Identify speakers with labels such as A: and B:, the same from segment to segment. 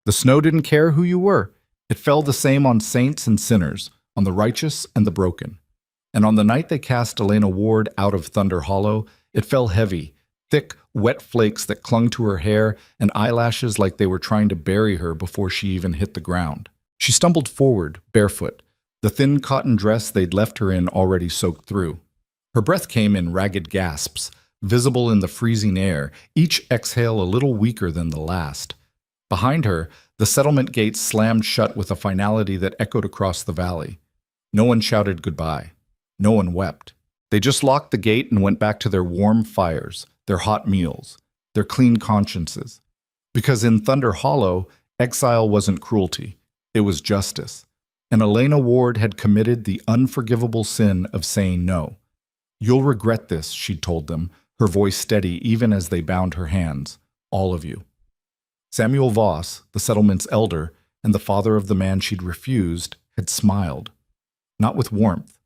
A: The snow didn't care who you were. It fell the same on saints and sinners, on the righteous and the broken. And on the night they cast Elena Ward out of Thunder Hollow, it fell heavy, thick, wet flakes that clung to her hair and eyelashes like they were trying to bury her before she even hit the ground. She stumbled forward, barefoot, the thin cotton dress they'd left her in already soaked through. Her breath came in ragged gasps, visible in the freezing air, each exhale a little weaker than the last. Behind her, the settlement gates slammed shut with a finality that echoed across the valley. No one shouted goodbye. No one wept. They just locked the gate and went back to their warm fires, their hot meals, their clean consciences. Because in Thunder Hollow, exile wasn't cruelty. It was justice. And Elena Ward had committed the unforgivable sin of saying no. "You'll regret this," she'd told them, her voice steady even as they bound her hands. "All of you." Samuel Voss, the settlement's elder, and the father of the man she'd refused, had smiled. Not with warmth,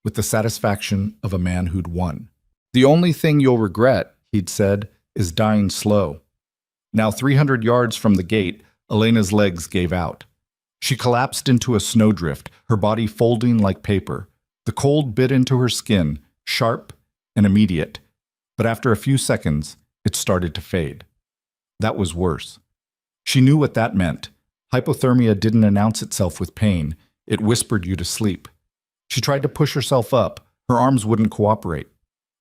A: with the satisfaction of a man who'd won. "The only thing you'll regret," he'd said, "is dying slow." Now 300 yards from the gate, Elena's legs gave out. She collapsed into a snowdrift, her body folding like paper. The cold bit into her skin, sharp and immediate. But after a few seconds, it started to fade. That was worse. She knew what that meant. Hypothermia didn't announce itself with pain. It whispered you to sleep. She tried to push herself up. Her arms wouldn't cooperate.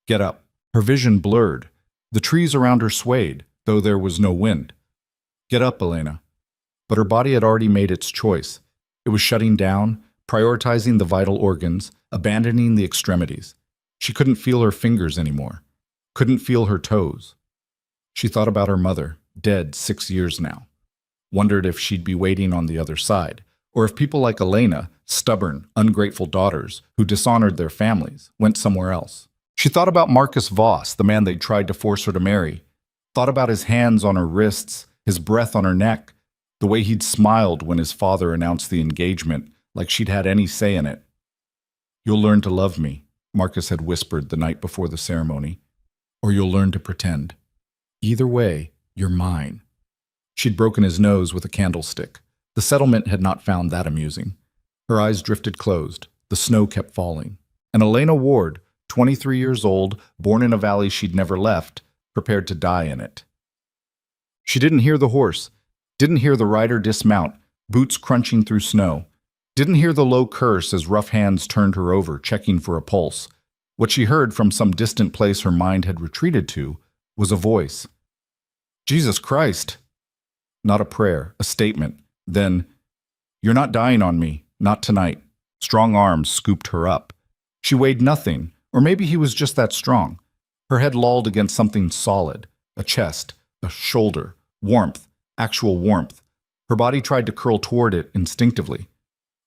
A: Get up. Her vision blurred. The trees around her swayed, though there was no wind. Get up, Elena. But her body had already made its choice. It was shutting down, prioritizing the vital organs, abandoning the extremities. She couldn't feel her fingers anymore. Couldn't feel her toes. She thought about her mother, dead 6 years now. Wondered if she'd be waiting on the other side, or if people like Elena, stubborn, ungrateful daughters who dishonored their families, went somewhere else. She thought about Marcus Voss, the man they'd tried to force her to marry. Thought about his hands on her wrists, his breath on her neck, the way he'd smiled when his father announced the engagement, like she'd had any say in it. "You'll learn to love me," Marcus had whispered the night before the ceremony, "or you'll learn to pretend. Either way, you're mine." She'd broken his nose with a candlestick. The settlement had not found that amusing. Her eyes drifted closed. The snow kept falling. And Elena Ward, 23 years old, born in a valley she'd never left, prepared to die in it. She didn't hear the horse, didn't hear the rider dismount, boots crunching through snow, didn't hear the low curse as rough hands turned her over, checking for a pulse. What she heard from some distant place her mind had retreated to was a voice. "Jesus Christ!" Not a prayer, a statement. Then, "You're not dying on me, not tonight." Strong arms scooped her up. She weighed nothing, or maybe he was just that strong. Her head lolled against something solid, a chest, a shoulder, warmth, actual warmth. Her body tried to curl toward it instinctively.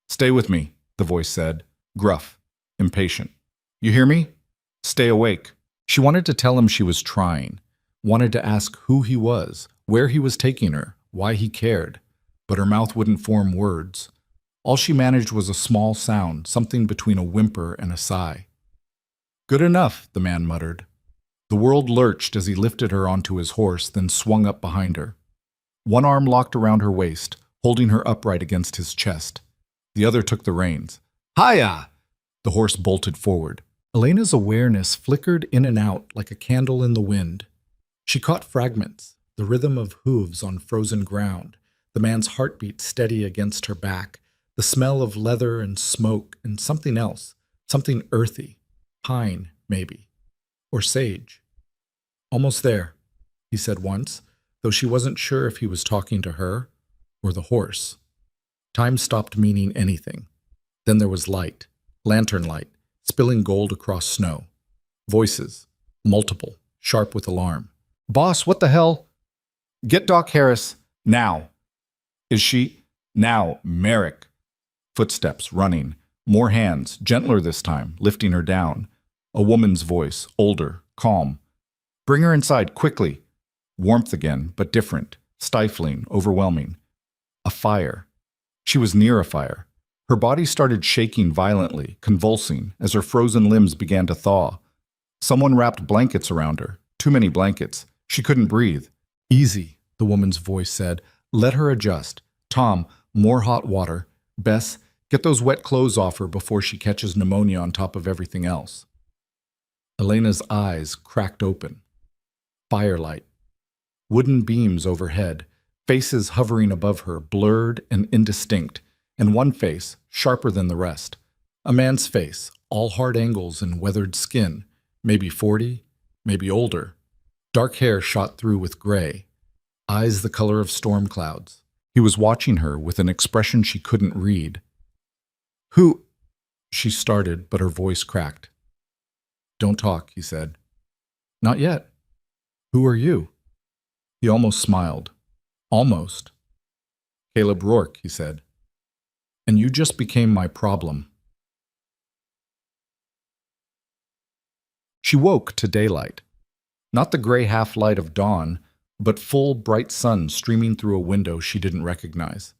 A: "Stay with me," the voice said, gruff, impatient. "You hear me? Stay awake." She wanted to tell him she was trying, wanted to ask who he was, where he was taking her, why he cared, but her mouth wouldn't form words. All she managed was a small sound, something between a whimper and a sigh. "Good enough," the man muttered. The world lurched as he lifted her onto his horse, then swung up behind her. One arm locked around her waist, holding her upright against his chest. The other took the reins. "Hiya!" The horse bolted forward. Elena's awareness flickered in and out like a candle in the wind. She caught fragments, the rhythm of hooves on frozen ground, the man's heartbeat steady against her back, the smell of leather and smoke and something else, something earthy, pine, maybe, or sage. "Almost there," he said once, though she wasn't sure if he was talking to her or the horse. Time stopped meaning anything. Then there was light, lantern light, spilling gold across snow. Voices, multiple, sharp with alarm. "Boss, what the hell?" "Get Doc Harris, now." "Is she?" "Now, Merrick." Footsteps, running. More hands, gentler this time, lifting her down. A woman's voice, older, calm. "Bring her inside, quickly." Warmth again, but different, stifling, overwhelming. A fire. She was near a fire. Her body started shaking violently, convulsing, as her frozen limbs began to thaw. Someone wrapped blankets around her. Too many blankets. She couldn't breathe. "Easy," the woman's voice said. Let her adjust. Tom, more hot water. Bess, get those wet clothes off her before she catches pneumonia on top of everything else. Elena's eyes cracked open. Firelight. Wooden beams overhead, faces hovering above her, blurred and indistinct, and one face, sharper than the rest. A man's face, all hard angles and weathered skin, maybe 40, maybe older. Dark hair shot through with gray, eyes the color of storm clouds. He was watching her with an expression she couldn't read. "Who?" she started, but her voice cracked. "Don't talk," he said. "Not yet. Who are you?" He almost smiled. Almost. "Caleb Rourke," he said. "And you just became my problem." She woke to daylight. Not the gray half-light of dawn, but full, bright sun streaming through a window she didn't recognize.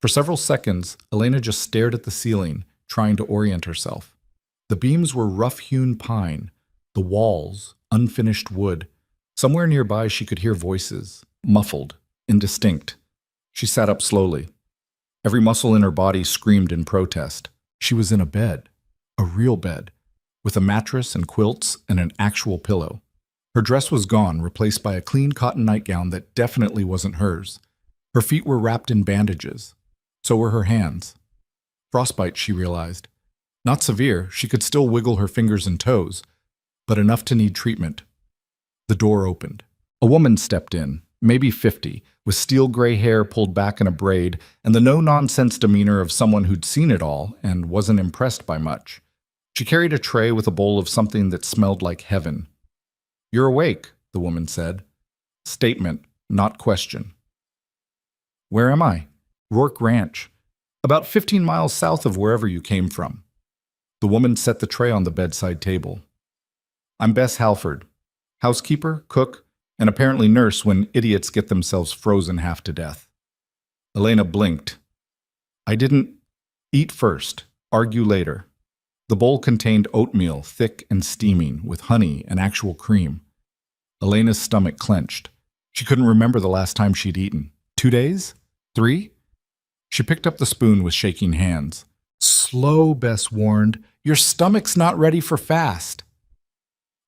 A: For several seconds, Elena just stared at the ceiling, trying to orient herself. The beams were rough-hewn pine, the walls, unfinished wood. Somewhere nearby she could hear voices, muffled, indistinct. She sat up slowly. Every muscle in her body screamed in protest. She was in a bed, a real bed, with a mattress and quilts and an actual pillow. Her dress was gone, replaced by a clean cotton nightgown that definitely wasn't hers. Her feet were wrapped in bandages. So were her hands. Frostbite, she realized. Not severe, she could still wiggle her fingers and toes, but enough to need treatment. The door opened. A woman stepped in, maybe 50, with steel gray hair pulled back in a braid and the no-nonsense demeanor of someone who'd seen it all and wasn't impressed by much. She carried a tray with a bowl of something that smelled like heaven. "You're awake," the woman said. Statement, not question. "Where am I?" "Rourke Ranch. About 15 miles south of wherever you came from." The woman set the tray on the bedside table. "I'm Bess Halford. Housekeeper, cook, and apparently nurse when idiots get themselves frozen half to death." Elena blinked. "I didn't eat first, argue later." The bowl contained oatmeal, thick and steaming, with honey and actual cream. Elena's stomach clenched. She couldn't remember the last time she'd eaten. 2 days? 3? She picked up the spoon with shaking hands. "Slow," Bess warned. "Your stomach's not ready for fast."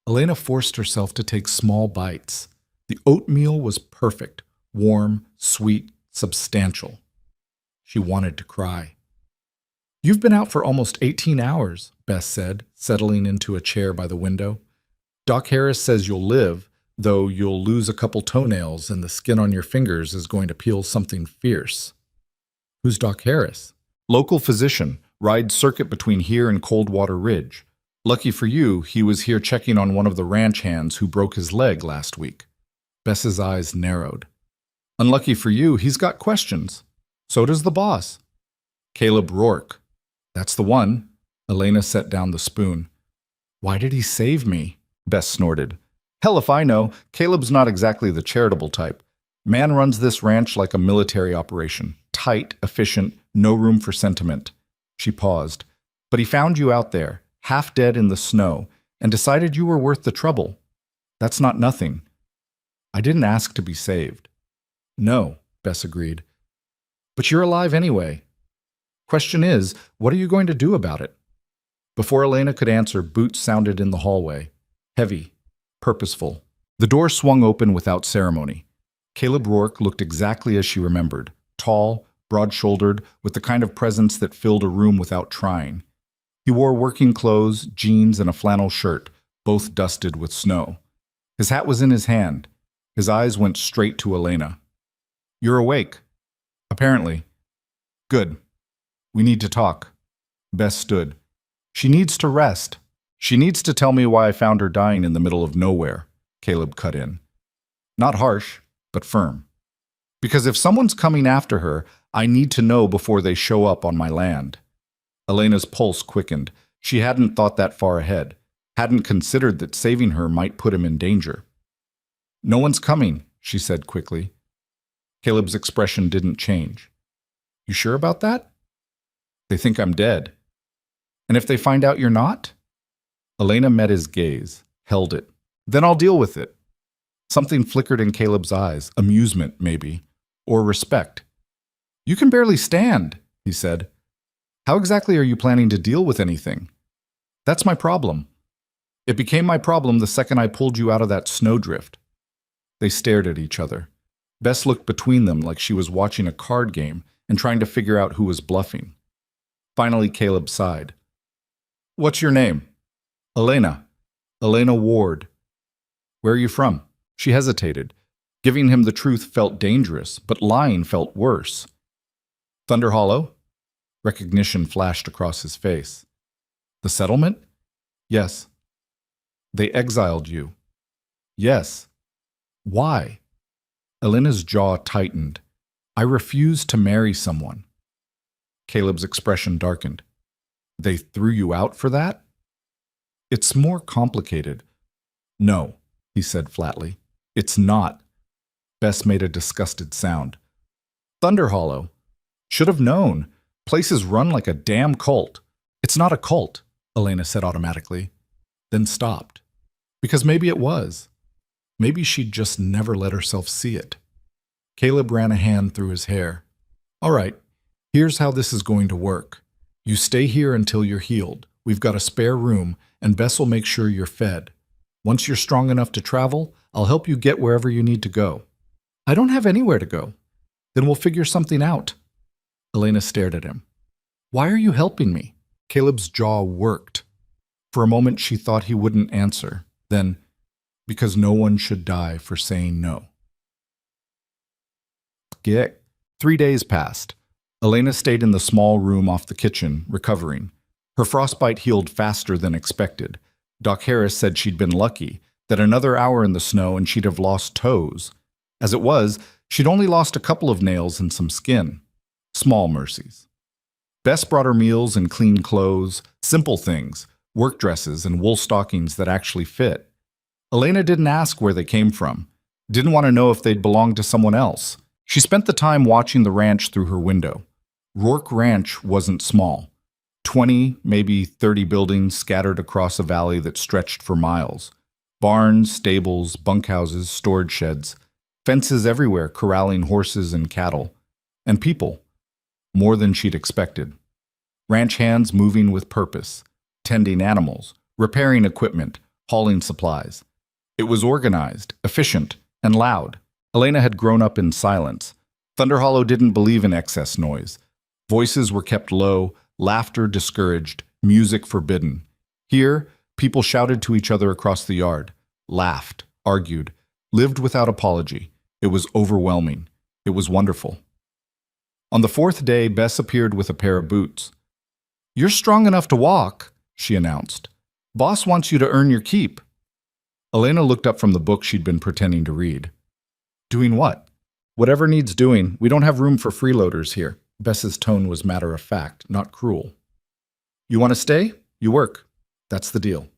A: Elena forced herself to take small bites. The oatmeal was perfect, warm, sweet, substantial. She wanted to cry. "You've been out for almost 18 hours, Bess said, settling into a chair by the window. "Doc Harris says you'll live, though you'll lose a couple toenails and the skin on your fingers is going to peel something fierce." "Who's Doc Harris?" "Local physician, rides circuit between here and Coldwater Ridge. Lucky for you, he was here checking on one of the ranch hands who broke his leg last week." Bess's eyes narrowed. "Unlucky for you, he's got questions. So does the boss." "Caleb Rourke." "That's the one." Elena set down the spoon. "Why did he save me?" Bess snorted. "Hell if I know. Caleb's not exactly the charitable type. Man runs this ranch like a military operation. Tight, efficient, no room for sentiment." She paused. "But he found you out there, half dead in the snow, and decided you were worth the trouble. That's not nothing." "I didn't ask to be saved." "No," Bess agreed. "But you're alive anyway. Question is, what are you going to do about it?" Before Elena could answer, boots sounded in the hallway. Heavy, purposeful. The door swung open without ceremony. Caleb Rourke looked exactly as she remembered. Tall, broad-shouldered, with the kind of presence that filled a room without trying. He wore working clothes, jeans, and a flannel shirt, both dusted with snow. His hat was in his hand. His eyes went straight to Elena. "You're awake." "Apparently." "Good. We need to talk." Bess stood. "She needs to rest. She needs to tell me why I found her dying in the middle of nowhere," Caleb cut in. Not harsh, but firm. "Because if someone's coming after her, I need to know before they show up on my land." Elena's pulse quickened. She hadn't thought that far ahead, hadn't considered that saving her might put him in danger. "No one's coming," she said quickly. Caleb's expression didn't change. "You sure about that?" "They think I'm dead." "And if they find out you're not?" Elena met his gaze, held it. "Then I'll deal with it." Something flickered in Caleb's eyes, amusement maybe, or respect. You can barely stand, he said. How exactly are you planning to deal with anything? That's my problem. It became my problem the second I pulled you out of that snowdrift. They stared at each other. Bess looked between them like she was watching a card game and trying to figure out who was bluffing. Finally, Caleb sighed. What's your name? Elena. Elena Ward. Where are you from? She hesitated. Giving him the truth felt dangerous, but lying felt worse. Thunder Hollow? Recognition flashed across his face. The settlement? Yes. They exiled you. Yes. Why? Elena's jaw tightened. I refused to marry someone. Caleb's expression darkened. They threw you out for that? It's more complicated. No, he said flatly. It's not. Bess made a disgusted sound. Thunder Hollow. Should have known. Place is run like a damn cult. It's not a cult, Elena said automatically, then stopped. Because maybe it was. Maybe she'd just never let herself see it. Caleb ran a hand through his hair. All right, here's how this is going to work. You stay here until you're healed. We've got a spare room, and Bess will make sure you're fed. Once you're strong enough to travel, I'll help you get wherever you need to go. I don't have anywhere to go. Then we'll figure something out. Elena stared at him. Why are you helping me? Caleb's jaw worked. For a moment, she thought he wouldn't answer. Then, because no one should die for saying no. 3 days passed. Elena stayed in the small room off the kitchen, recovering. Her frostbite healed faster than expected. Doc Harris said she'd been lucky, that another hour in the snow and she'd have lost toes. As it was, she'd only lost a couple of nails and some skin. Small mercies. Bess brought her meals and clean clothes, simple things, work dresses and wool stockings that actually fit. Elena didn't ask where they came from, didn't want to know if they'd belonged to someone else. She spent the time watching the ranch through her window. Rourke Ranch wasn't small. 20, maybe 30 buildings scattered across a valley that stretched for miles. Barns, stables, bunkhouses, storage sheds, fences everywhere corralling horses and cattle. And people. More than she'd expected. Ranch hands moving with purpose, tending animals, repairing equipment, hauling supplies. It was organized, efficient, and loud. Elena had grown up in silence. Thunder Hollow didn't believe in excess noise. Voices were kept low, laughter discouraged, music forbidden. Here, people shouted to each other across the yard, laughed, argued, lived without apology. It was overwhelming. It was wonderful. On the 4th day, Bess appeared with a pair of boots. You're strong enough to walk, she announced. Boss wants you to earn your keep. Elena looked up from the book she'd been pretending to read. Doing what? Whatever needs doing. We don't have room for freeloaders here. Bess's tone was matter-of-fact, not cruel. You want to stay? You work. That's the deal.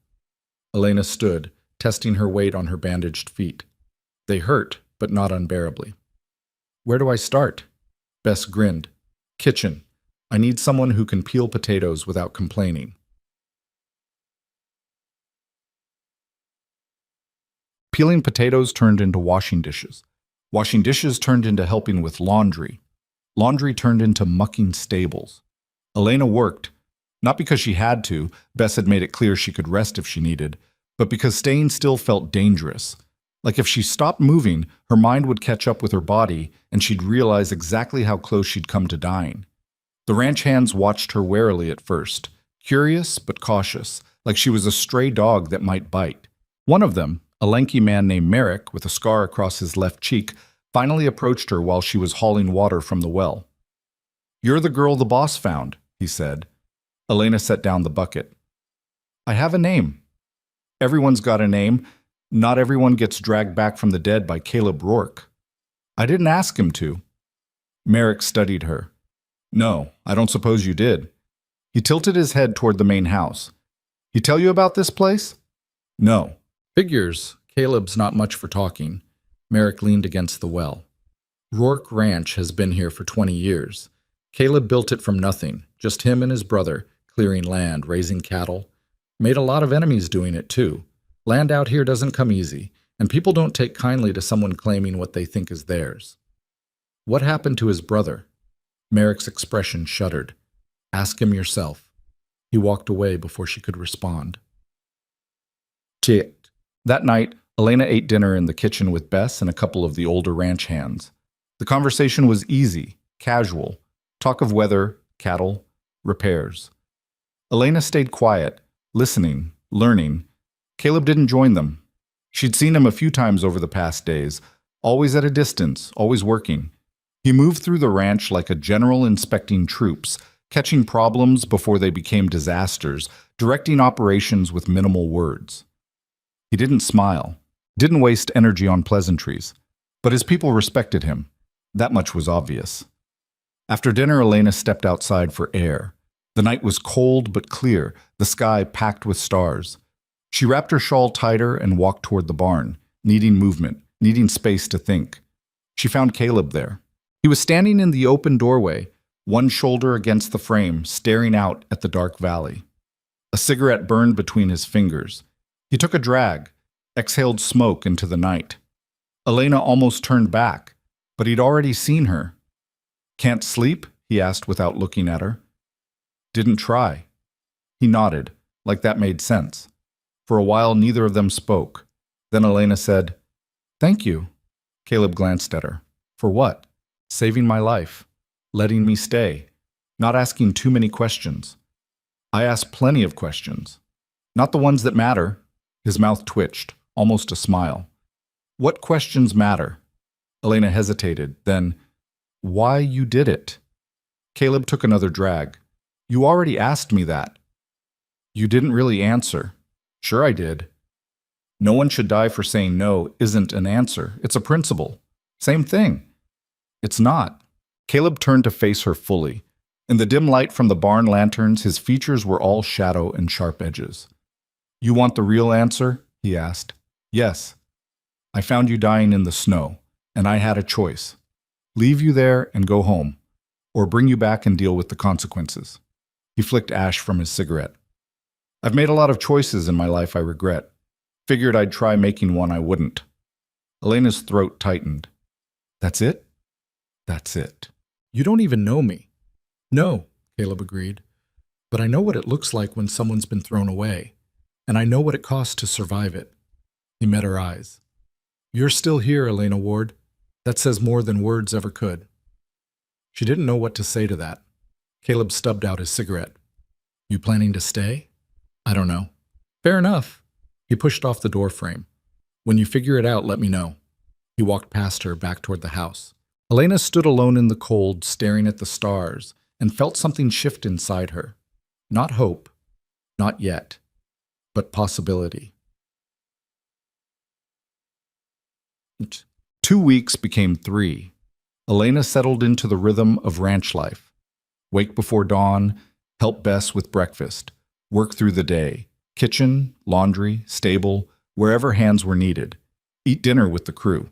A: Elena stood, testing her weight on her bandaged feet. They hurt, but not unbearably. Where do I start? Bess grinned. Kitchen. I need someone who can peel potatoes without complaining. Peeling potatoes turned into washing dishes. Washing dishes turned into helping with laundry. Laundry turned into mucking stables. Elena worked, not because she had to, Bess had made it clear she could rest if she needed, but because staying still felt dangerous. Like if she stopped moving, her mind would catch up with her body and she'd realize exactly how close she'd come to dying. The ranch hands watched her warily at first, curious but cautious, like she was a stray dog that might bite. One of them, a lanky man named Merrick with a scar across his left cheek, finally approached her while she was hauling water from the well. You're the girl the boss found, he said. Elena set down the bucket. I have a name. Everyone's got a name. Not everyone gets dragged back from the dead by Caleb Rourke. I didn't ask him to. Merrick studied her. No, I don't suppose you did. He tilted his head toward the main house. He tell you about this place? No. Figures. Caleb's not much for talking. Merrick leaned against the well. Rourke Ranch has been here for 20 years. Caleb built it from nothing, just him and his brother, clearing land, raising cattle. Made a lot of enemies doing it, too. Land out here doesn't come easy, and people don't take kindly to someone claiming what they think is theirs. What happened to his brother? Merrick's expression shuddered. Ask him yourself. He walked away before she could respond. Ticked. That night, Elena ate dinner in the kitchen with Bess and a couple of the older ranch hands. The conversation was easy, casual. Talk of weather, cattle, repairs. Elena stayed quiet, listening, learning. Caleb didn't join them. She'd seen him a few times over the past days, always at a distance, always working. He moved through the ranch like a general inspecting troops, catching problems before they became disasters, directing operations with minimal words. He didn't smile, didn't waste energy on pleasantries, but his people respected him. That much was obvious. After dinner, Elena stepped outside for air. The night was cold but clear, the sky packed with stars. She wrapped her shawl tighter and walked toward the barn, needing movement, needing space to think. She found Caleb there. He was standing in the open doorway, one shoulder against the frame, staring out at the dark valley. A cigarette burned between his fingers. He took a drag, exhaled smoke into the night. Elena almost turned back, but he'd already seen her. Can't sleep? He asked without looking at her. Didn't try. He nodded, like that made sense. For a while, neither of them spoke. Then Elena said, Thank you. Caleb glanced at her. For what? Saving my life. Letting me stay. Not asking too many questions. I ask plenty of questions. Not the ones that matter. His mouth twitched, almost a smile. What questions matter? Elena hesitated, then, why you did it? Caleb took another drag. You already asked me that. You didn't really answer. Sure I did. No one should die for saying no isn't an answer. It's a principle. Same thing. It's not. Caleb turned to face her fully. In the dim light from the barn lanterns, his features were all shadow and sharp edges. You want the real answer? He asked. Yes. I found you dying in the snow, and I had a choice. Leave you there and go home, or bring you back and deal with the consequences. He flicked ash from his cigarette. I've made a lot of choices in my life I regret. Figured I'd try making one I wouldn't. Elena's throat tightened. That's it? That's it. You don't even know me. No, Caleb agreed. But I know what it looks like when someone's been thrown away, and I know what it costs to survive it. He met her eyes. You're still here, Elena Ward. That says more than words ever could. She didn't know what to say to that. Caleb stubbed out his cigarette. You planning to stay? I don't know. Fair enough. He pushed off the door frame. When you figure it out, let me know. He walked past her back toward the house. Elena stood alone in the cold, staring at the stars, and felt something shift inside her. Not hope, not yet, but possibility. 2 weeks became 3. Elena settled into the rhythm of ranch life. Wake before dawn, help Bess with breakfast, work through the day, kitchen, laundry, stable, wherever hands were needed, eat dinner with the crew,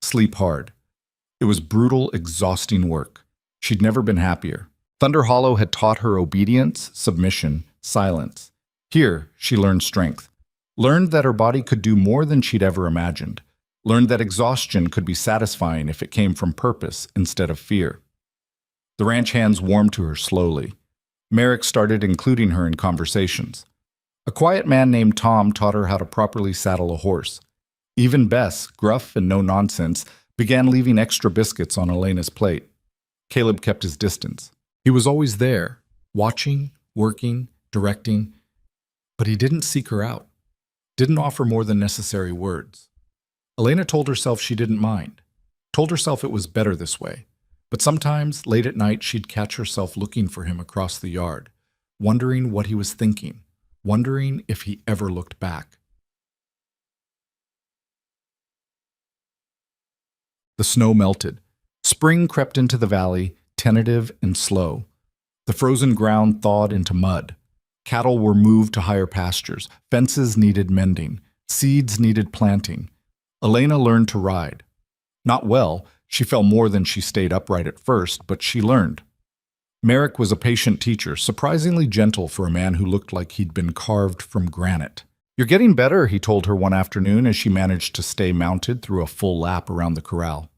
A: sleep hard. It was brutal, exhausting work. She'd never been happier. Thunder Hollow had taught her obedience, submission, silence. Here, she learned strength. Learned that her body could do more than she'd ever imagined. Learned that exhaustion could be satisfying if it came from purpose instead of fear. The ranch hands warmed to her slowly. Merrick started including her in conversations. A quiet man named Tom taught her how to properly saddle a horse. Even Bess, gruff and no-nonsense, began leaving extra biscuits on Elena's plate. Caleb kept his distance. He was always there, watching, working, directing, but he didn't seek her out, didn't offer more than necessary words. Elena told herself she didn't mind, told herself it was better this way, but sometimes, late at night, she'd catch herself looking for him across the yard, wondering what he was thinking, wondering if he ever looked back. The snow melted. Spring crept into the valley, tentative and slow. The frozen ground thawed into mud. Cattle were moved to higher pastures. Fences needed mending. Seeds needed planting. Elena learned to ride. Not well, she fell more than she stayed upright at first, but she learned. Merrick was a patient teacher, surprisingly gentle for a man who looked like he'd been carved from granite. You're getting better, he told her one afternoon as she managed to stay mounted through a full lap around the corral.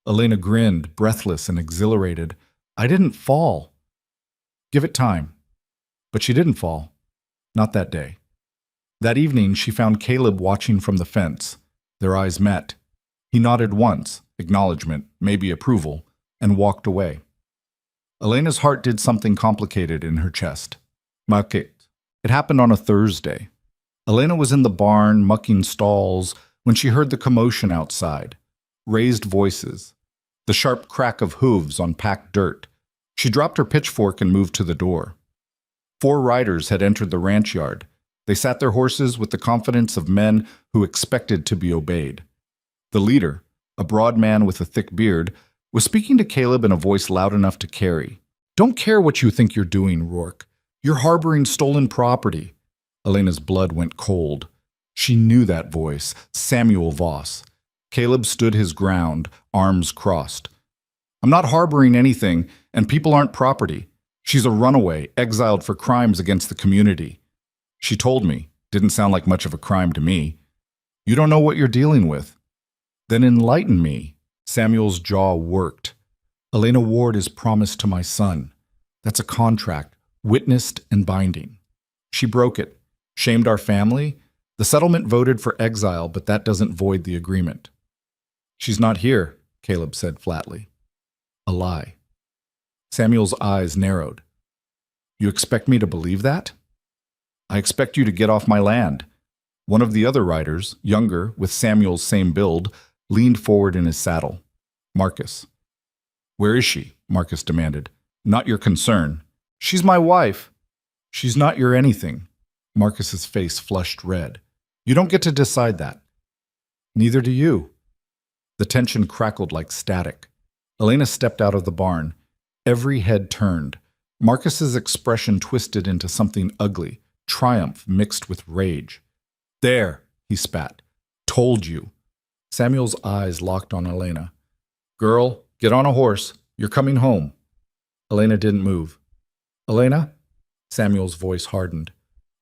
A: Elena grinned, breathless and exhilarated. I didn't fall. Give it time. But she didn't fall. Not that day. That evening, she found Caleb watching from the fence. Their eyes met. He nodded once, acknowledgement, maybe approval, and walked away. Elena's heart did something complicated in her chest. Market. It happened on a Thursday. Elena was in the barn, mucking stalls, when she heard the commotion outside. Raised voices. The sharp crack of hooves on packed dirt. She dropped her pitchfork and moved to the door. 4 riders had entered the ranch yard. They sat their horses with the confidence of men who expected to be obeyed. The leader, a broad man with a thick beard, was speaking to Caleb in a voice loud enough to carry. Don't care what you think you're doing, Rourke. You're harboring stolen property. Elena's blood went cold. She knew that voice, Samuel Voss. Caleb stood his ground, arms crossed. I'm not harboring anything, and people aren't property. She's a runaway, exiled for crimes against the community. She told me. Didn't sound like much of a crime to me. You don't know what you're dealing with. Then enlighten me. Samuel's jaw worked. Elena Ward is promised to my son. That's a contract, witnessed and binding. She broke it. Shamed our family. The settlement voted for exile, but that doesn't void the agreement. She's not here, Caleb said flatly. A lie. Samuel's eyes narrowed. You expect me to believe that? I expect you to get off my land. One of the other riders, younger, with Samuel's same build, leaned forward in his saddle. Marcus. Where is she? Marcus demanded. Not your concern. She's my wife. She's not your anything. Marcus's face flushed red. You don't get to decide that. Neither do you. The tension crackled like static. Elena stepped out of the barn. Every head turned. Marcus's expression twisted into something ugly, triumph mixed with rage. There, he spat. Told you. Samuel's eyes locked on Elena. Girl, get on a horse. You're coming home. Elena didn't move. Elena? Samuel's voice hardened.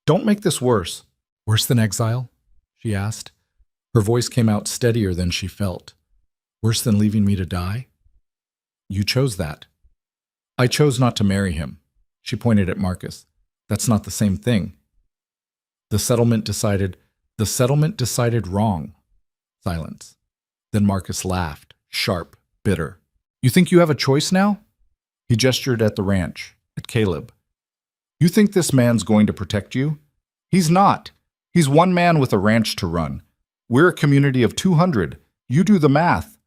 A: Don't make this worse. Worse than exile? She asked. Her voice came out steadier than she felt. Worse than leaving me to die? You chose that. I chose not to marry him. She pointed at Marcus. That's not the same thing. The settlement decided wrong. Silence. Then Marcus laughed, sharp, bitter. You think you have a choice now? He gestured at the ranch, at Caleb. You think this man's going to protect you? He's not. He's one man with a ranch to run. We're a community of 200. You do the math.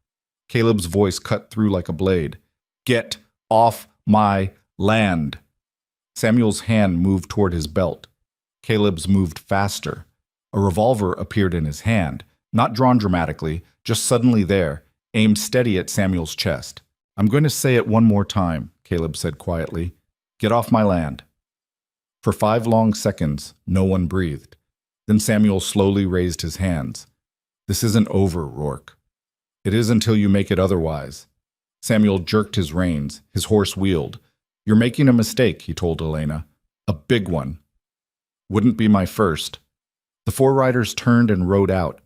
A: Caleb's voice cut through like a blade. Get off my land. Samuel's hand moved toward his belt. Caleb's moved faster. A revolver appeared in his hand, not drawn dramatically, just suddenly there, aimed steady at Samuel's chest. I'm going to say it one more time, Caleb said quietly. Get off my land. For 5 long seconds, no one breathed. Then Samuel slowly raised his hands. This isn't over, Rourke. It is until you make it otherwise. Samuel jerked his reins. His horse wheeled. You're making a mistake, he told Elena. A big one. Wouldn't be my first. The 4 riders turned and rode out.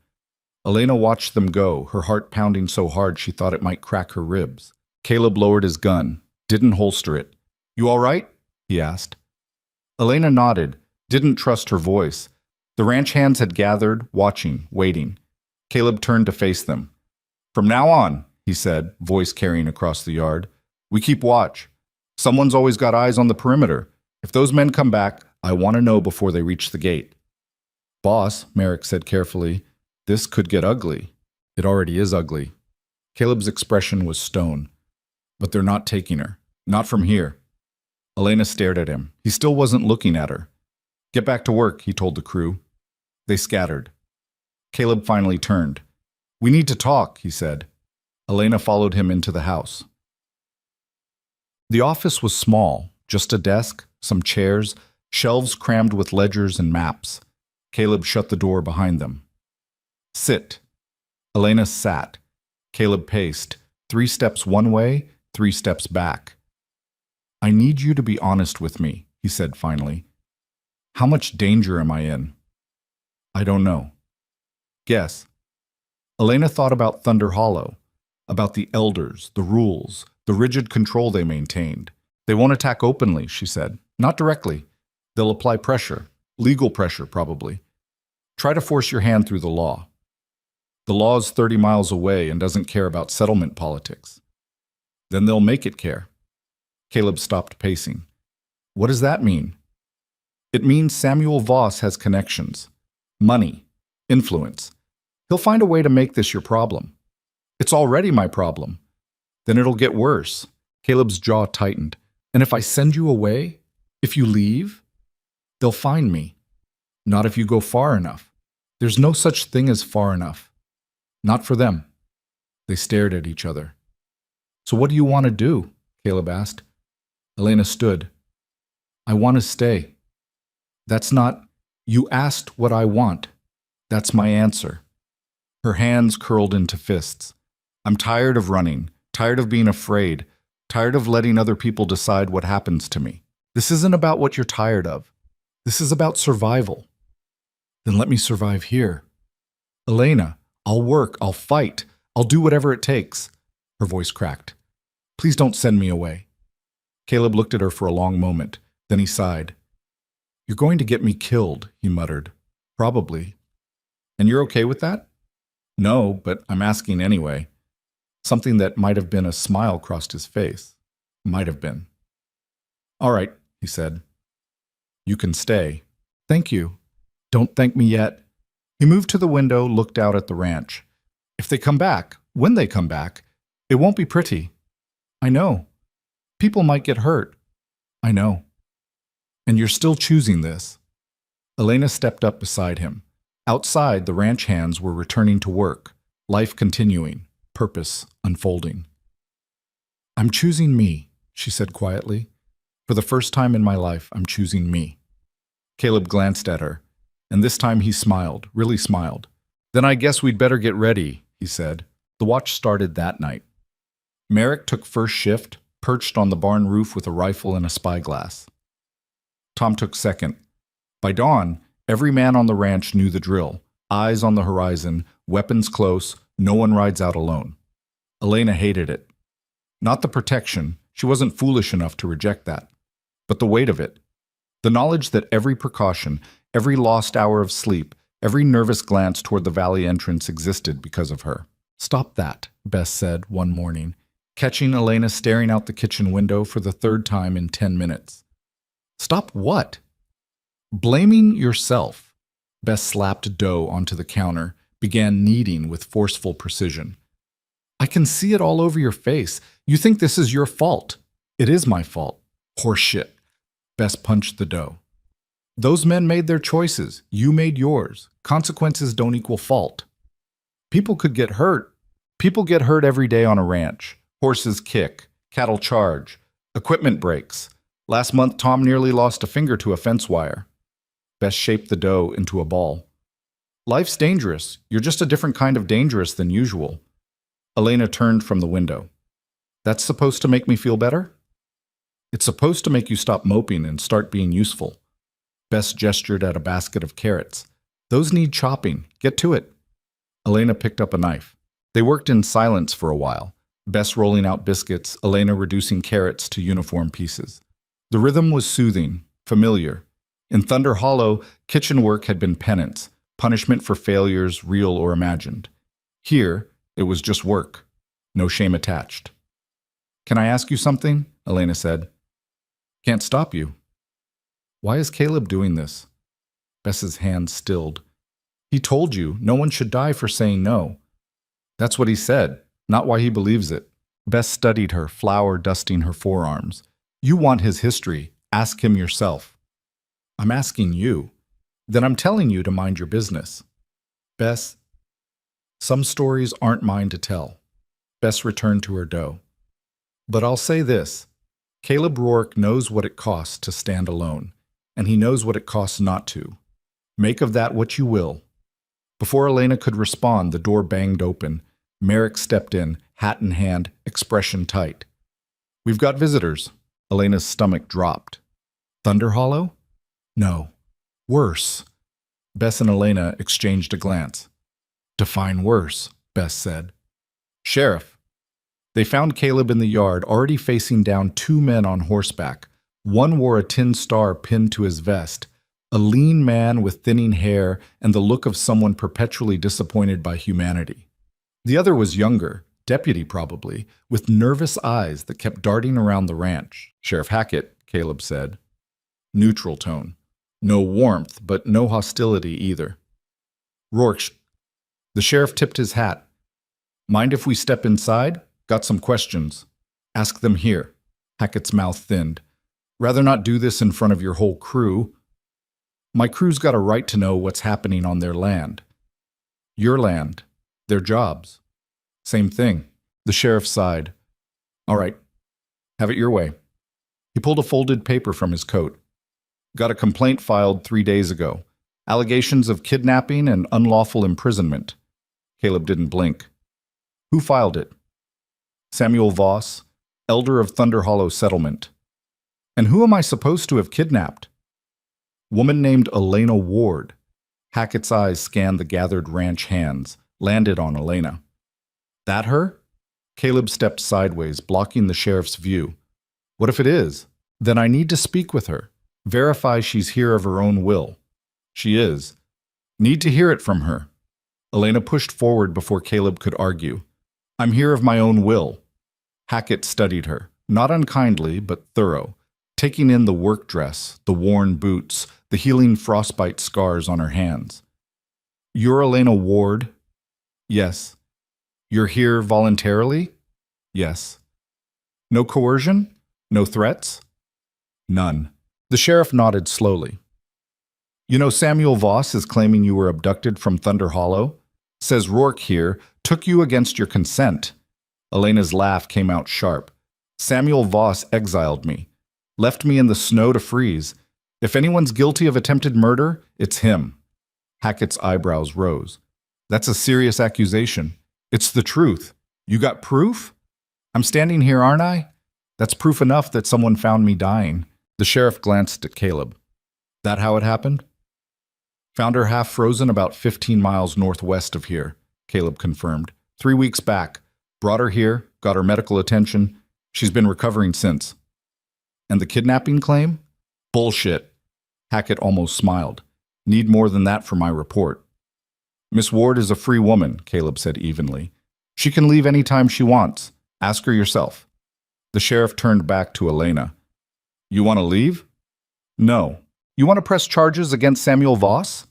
A: Elena watched them go, her heart pounding so hard she thought it might crack her ribs. Caleb lowered his gun, didn't holster it. You all right? He asked. Elena nodded, didn't trust her voice. The ranch hands had gathered, watching, waiting. Caleb turned to face them. From now on, he said, voice carrying across the yard, we keep watch. Someone's always got eyes on the perimeter. If those men come back, I want to know before they reach the gate. Boss, Merrick said carefully, this could get ugly. It already is ugly. Caleb's expression was stone. But they're not taking her. Not from here. Elena stared at him. He still wasn't looking at her. Get back to work, he told the crew. They scattered. Caleb finally turned. We need to talk, he said. Elena followed him into the house. The office was small, just a desk, some chairs, shelves crammed with ledgers and maps. Caleb shut the door behind them. Sit. Elena sat. Caleb paced, 3 steps one way, 3 steps back. I need you to be honest with me, he said finally. How much danger am I in? I don't know. Guess. Elena thought about Thunder Hollow. about the elders, the rules, the rigid control they maintained. They won't attack openly, she said. Not directly. They'll apply pressure, legal pressure probably. Try to force your hand through the law. The law's 30 miles away and doesn't care about settlement politics. Then they'll make it care. Caleb stopped pacing. What does that mean? It means Samuel Voss has connections, money, influence. He'll find a way to make this your problem. It's already my problem. Then it'll get worse. Caleb's jaw tightened. And if I send you away, if you leave, they'll find me. Not if you go far enough. There's no such thing as far enough. Not for them. They stared at each other. So what do you want to do? Caleb asked. Elena stood. I want to stay. That's not, you asked what I want. That's my answer. Her hands curled into fists. I'm tired of running, tired of being afraid, tired of letting other people decide what happens to me. This isn't about what you're tired of. This is about survival. Then let me survive here. Elena, I'll work, I'll fight, I'll do whatever it takes. Her voice cracked. Please don't send me away. Caleb looked at her for a long moment. Then he sighed. You're going to get me killed, he muttered. Probably. And you're okay with that? No, but I'm asking anyway. Something that might have been a smile crossed his face. Might have been. All right, he said. You can stay. Thank you. Don't thank me yet. He moved to the window, looked out at the ranch. If they come back, when they come back, it won't be pretty. I know. People might get hurt. I know. And you're still choosing this. Elena stepped up beside him. Outside, the ranch hands were returning to work, life continuing, purpose unfolding. I'm choosing me, she said quietly. For the first time in my life, I'm choosing me. Caleb glanced at her, and this time he smiled, really smiled. Then I guess we'd better get ready, he said. The watch started that night. Merrick took first shift, perched on the barn roof with a rifle and a spyglass. Tom took second. By dawn, every man on the ranch knew the drill. Eyes on the horizon, weapons close, no one rides out alone. Elena hated it. Not the protection, she wasn't foolish enough to reject that, but the weight of it. The knowledge that every precaution, every lost hour of sleep, every nervous glance toward the valley entrance existed because of her. Stop that, Bess said one morning, catching Elena staring out the kitchen window for the third time in 10 minutes. Stop what? Blaming yourself. Bess slapped dough onto the counter, began kneading with forceful precision. I can see it all over your face. You think this is your fault. It is my fault. Horseshit. Bess punched the dough. Those men made their choices. You made yours. Consequences don't equal fault. People could get hurt. People get hurt every day on a ranch. Horses kick, cattle charge, equipment breaks. Last month, Tom nearly lost a finger to a fence wire. Bess shaped the dough into a ball. Life's dangerous. You're just a different kind of dangerous than usual. Elena turned from the window. That's supposed to make me feel better? It's supposed to make you stop moping and start being useful. Bess gestured at a basket of carrots. Those need chopping. Get to it. Elena picked up a knife. They worked in silence for a while. Bess rolling out biscuits, Elena reducing carrots to uniform pieces. The rhythm was soothing, familiar. In Thunder Hollow, kitchen work had been penance, punishment for failures, real or imagined. Here, it was just work, no shame attached. Can I ask you something? Elena said. Can't stop you. Why is Caleb doing this? Bess's hand stilled. He told you no one should die for saying no. That's what he said. Not why he believes it. Bess studied her, flour dusting her forearms. You want his history. Ask him yourself. I'm asking you. Then I'm telling you to mind your business. Bess, some stories aren't mine to tell. Bess returned to her dough. But I'll say this. Caleb Rourke knows what it costs to stand alone, and he knows what it costs not to. Make of that what you will. Before Elena could respond, the door banged open. Merrick stepped in, hat in hand, expression tight. We've got visitors. Elena's stomach dropped. Thunder Hollow? No. Worse. Bess and Elena exchanged a glance. Define worse, Bess said. Sheriff, They found Caleb in the yard, already facing down two men on horseback. One wore a tin star pinned to his vest, a lean man with thinning hair and the look of someone perpetually disappointed by humanity. The other was younger, deputy probably, with nervous eyes that kept darting around the ranch. "Sheriff Hackett," Caleb said. Neutral tone. No warmth, but no hostility either. "Rourke." The sheriff tipped his hat. "Mind if we step inside? Got some questions." "Ask them here." Hackett's mouth thinned. "Rather not do this in front of your whole crew." "My crew's got a right to know what's happening on their land." "Your land. Their jobs." "Same thing." The sheriff sighed. "All right. Have it your way." He pulled a folded paper from his coat. "Got a complaint filed 3 days ago. Allegations of kidnapping and unlawful imprisonment." Caleb didn't blink. "Who filed it?" "Samuel Voss, elder of Thunder Hollow Settlement." "And who am I supposed to have kidnapped?" "Woman named Elena Ward." Hackett's eyes scanned the gathered ranch hands, landed on Elena. "That her?" Caleb stepped sideways, blocking the sheriff's view. "What if it is? Then I need to speak with her. Verify she's here of her own will." "She is." "Need to hear it from her." Elena pushed forward before Caleb could argue. "I'm here of my own will." Hackett studied her, not unkindly, but thorough, taking in the work dress, the worn boots, the healing frostbite scars on her hands. "You're Elena Ward?" "Yes." "You're here voluntarily?" "Yes." "No coercion? No threats?" "None." The sheriff nodded slowly. "You know, Samuel Voss is claiming you were abducted from Thunder Hollow. Says Rourke here took you against your consent." Elena's laugh came out sharp. "Samuel Voss exiled me. Left me in the snow to freeze. If anyone's guilty of attempted murder, it's him." Hackett's eyebrows rose. "That's a serious accusation." "It's the truth." "You got proof?" "I'm standing here, aren't I? That's proof enough that someone found me dying." The sheriff glanced at Caleb. "That how it happened?" "Found her half frozen about 15 miles northwest of here," Caleb confirmed. 3 weeks back. Brought her here, got her medical attention. She's been recovering since." "And the kidnapping claim?" "Bullshit." Hackett almost smiled. "Need more than that for my report." "Miss Ward is a free woman," Caleb said evenly. "She can leave any time she wants. Ask her yourself." The sheriff turned back to Elena. "You want to leave?" "No." "You want to press charges against Samuel Voss?"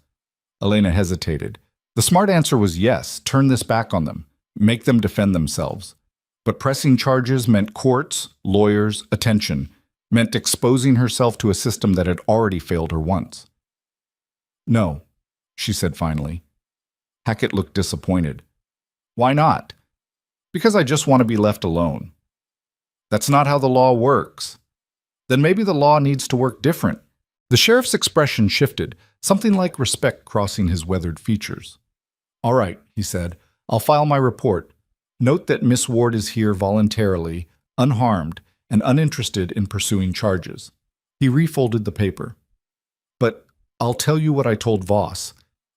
A: Elena hesitated. The smart answer was yes, turn this back on them, make them defend themselves. But pressing charges meant courts, lawyers, attention, meant exposing herself to a system that had already failed her once. "No," she said finally. Hackett looked disappointed. "Why not?" "Because I just want to be left alone." "That's not how the law works." "Then maybe the law needs to work different." The sheriff's expression shifted, something like respect crossing his weathered features. "All right," he said. "I'll file my report. Note that Miss Ward is here voluntarily, unharmed, and uninterested in pursuing charges." He refolded the paper. "But I'll tell you what I told Voss.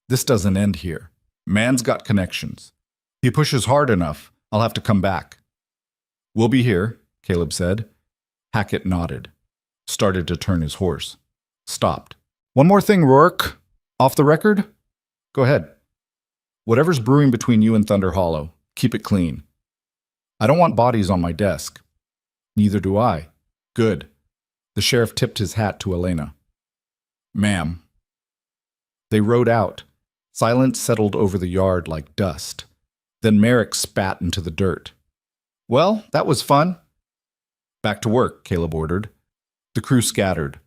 A: This doesn't end here. Man's got connections. He pushes hard enough, I'll have to come back." "We'll be here," Caleb said. Hackett nodded, started to turn his horse. Stopped. "One more thing, Rourke. Off the record?" "Go ahead." "Whatever's brewing between you and Thunder Hollow, keep it clean." "I don't want bodies on my desk." "Neither do I." "Good." The sheriff tipped his hat to Elena. "Ma'am." They rode out. Silence settled over the yard like dust. Then Merrick spat into the dirt. "Well, that was fun." "Back to work," Caleb ordered. The crew scattered.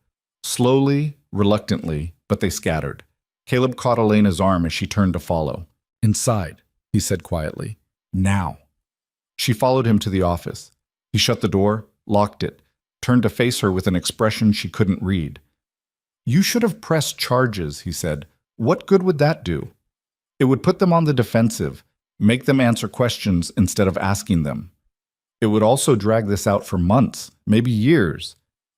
A: Slowly, reluctantly, but they scattered. Caleb caught Elena's arm as she turned to follow. "Inside," he said quietly. "Now." She followed him to the office. He shut the door, locked it, turned to face her with an expression she couldn't read. "You should have pressed charges," he said. "What good would that do?" "It would put them on the defensive, make them answer questions instead of asking them. It would also drag this out for months, maybe years."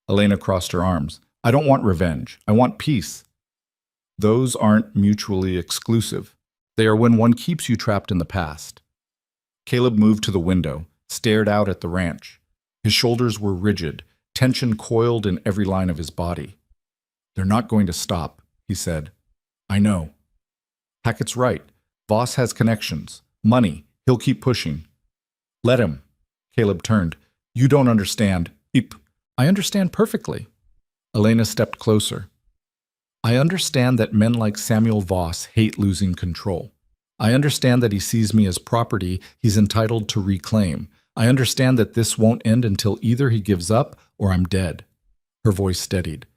A: Elena crossed her arms. "I don't want revenge. I want peace." "Those aren't mutually exclusive. They are when one keeps you trapped in the past." Caleb moved to the window, stared out at the ranch. His shoulders were rigid, tension coiled in every line of his body. "They're not going to stop," he said. "I know." "Hackett's right. Voss has connections. Money. He'll keep pushing." "Let him." Caleb turned. "You don't understand." "I understand perfectly." Elena stepped closer. "I understand that men like Samuel Voss hate losing control. I understand that he sees me as property he's entitled to reclaim. I understand that this won't end until either he gives up or I'm dead." Her voice steadied.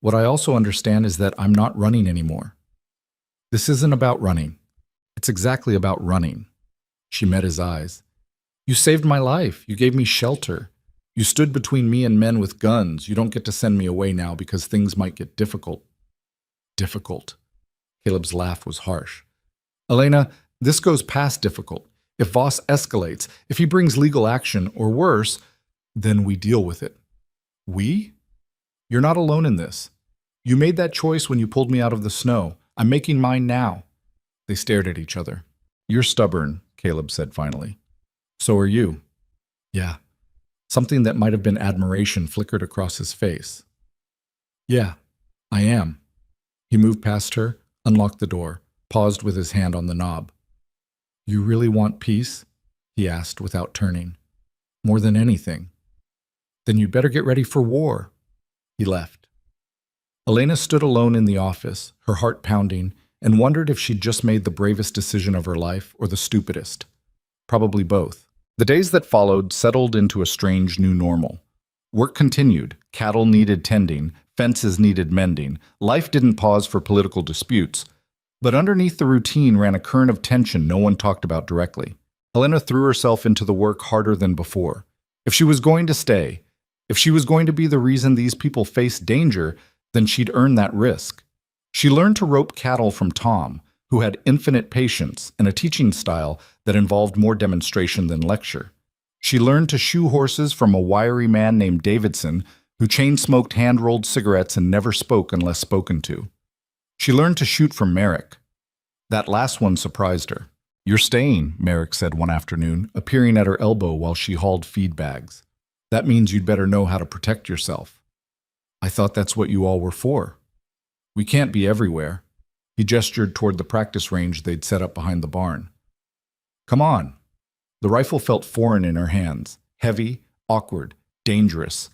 A: "What I also understand is that I'm not running anymore." "This isn't about running. It's exactly about running." She met his eyes. "You saved my life. You gave me shelter. You stood between me and men with guns. You don't get to send me away now because things might get difficult." "Difficult." Caleb's laugh was harsh. "Elena, this goes past difficult. If Voss escalates, if he brings legal action, or worse, then we deal with it." "We?" "You're not alone in this. You made that choice when you pulled me out of the snow. I'm making mine now." They stared at each other. "You're stubborn," Caleb said finally. "So are you." "Yeah." Something that might have been admiration flickered across his face. "Yeah, I am." He moved past her, unlocked the door, paused with his hand on the knob. "You really want peace?" he asked without turning. "More than anything." "Then you'd better get ready for war." He left. Elena stood alone in the office, her heart pounding, and wondered if she'd just made the bravest decision of her life or the stupidest. Probably both. The days that followed settled into a strange new normal. Work continued, cattle needed tending, fences needed mending, life didn't pause for political disputes. But underneath the routine ran a current of tension no one talked about directly. Elena threw herself into the work harder than before. If she was going to stay, if she was going to be the reason these people faced danger, then she'd earn that risk. She learned to rope cattle from Tom, who had infinite patience and a teaching style that involved more demonstration than lecture. She learned to shoe horses from a wiry man named Davidson, who chain-smoked hand-rolled cigarettes and never spoke unless spoken to. She learned to shoot from Merrick. That last one surprised her. "You're staying," Merrick said one afternoon, appearing at her elbow while she hauled feed bags. "That means you'd better know how to protect yourself." "I thought that's what you all were for." "We can't be everywhere." He gestured toward the practice range they'd set up behind the barn. "Come on." The rifle felt foreign in her hands, heavy, awkward, dangerous.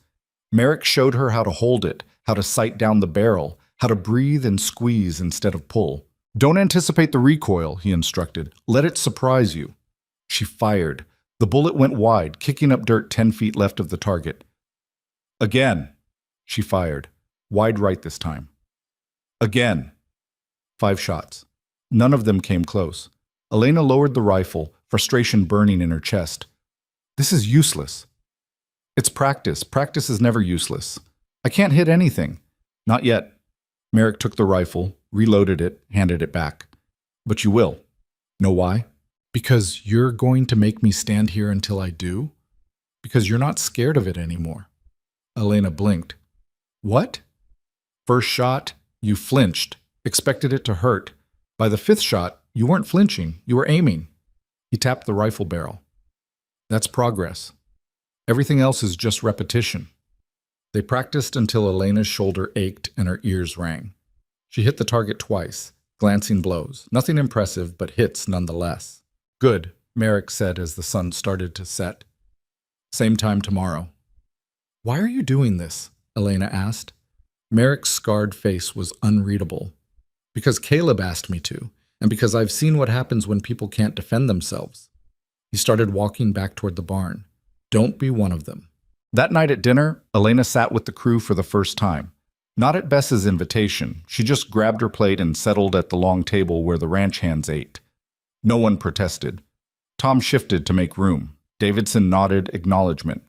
A: Merrick showed her how to hold it, how to sight down the barrel, how to breathe and squeeze instead of pull. "Don't anticipate the recoil," he instructed. "Let it surprise you." She fired. The bullet went wide, kicking up dirt 10 feet left of the target. "Again." She fired. Wide right this time. "Again." 5 shots. None of them came close. Elena lowered the rifle, frustration burning in her chest. "This is useless." "It's practice. Practice is never useless." "I can't hit anything." "Not yet." Merrick took the rifle, reloaded it, handed it back. "But you will." "Know why?" "Because you're going to make me stand here until I do?" "Because you're not scared of it anymore." Elena blinked. "What?" "First shot, you flinched, expected it to hurt. By the 5th shot, you weren't flinching, you were aiming." He tapped the rifle barrel. "That's progress. Everything else is just repetition." They practiced until Elena's shoulder ached and her ears rang. She hit the target twice, glancing blows. Nothing impressive, but hits nonetheless. "Good," Merrick said as the sun started to set. "Same time tomorrow." "Why are you doing this?" Elena asked. Merrick's scarred face was unreadable. "Because Caleb asked me to, and because I've seen what happens when people can't defend themselves." He started walking back toward the barn. "Don't be one of them." That night at dinner, Elena sat with the crew for the first time. Not at Bess's invitation. She just grabbed her plate and settled at the long table where the ranch hands ate. No one protested. Tom shifted to make room. Davidson nodded acknowledgement.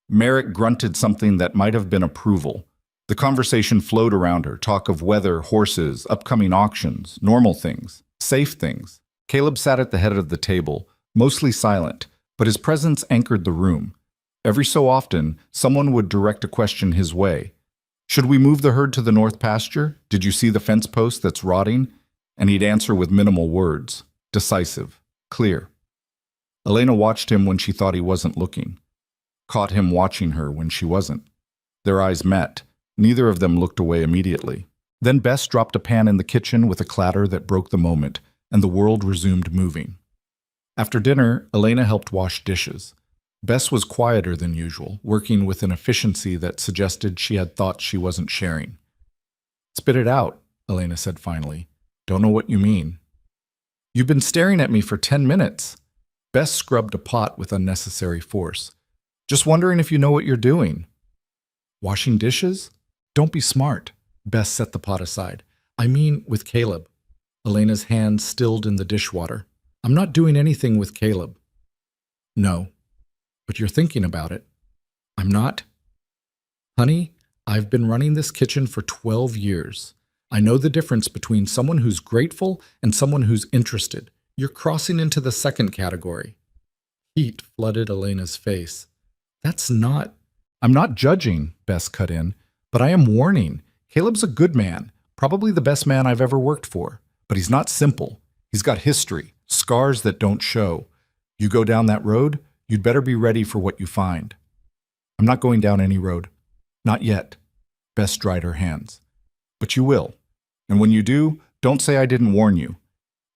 A: Merrick grunted something that might have been approval. The conversation flowed around her, talk of weather, horses, upcoming auctions, normal things, safe things. Caleb sat at the head of the table, mostly silent, but his presence anchored the room. Every so often, someone would direct a question his way. "Should we move the herd to the north pasture? Did you see the fence post that's rotting?" And he'd answer with minimal words, decisive, clear. Elena watched him when she thought he wasn't looking, caught him watching her when she wasn't. Their eyes met. Neither of them looked away immediately. Then Bess dropped a pan in the kitchen with a clatter that broke the moment, and the world resumed moving. After dinner, Elena helped wash dishes. Bess was quieter than usual, working with an efficiency that suggested she had thought she wasn't sharing. "Spit it out," Elena said finally. "Don't know what you mean." "You've been staring at me for 10 minutes. Bess scrubbed a pot with unnecessary force. "Just wondering if you know what you're doing." "Washing dishes? Don't be smart." Bess set the pot aside. "I mean, with Caleb." Elena's hand stilled in the dishwater. "I'm not doing anything with Caleb." "No, but you're thinking about it." "I'm not." "Honey, I've been running this kitchen for 12 years. I know the difference between someone who's grateful and someone who's interested. You're crossing into the second category." Heat flooded Elena's face. "That's not—" "I'm not judging," Bess cut in, "but I am warning. Caleb's a good man, probably the best man I've ever worked for. But he's not simple. He's got history, scars that don't show. You go down that road, you'd better be ready for what you find." "I'm not going down any road. Not yet." Bess dried her hands. "But you will. And when you do, don't say I didn't warn you."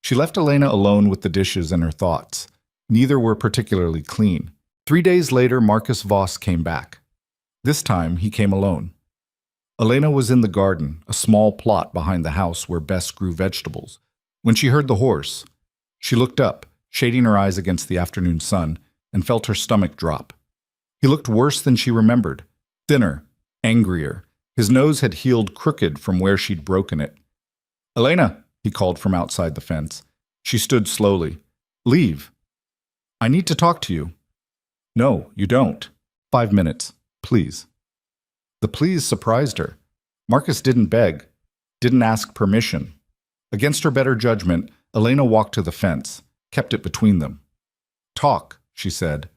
A: She left Elena alone with the dishes and her thoughts. Neither were particularly clean. 3 days later, Marcus Voss came back. This time, he came alone. Elena was in the garden, a small plot behind the house where Bess grew vegetables, when she heard the horse. She looked up, shading her eyes against the afternoon sun, and felt her stomach drop. He looked worse than she remembered, thinner, angrier. His nose had healed crooked from where she'd broken it. "Elena," he called from outside the fence. She stood slowly. "Leave. I need to talk to you." "No, you don't. 5 minutes, please." The please surprised her. Marcus didn't beg, didn't ask permission. Against her better judgment, Elena walked to the fence, kept it between them. "Talk," she said.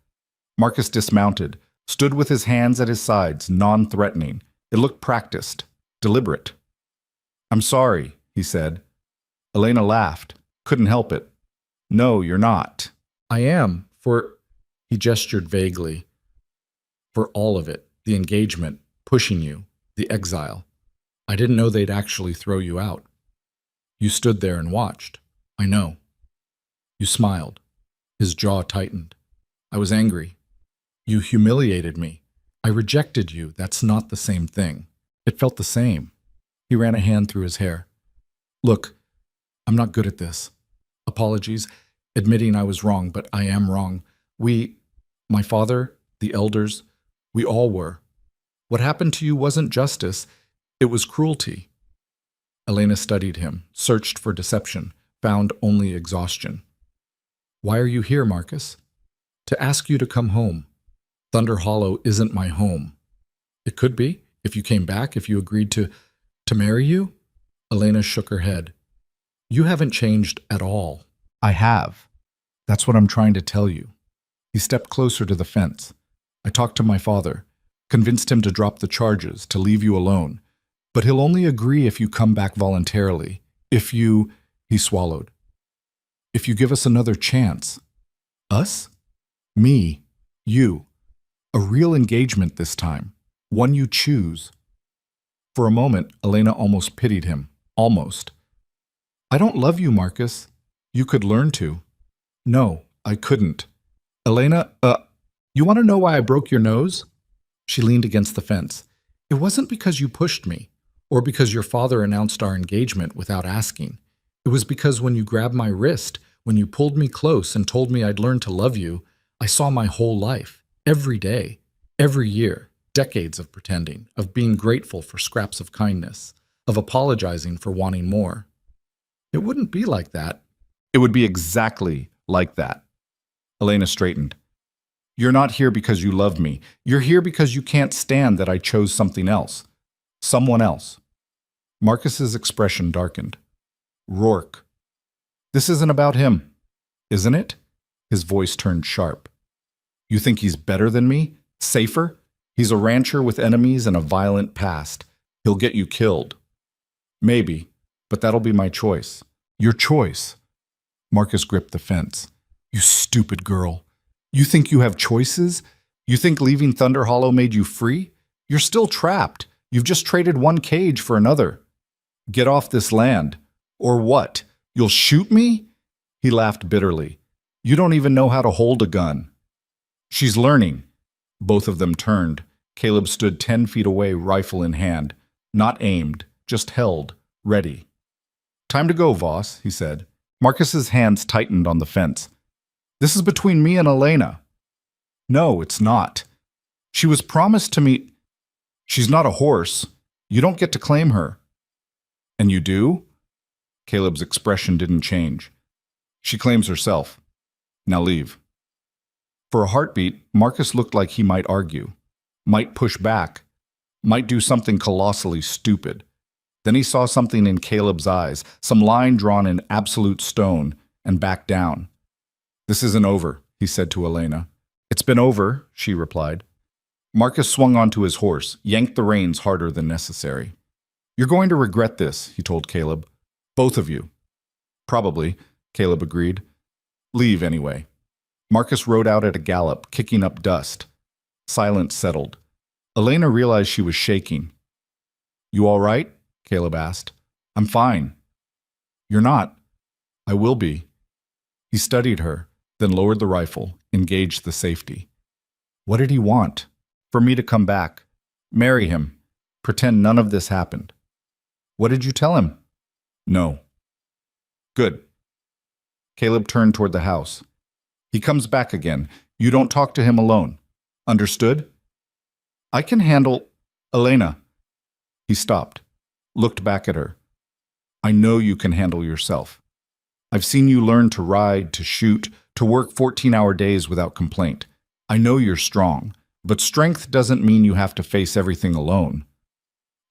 A: Marcus dismounted, stood with his hands at his sides, non-threatening. It looked practiced, deliberate. "I'm sorry," he said. Elena laughed, couldn't help it. "No, you're not." "I am, for—" He gestured vaguely. "For all of it, the engagement, pushing you, the exile. I didn't know they'd actually throw you out. You stood there and watched. I know." You smiled. His jaw tightened. "I was angry. You humiliated me. I rejected you. That's not the same thing." It felt the same. He ran a hand through his hair. "Look, I'm not good at this. Apologies, admitting I was wrong, but I am wrong. My father, the elders, we all were. What happened to you wasn't justice, it was cruelty." Elena studied him, searched for deception, found only exhaustion. "Why are you here, Marcus?" "To ask you to come home. Thunder Hollow isn't my home." "It could be, if you came back, if you agreed to marry you?" Elena shook her head. "You haven't changed at all." "I have. That's what I'm trying to tell you." He stepped closer to the fence. "I talked to my father, convinced him to drop the charges, to leave you alone. But he'll only agree if you come back voluntarily. If you—" He swallowed. "If you give us another chance." "Us?" "Me. You. A real engagement this time. One you choose." For a moment, Elena almost pitied him. Almost. "I don't love you, Marcus. You could learn to." "No, I couldn't." "Elena, you want to know why I broke your nose?" She leaned against the fence. "It wasn't because you pushed me, or because your father announced our engagement without asking. It was because when you grabbed my wrist, when you pulled me close and told me I'd learn to love you, I saw my whole life, every day, every year, decades of pretending, of being grateful for scraps of kindness, of apologizing for wanting more. It wouldn't be like that." "It would be exactly like that." Elena straightened. "You're not here because you love me. You're here because you can't stand that I chose something else. Someone else." Marcus's expression darkened. "Rourke. This isn't about him, isn't it?" His voice turned sharp. "You think he's better than me? Safer? He's a rancher with enemies and a violent past. He'll get you killed." "Maybe, but that'll be my choice." "Your choice?" Marcus gripped the fence. "You stupid girl. You think you have choices? You think leaving Thunder Hollow made you free? You're still trapped. You've just traded one cage for another. Get off this land. Or what? You'll shoot me? He laughed bitterly. You don't even know how to hold a gun. She's learning. Both of them turned. Caleb stood 10 feet away, rifle in hand. Not aimed, just held, ready. Time to go, Voss, he said. Marcus's hands tightened on the fence. This is between me and Elena. No, it's not. She was promised to me. She's not a horse. You don't get to claim her. And you do? Caleb's expression didn't change. She claims herself. Now leave. For a heartbeat, Marcus looked like he might argue, might push back, might do something colossally stupid. Then he saw something in Caleb's eyes, some line drawn in absolute stone, and backed down. This isn't over, he said to Elena. It's been over, she replied. Marcus swung onto his horse, yanked the reins harder than necessary. You're going to regret this, he told Caleb. Both of you. Probably, Caleb agreed. Leave anyway. Marcus rode out at a gallop, kicking up dust. Silence settled. Elena realized she was shaking. You all right? Caleb asked. I'm fine. You're not. I will be. He studied her, then lowered the rifle, engaged the safety. What did he want? For me to come back. Marry him. Pretend none of this happened. What did you tell him? No. Good. Caleb turned toward the house. He comes back again. You don't talk to him alone. Understood? I can handle Elena. He stopped, looked back at her. I know you can handle yourself. I've seen you learn to ride, to shoot, to work 14-hour days without complaint. I know you're strong, but strength doesn't mean you have to face everything alone.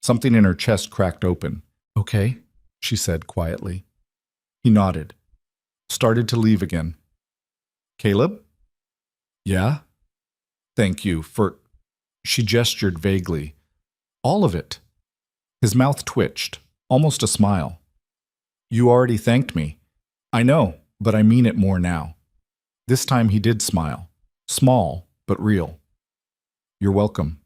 A: Something in her chest cracked open. Okay, she said quietly. He nodded, started to leave again. Caleb? Yeah? Thank you for... She gestured vaguely. All of it. His mouth twitched, almost a smile. You already thanked me. I know, but I mean it more now. This time he did smile. Small, but real. You're welcome.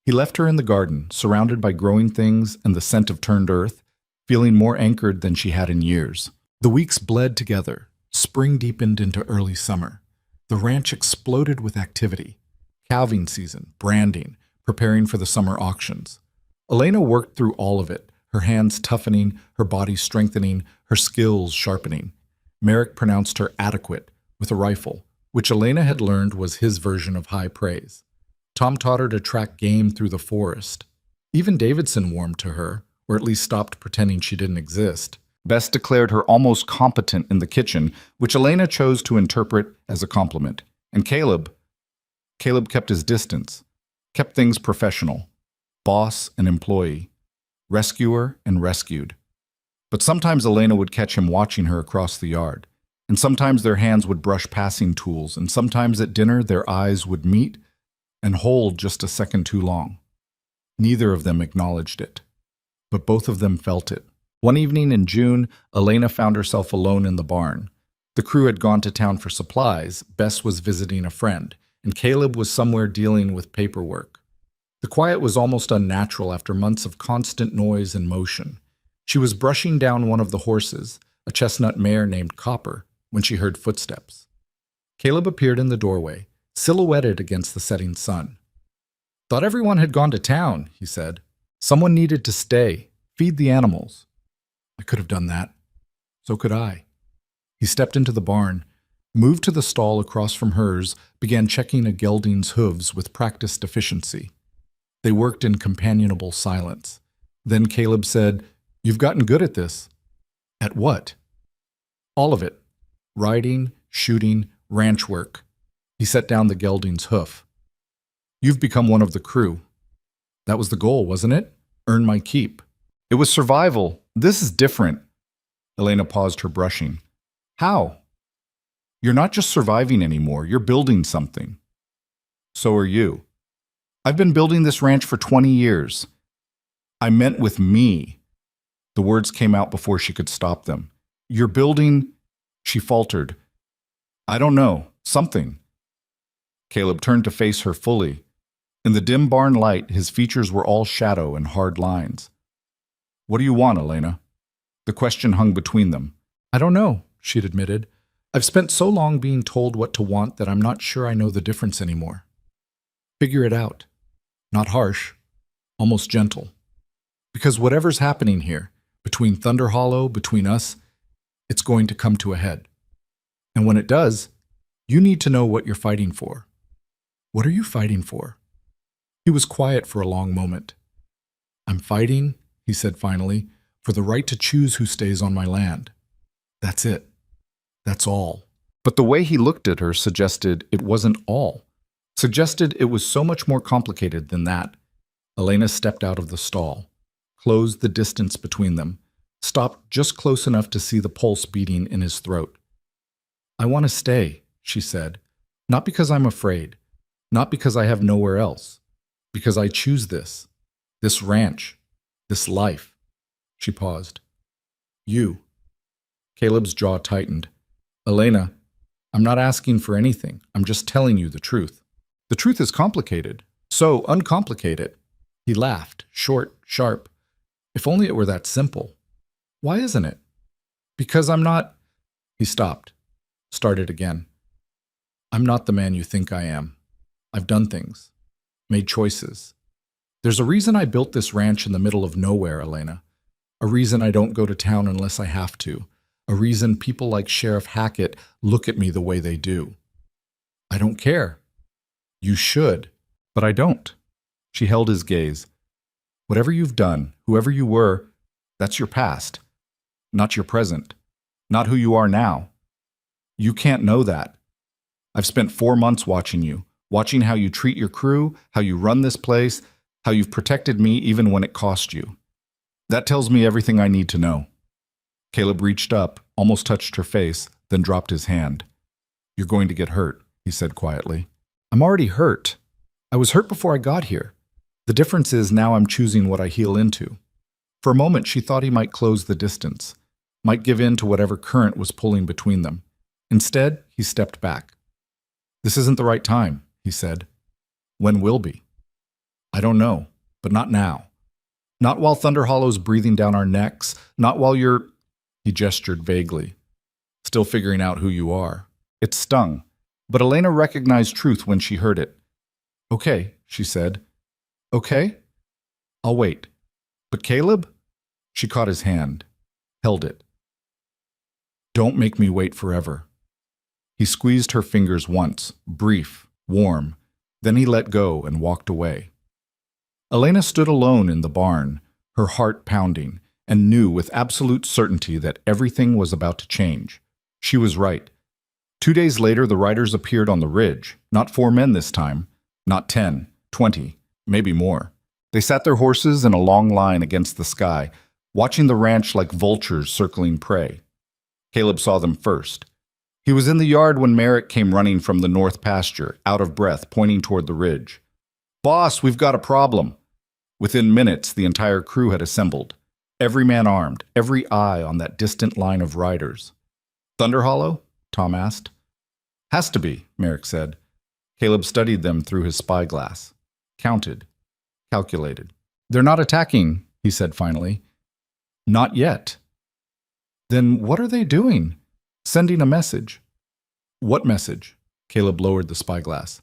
A: He left her in the garden, surrounded by growing things and the scent of turned earth, feeling more anchored than she had in years. The weeks bled together. Spring deepened into early summer. The ranch exploded with activity. Calving season, branding, preparing for the summer auctions. Elena worked through all of it, her hands toughening, her body strengthening, her skills sharpening. Merrick pronounced her adequate with a rifle, which Elena had learned was his version of high praise. Tom taught her to track game through the forest. Even Davidson warmed to her, or at least stopped pretending she didn't exist. Bess declared her almost competent in the kitchen, which Elena chose to interpret as a compliment. And Caleb kept his distance, kept things professional. Boss and employee, rescuer and rescued. But sometimes Elena would catch him watching her across the yard, and sometimes their hands would brush passing tools, and sometimes at dinner their eyes would meet and hold just a second too long. Neither of them acknowledged it, but both of them felt it. One evening in June, Elena found herself alone in the barn. The crew had gone to town for supplies, Bess was visiting a friend, and Caleb was somewhere dealing with paperwork. The quiet was almost unnatural after months of constant noise and motion. She was brushing down one of the horses, a chestnut mare named Copper, when she heard footsteps. Caleb appeared in the doorway, silhouetted against the setting sun. Thought everyone had gone to town, he said. Someone needed to stay, feed the animals. I could have done that. So could I. He stepped into the barn, moved to the stall across from hers, began checking a gelding's hooves with practiced efficiency. They worked in companionable silence. Then Caleb said, You've gotten good at this. At what? All of it. Riding, shooting, ranch work. He set down the gelding's hoof. You've become one of the crew. That was the goal, wasn't it? Earn my keep. It was survival. This is different. Elena paused her brushing. How? You're not just surviving anymore. You're building something. So are you. I've been building this ranch for 20 years. I meant with me. The words came out before she could stop them. You're building, she faltered. I don't know, something. Caleb turned to face her fully. In the dim barn light, his features were all shadow and hard lines. "What do you want, Elena?" The question hung between them. "I don't know," she'd admitted. "I've spent so long being told what to want that I'm not sure I know the difference anymore." "Figure it out." Not harsh, almost gentle. "Because whatever's happening here, between Thunder Hollow, between us, it's going to come to a head. And when it does, you need to know what you're fighting for." "What are you fighting for?" He was quiet for a long moment. "I'm fighting," he said finally, "for the right to choose who stays on my land. That's it. That's all." But the way he looked at her suggested it wasn't all. Suggested it was so much more complicated than that. Elena stepped out of the stall, closed the distance between them, stopped just close enough to see the pulse beating in his throat. "I want to stay," she said, "not because I'm afraid, not because I have nowhere else, because I choose this ranch, this life." She paused. "You." Caleb's jaw tightened. "Elena, I'm not asking for anything. I'm just telling you the truth. The truth is complicated, so uncomplicate it." He laughed, short, sharp. "If only it were that simple." "Why isn't it?" "Because I'm not—" He stopped, started again. "I'm not the man you think I am. I've done things, made choices. There's a reason I built this ranch in the middle of nowhere, Elena. A reason I don't go to town unless I have to. A reason people like Sheriff Hackett look at me the way they do. I don't care. You should, but I don't." She held his gaze. "Whatever you've done, whoever you were, that's your past, not your present, not who you are now. You can't know that. I've spent 4 months watching you, watching how you treat your crew, how you run this place, how you've protected me even when it cost you. That tells me everything I need to know." Caleb reached up, almost touched her face, then dropped his hand. "You're going to get hurt," he said quietly. "I'm already hurt. I was hurt before I got here. The difference is now I'm choosing what I heal into." For a moment she thought he might close the distance, might give in to whatever current was pulling between them. Instead, he stepped back. "This isn't the right time," he said. "When will be?" "I don't know, but not now. Not while Thunder Hollow's breathing down our necks, not while you're—" He gestured vaguely. "Still figuring out who you are." It stung, but Elena recognized truth when she heard it. "Okay," she said. "Okay? I'll wait. But Caleb?" She caught his hand, held it. "Don't make me wait forever." He squeezed her fingers once, brief, warm. Then he let go and walked away. Elena stood alone in the barn, her heart pounding, and knew with absolute certainty that everything was about to change. She was right. 2 days later, the riders appeared on the ridge. Not 4 men this time. Not 10, 20, maybe more. They sat their horses in a long line against the sky, watching the ranch like vultures circling prey. Caleb saw them first. He was in the yard when Merrick came running from the north pasture, out of breath, pointing toward the ridge. "Boss, we've got a problem." Within minutes, the entire crew had assembled. Every man armed, every eye on that distant line of riders. "Thunder Hollow?" Tom asked. "Has to be," Merrick said. Caleb studied them through his spyglass. Counted. Calculated. "They're not attacking," he said finally. "Not yet." "Then what are they doing?" "Sending a message." "What message?" Caleb lowered the spyglass.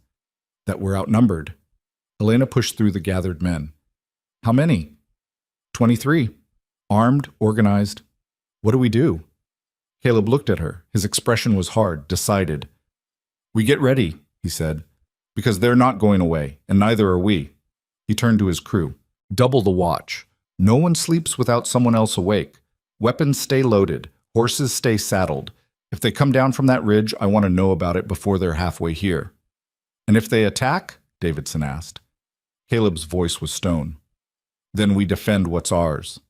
A: "That we're outnumbered." Elena pushed through the gathered men. "How many?" 23. Armed, organized. "What do we do?" Caleb looked at her. His expression was hard, decided. "We get ready," he said, "because they're not going away, and neither are we." He turned to his crew. "Double the watch. No one sleeps without someone else awake. Weapons stay loaded. Horses stay saddled. If they come down from that ridge, I want to know about it before they're halfway here." "And if they attack?" Davidson asked. Caleb's voice was stone. "Then we defend what's ours."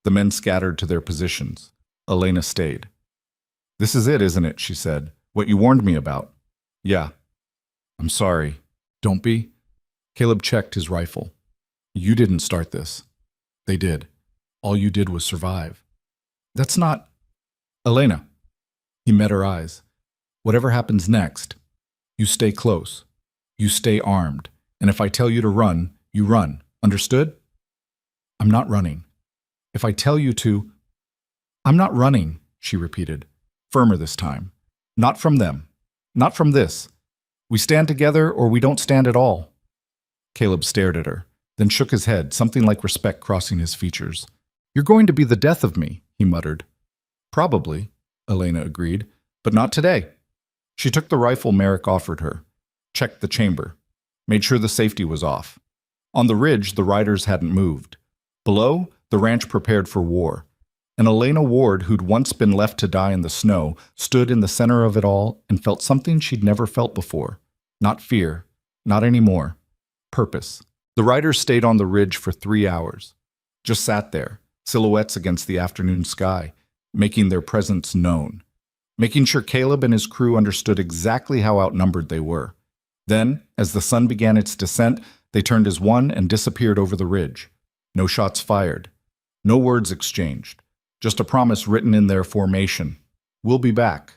A: The men scattered to their positions. Elena stayed. "This is it, isn't it?" she said. "What you warned me about." "Yeah." "I'm sorry." "Don't be." Caleb checked his rifle. "You didn't start this. They did. All you did was survive." "That's not—" "Elena." He met her eyes. "Whatever happens next, you stay close. You stay armed, and if I tell you to run, you run. Understood? I'm not running. If I tell you to, I'm not running, she repeated, firmer this time. Not from them. Not from this. We stand together or we don't stand at all. Caleb stared at her, then shook his head, something like respect crossing his features. You're going to be the death of me, he muttered. Probably, Elena agreed, but not today. She took the rifle Merrick offered her, checked the chamber, made sure the safety was off. On the ridge, the riders hadn't moved. Below, the ranch prepared for war. And Elena Ward, who'd once been left to die in the snow, stood in the center of it all and felt something she'd never felt before. Not fear, not anymore. Purpose. The riders stayed on the ridge for 3 hours. Just sat there, silhouettes against the afternoon sky, making their presence known. Making sure Caleb and his crew understood exactly how outnumbered they were. Then, as the sun began its descent, they turned as one and disappeared over the ridge. No shots fired. No words exchanged. Just a promise written in their formation. We'll be back.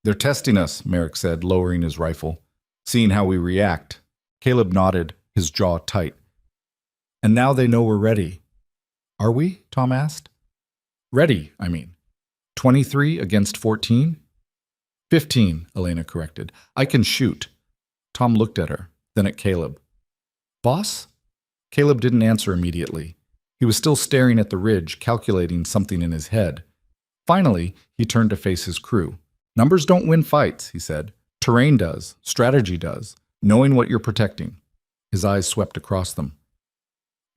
A: They're testing us, Merrick said, lowering his rifle. Seeing how we react. Caleb nodded, his jaw tight. And now they know we're ready. Are we? Tom asked. Ready, I mean. 23 against 14? 15, Elena corrected. I can shoot. Tom looked at her, then at Caleb. Boss? Caleb didn't answer immediately. He was still staring at the ridge, calculating something in his head. Finally, he turned to face his crew. Numbers don't win fights, he said. Terrain does. Strategy does. Knowing what you're protecting. His eyes swept across them.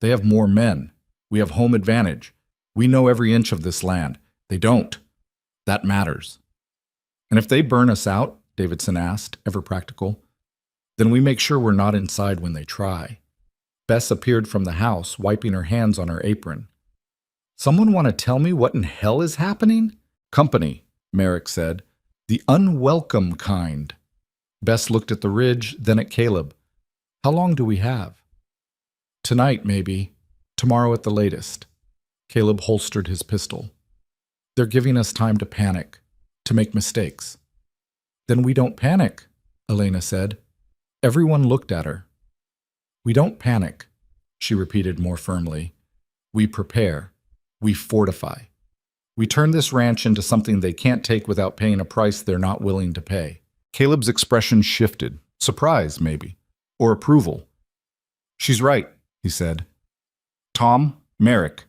A: They have more men. We have home advantage. We know every inch of this land. They don't. That matters. And if they burn us out, Davidson asked, ever practical, then we make sure we're not inside when they try. Bess appeared from the house, wiping her hands on her apron. Someone want to tell me what in hell is happening? Company, Merrick said. The unwelcome kind. Bess looked at the ridge, then at Caleb. How long do we have? Tonight, maybe. Tomorrow at the latest. Caleb holstered his pistol. They're giving us time to panic, to make mistakes. Then we don't panic, Elena said. Everyone looked at her. We don't panic, she repeated more firmly. We prepare. We fortify. We turn this ranch into something they can't take without paying a price they're not willing to pay. Caleb's expression shifted. Surprise, maybe. Or approval. She's right, he said. Tom, Merrick,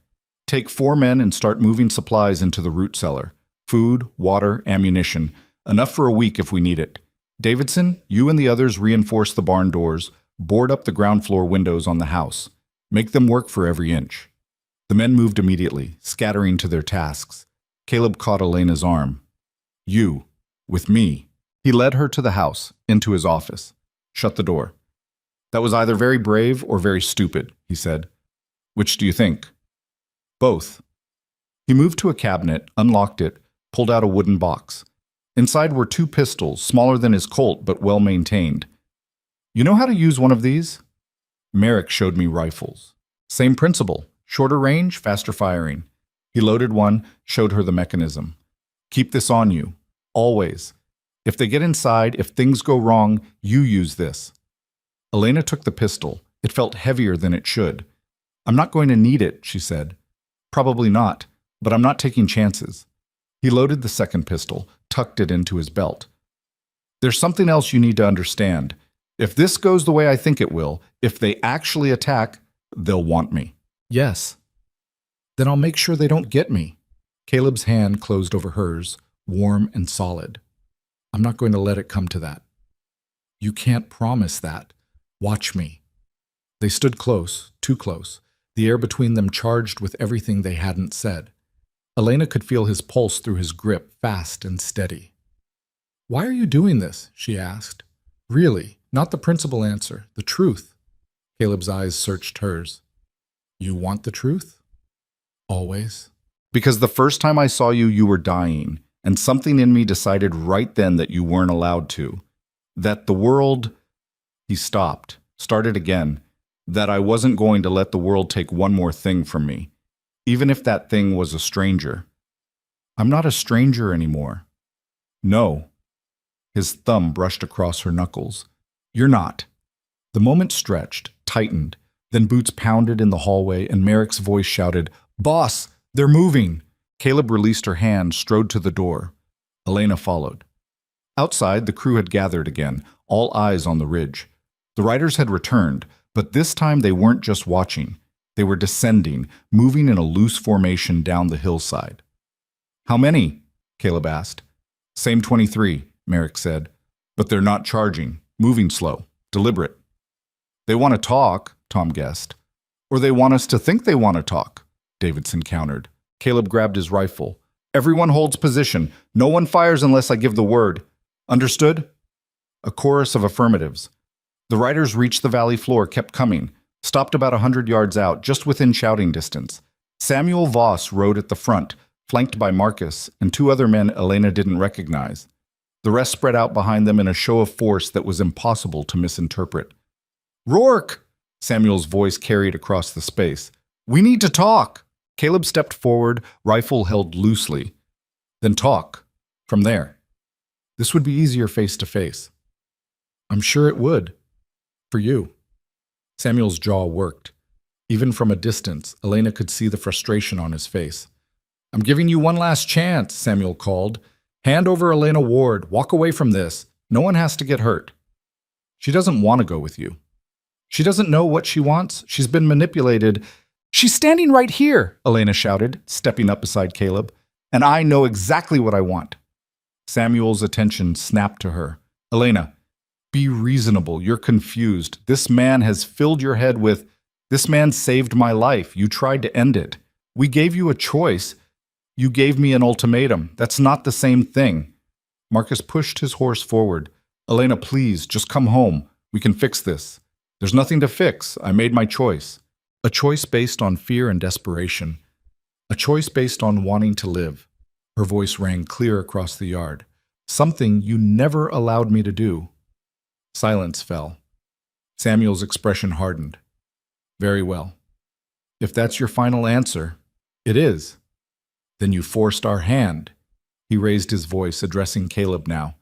A: take 4 men and start moving supplies into the root cellar. Food, water, ammunition. Enough for a week if we need it. Davidson, you and the others reinforce the barn doors. Board up the ground floor windows on the house. Make them work for every inch. The men moved immediately, scattering to their tasks. Caleb caught Elena's arm. You, with me. He led her to the house, into his office. Shut the door. That was either very brave or very stupid, he said. Which do you think? Both. He moved to a cabinet, unlocked it, pulled out a wooden box. Inside were 2 pistols, smaller than his Colt but well maintained. You know how to use one of these? Merrick showed me rifles. Same principle. Shorter range, faster firing. He loaded one, showed her the mechanism. Keep this on you. Always. If they get inside, if things go wrong, you use this. Elena took the pistol. It felt heavier than it should. I'm not going to need it, she said. Probably not, but I'm not taking chances. He loaded the second pistol, tucked it into his belt. There's something else you need to understand. If this goes the way I think it will, if they actually attack, they'll want me. Yes. Then I'll make sure they don't get me. Caleb's hand closed over hers, warm and solid. I'm not going to let it come to that. You can't promise that. Watch me. They stood close, too close, the air between them charged with everything they hadn't said. Elena could feel his pulse through his grip, fast and steady. Why are you doing this? She asked. Really, not the principal answer, the truth. Caleb's eyes searched hers. You want the truth? Always. Because the first time I saw you, you were dying, and something in me decided right then that you weren't allowed to. That the world... He stopped, started again. That I wasn't going to let the world take one more thing from me, even if that thing was a stranger. I'm not a stranger anymore. No. His thumb brushed across her knuckles. You're not. The moment stretched, tightened, then boots pounded in the hallway and Merrick's voice shouted, "Boss, they're moving!" Caleb released her hand, strode to the door. Elena followed. Outside, the crew had gathered again, all eyes on the ridge. The riders had returned, but this time they weren't just watching. They were descending, moving in a loose formation down the hillside. "How many?" Caleb asked. "Same 23, Merrick said. "But they're not charging, moving slow, deliberate." "They want to talk," Tom guessed. "Or they want us to think they want to talk," Davidson countered. Caleb grabbed his rifle. "Everyone holds position. No one fires unless I give the word. Understood?" A chorus of affirmatives. The riders reached the valley floor, kept coming, stopped about 100 yards out, just within shouting distance. Samuel Voss rode at the front, flanked by Marcus and two other men Elena didn't recognize. The rest spread out behind them in a show of force that was impossible to misinterpret. "Rourke!" Samuel's voice carried across the space. "We need to talk!" Caleb stepped forward, rifle held loosely. "Then talk. From there. This would be easier face to face." "I'm sure it would. For you." Samuel's jaw worked. Even from a distance, Elena could see the frustration on his face. "I'm giving you one last chance," Samuel called. "Hand over Elena Ward. Walk away from this. No one has to get hurt." "She doesn't want to go with you. She doesn't know what she wants. She's been manipulated." "She's standing right here," Elena shouted, stepping up beside Caleb. "And I know exactly what I want." Samuel's attention snapped to her. "Elena, be reasonable. You're confused. This man has filled your head with, 'This man saved my life. You tried to end it. We gave you a choice. You gave me an ultimatum. That's not the same thing." Marcus pushed his horse forward. "Elena, please, just come home. We can fix this." "There's nothing to fix. I made my choice." A choice based on fear and desperation. A choice based on wanting to live. Her voice rang clear across the yard. "Something you never allowed me to do." Silence fell. Samuel's expression hardened. "Very well. If that's your final answer, it is. Then you forced our hand." He raised his voice, addressing Caleb now.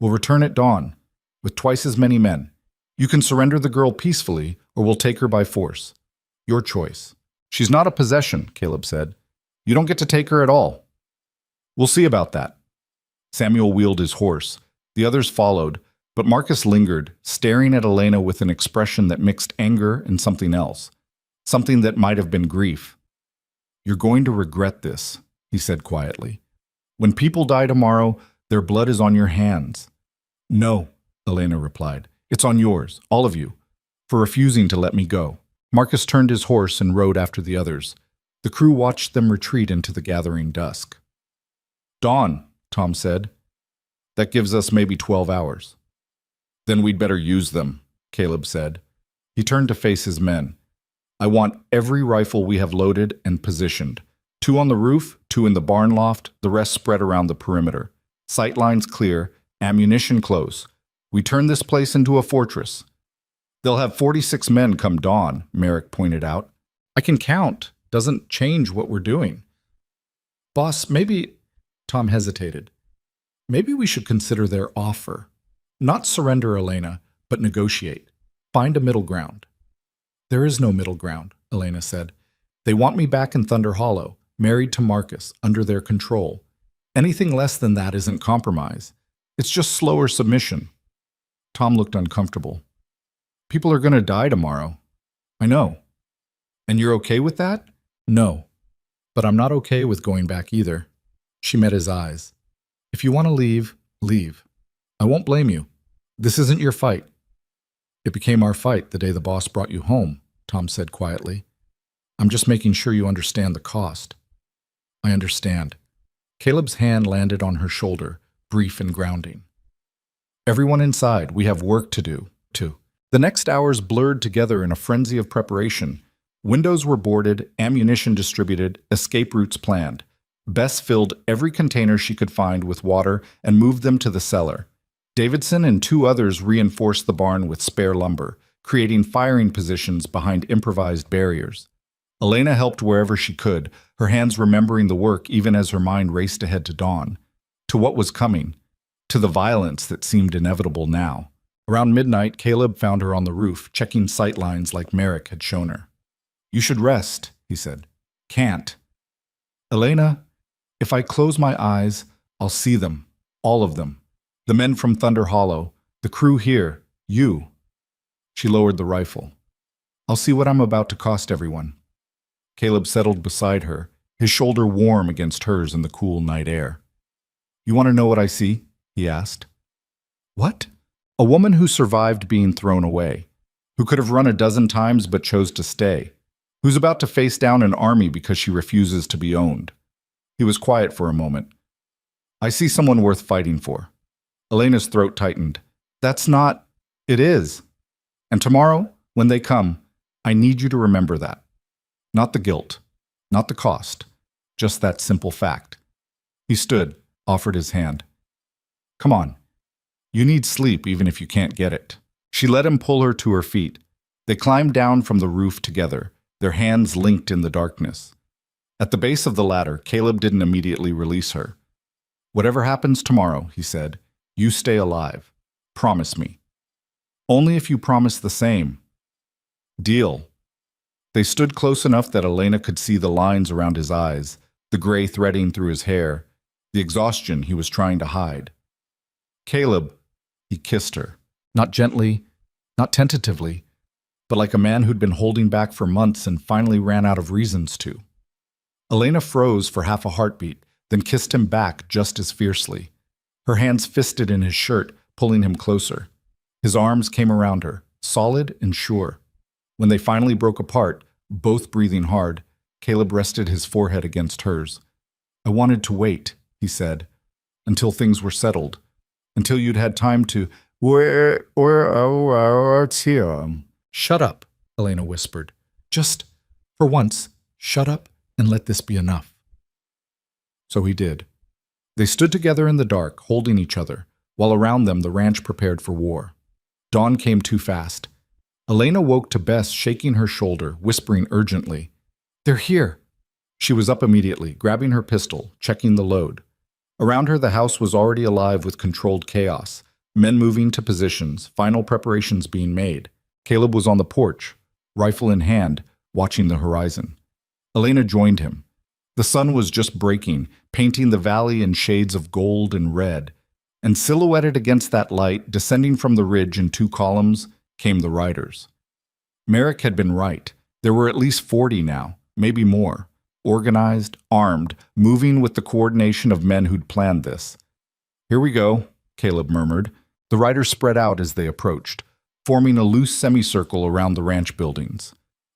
A: "We'll return at dawn, with twice as many men. You can surrender the girl peacefully, or we'll take her by force. Your choice." "She's not a possession," Caleb said. "You don't get to take her at all." "We'll see about that." Samuel wheeled his horse. The others followed, but Marcus lingered, staring at Elena with an expression that mixed anger and something else. Something that might have been grief. "You're going to regret this," he said quietly. "When people die tomorrow, their blood is on your hands." "No," Elena replied. "It's on yours, all of you, for refusing to let me go." Marcus turned his horse and rode after the others. The crew watched them retreat into the gathering dusk. "Dawn," Tom said. "That gives us maybe 12 hours. "Then we'd better use them," Caleb said. He turned to face his men. "I want every rifle we have loaded and positioned. 2 on the roof, 2 in the barn loft, the rest spread around the perimeter. Sight lines clear, ammunition close. We turn this place into a fortress." "They'll have 46 men come dawn," Merrick pointed out. "I can count. Doesn't change what we're doing." "Boss, maybe—" Tom hesitated. "Maybe we should consider their offer. Not surrender Elena, but negotiate. Find a middle ground." "There is no middle ground," Elena said. "They want me back in Thunder Hollow, married to Marcus, under their control. Anything less than that isn't compromise. It's just slower submission." Tom looked uncomfortable. "People are going to die tomorrow." "I know." "And you're okay with that?" "No. But I'm not okay with going back either." She met his eyes. "If you want to leave, leave. I won't blame you. This isn't your fight." "It became our fight the day the boss brought you home," Tom said quietly. "I'm just making sure you understand the cost." "I understand." Caleb's hand landed on her shoulder, brief and grounding. "Everyone inside, we have work to do, too." The next hours blurred together in a frenzy of preparation. Windows were boarded, ammunition distributed, escape routes planned. Bess filled every container she could find with water and moved them to the cellar. Davidson and 2 others reinforced the barn with spare lumber, creating firing positions behind improvised barriers. Elena helped wherever she could, her hands remembering the work even as her mind raced ahead to dawn, to what was coming, to the violence that seemed inevitable now. Around midnight, Caleb found her on the roof, checking sight lines like Merrick had shown her. "You should rest," he said. "Can't." "Elena, if I close my eyes, I'll see them, all of them. The men from Thunder Hollow, the crew here, you." She lowered the rifle. "I'll see what I'm about to cost everyone." Caleb settled beside her, his shoulder warm against hers in the cool night air. "You want to know what I see?" he asked. "What?" "A woman who survived being thrown away, who could have run a dozen times but chose to stay, who's about to face down an army because she refuses to be owned." He was quiet for a moment. "I see someone worth fighting for." Elena's throat tightened. "That's not—" "It is. And tomorrow, when they come, I need you to remember that. Not the guilt, not the cost, just that simple fact." He stood, offered his hand. "Come on. You need sleep even if you can't get it." She let him pull her to her feet. They climbed down from the roof together, their hands linked in the darkness. At the base of the ladder, Caleb didn't immediately release her. "Whatever happens tomorrow," he said, "you stay alive. Promise me." "Only if you promise the same." "Deal." They stood close enough that Elena could see the lines around his eyes, the gray threading through his hair, the exhaustion he was trying to hide. "Caleb," he kissed her, not gently, not tentatively, but like a man who'd been holding back for months and finally ran out of reasons to. Elena froze for half a heartbeat, then kissed him back just as fiercely. Her hands fisted in his shirt, pulling him closer. His arms came around her, solid and sure. When they finally broke apart, both breathing hard, Caleb rested his forehead against hers. "I wanted to wait," he said, "until things were settled, until you'd had time to—" "Shut up," Elena whispered. "Just, for once, shut up and let this be enough." So he did. They stood together in the dark, holding each other, while around them the ranch prepared for war. Dawn came too fast. Elena woke to Bess shaking her shoulder, whispering urgently, "They're here." She was up immediately, grabbing her pistol, checking the load. Around her the house was already alive with controlled chaos, men moving to positions, final preparations being made. Caleb was on the porch, rifle in hand, watching the horizon. Elena joined him. The sun was just breaking, painting the valley in shades of gold and red, and silhouetted against that light, descending from the ridge in two columns, came the riders. Merrick had been right. There were at least 40 now, maybe more, organized, armed, moving with the coordination of men who'd planned this. "Here we go," Caleb murmured. The riders spread out as they approached, forming a loose semicircle around the ranch buildings.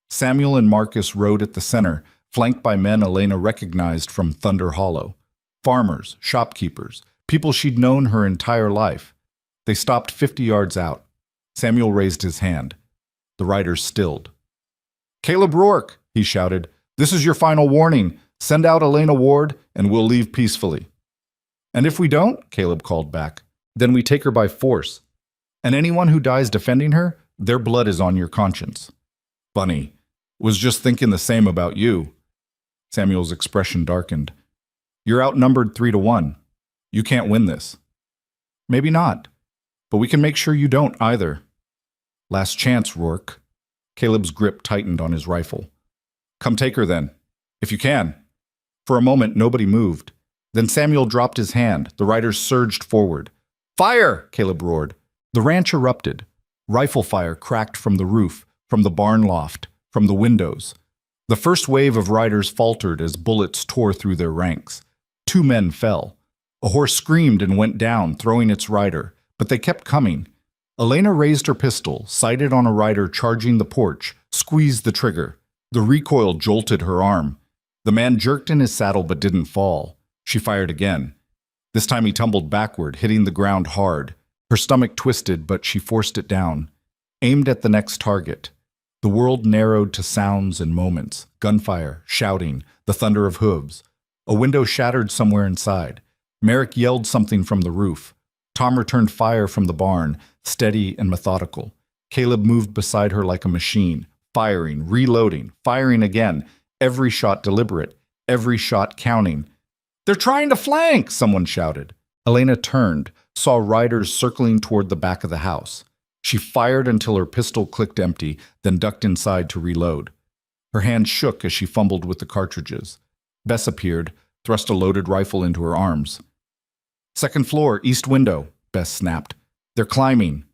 A: Samuel and Marcus rode at the center, flanked by men Elena recognized from Thunder Hollow. Farmers, shopkeepers, people she'd known her entire life. They stopped 50 yards out. Samuel raised his hand. The riders stilled. "Caleb Rourke," he shouted, "this is your final warning. Send out Elena Ward, and we'll leave peacefully." "And if we don't," Caleb called back, "then we take her by force. And anyone who dies defending her, their blood is on your conscience." "Funny. Was just thinking the same about you." Samuel's expression darkened. "You're outnumbered 3-1. You can't win this." "Maybe not. But we can make sure you don't either." "Last chance, Rourke." Caleb's grip tightened on his rifle. "Come take her then, if you can." For a moment, nobody moved. Then Samuel dropped his hand. The riders surged forward. "Fire!" Caleb roared. The ranch erupted. Rifle fire cracked from the roof, from the barn loft, from the windows. The first wave of riders faltered as bullets tore through their ranks. 2 men fell. A horse screamed and went down, throwing its rider, but they kept coming. Elena raised her pistol, sighted on a rider charging the porch, squeezed the trigger. The recoil jolted her arm. The man jerked in his saddle but didn't fall. She fired again. This time he tumbled backward, hitting the ground hard. Her stomach twisted, but she forced it down. Aimed at the next target. The world narrowed to sounds and moments. Gunfire, shouting, the thunder of hooves. A window shattered somewhere inside. Merrick yelled something from the roof. Tom returned fire from the barn, steady and methodical. Caleb moved beside her like a machine, firing, reloading, firing again, every shot deliberate, every shot counting. "They're trying to flank!" someone shouted. Elena turned, saw riders circling toward the back of the house. She fired until her pistol clicked empty, then ducked inside to reload. Her hand shook as she fumbled with the cartridges. Bess appeared, thrust a loaded rifle into her arms. "Second floor, east window," Bess snapped. "They're climbing."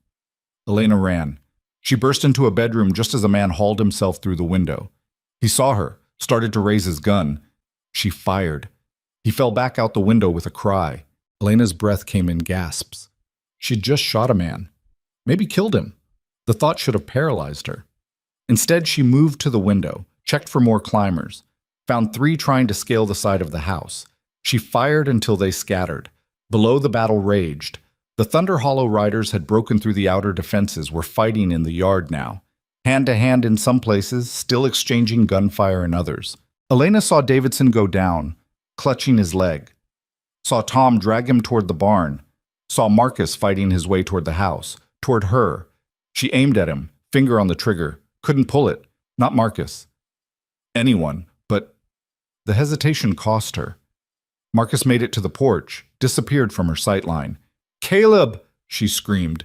A: Elena ran. She burst into a bedroom just as a man hauled himself through the window. He saw her, started to raise his gun. She fired. He fell back out the window with a cry. Elena's breath came in gasps. She'd just shot a man. Maybe killed him. The thought should have paralyzed her. Instead, she moved to the window, checked for more climbers, found 3 trying to scale the side of the house. She fired until they scattered. Below, the battle raged. The Thunder Hollow riders had broken through the outer defenses, were fighting in the yard now. Hand to hand in some places, still exchanging gunfire in others. Elena saw Davidson go down, clutching his leg. Saw Tom drag him toward the barn. Saw Marcus fighting his way toward the house, toward her. She aimed at him, finger on the trigger. Couldn't pull it. Not Marcus. Anyone, but the hesitation cost her. Marcus made it to the porch, disappeared from her sightline. "Caleb!" she screamed.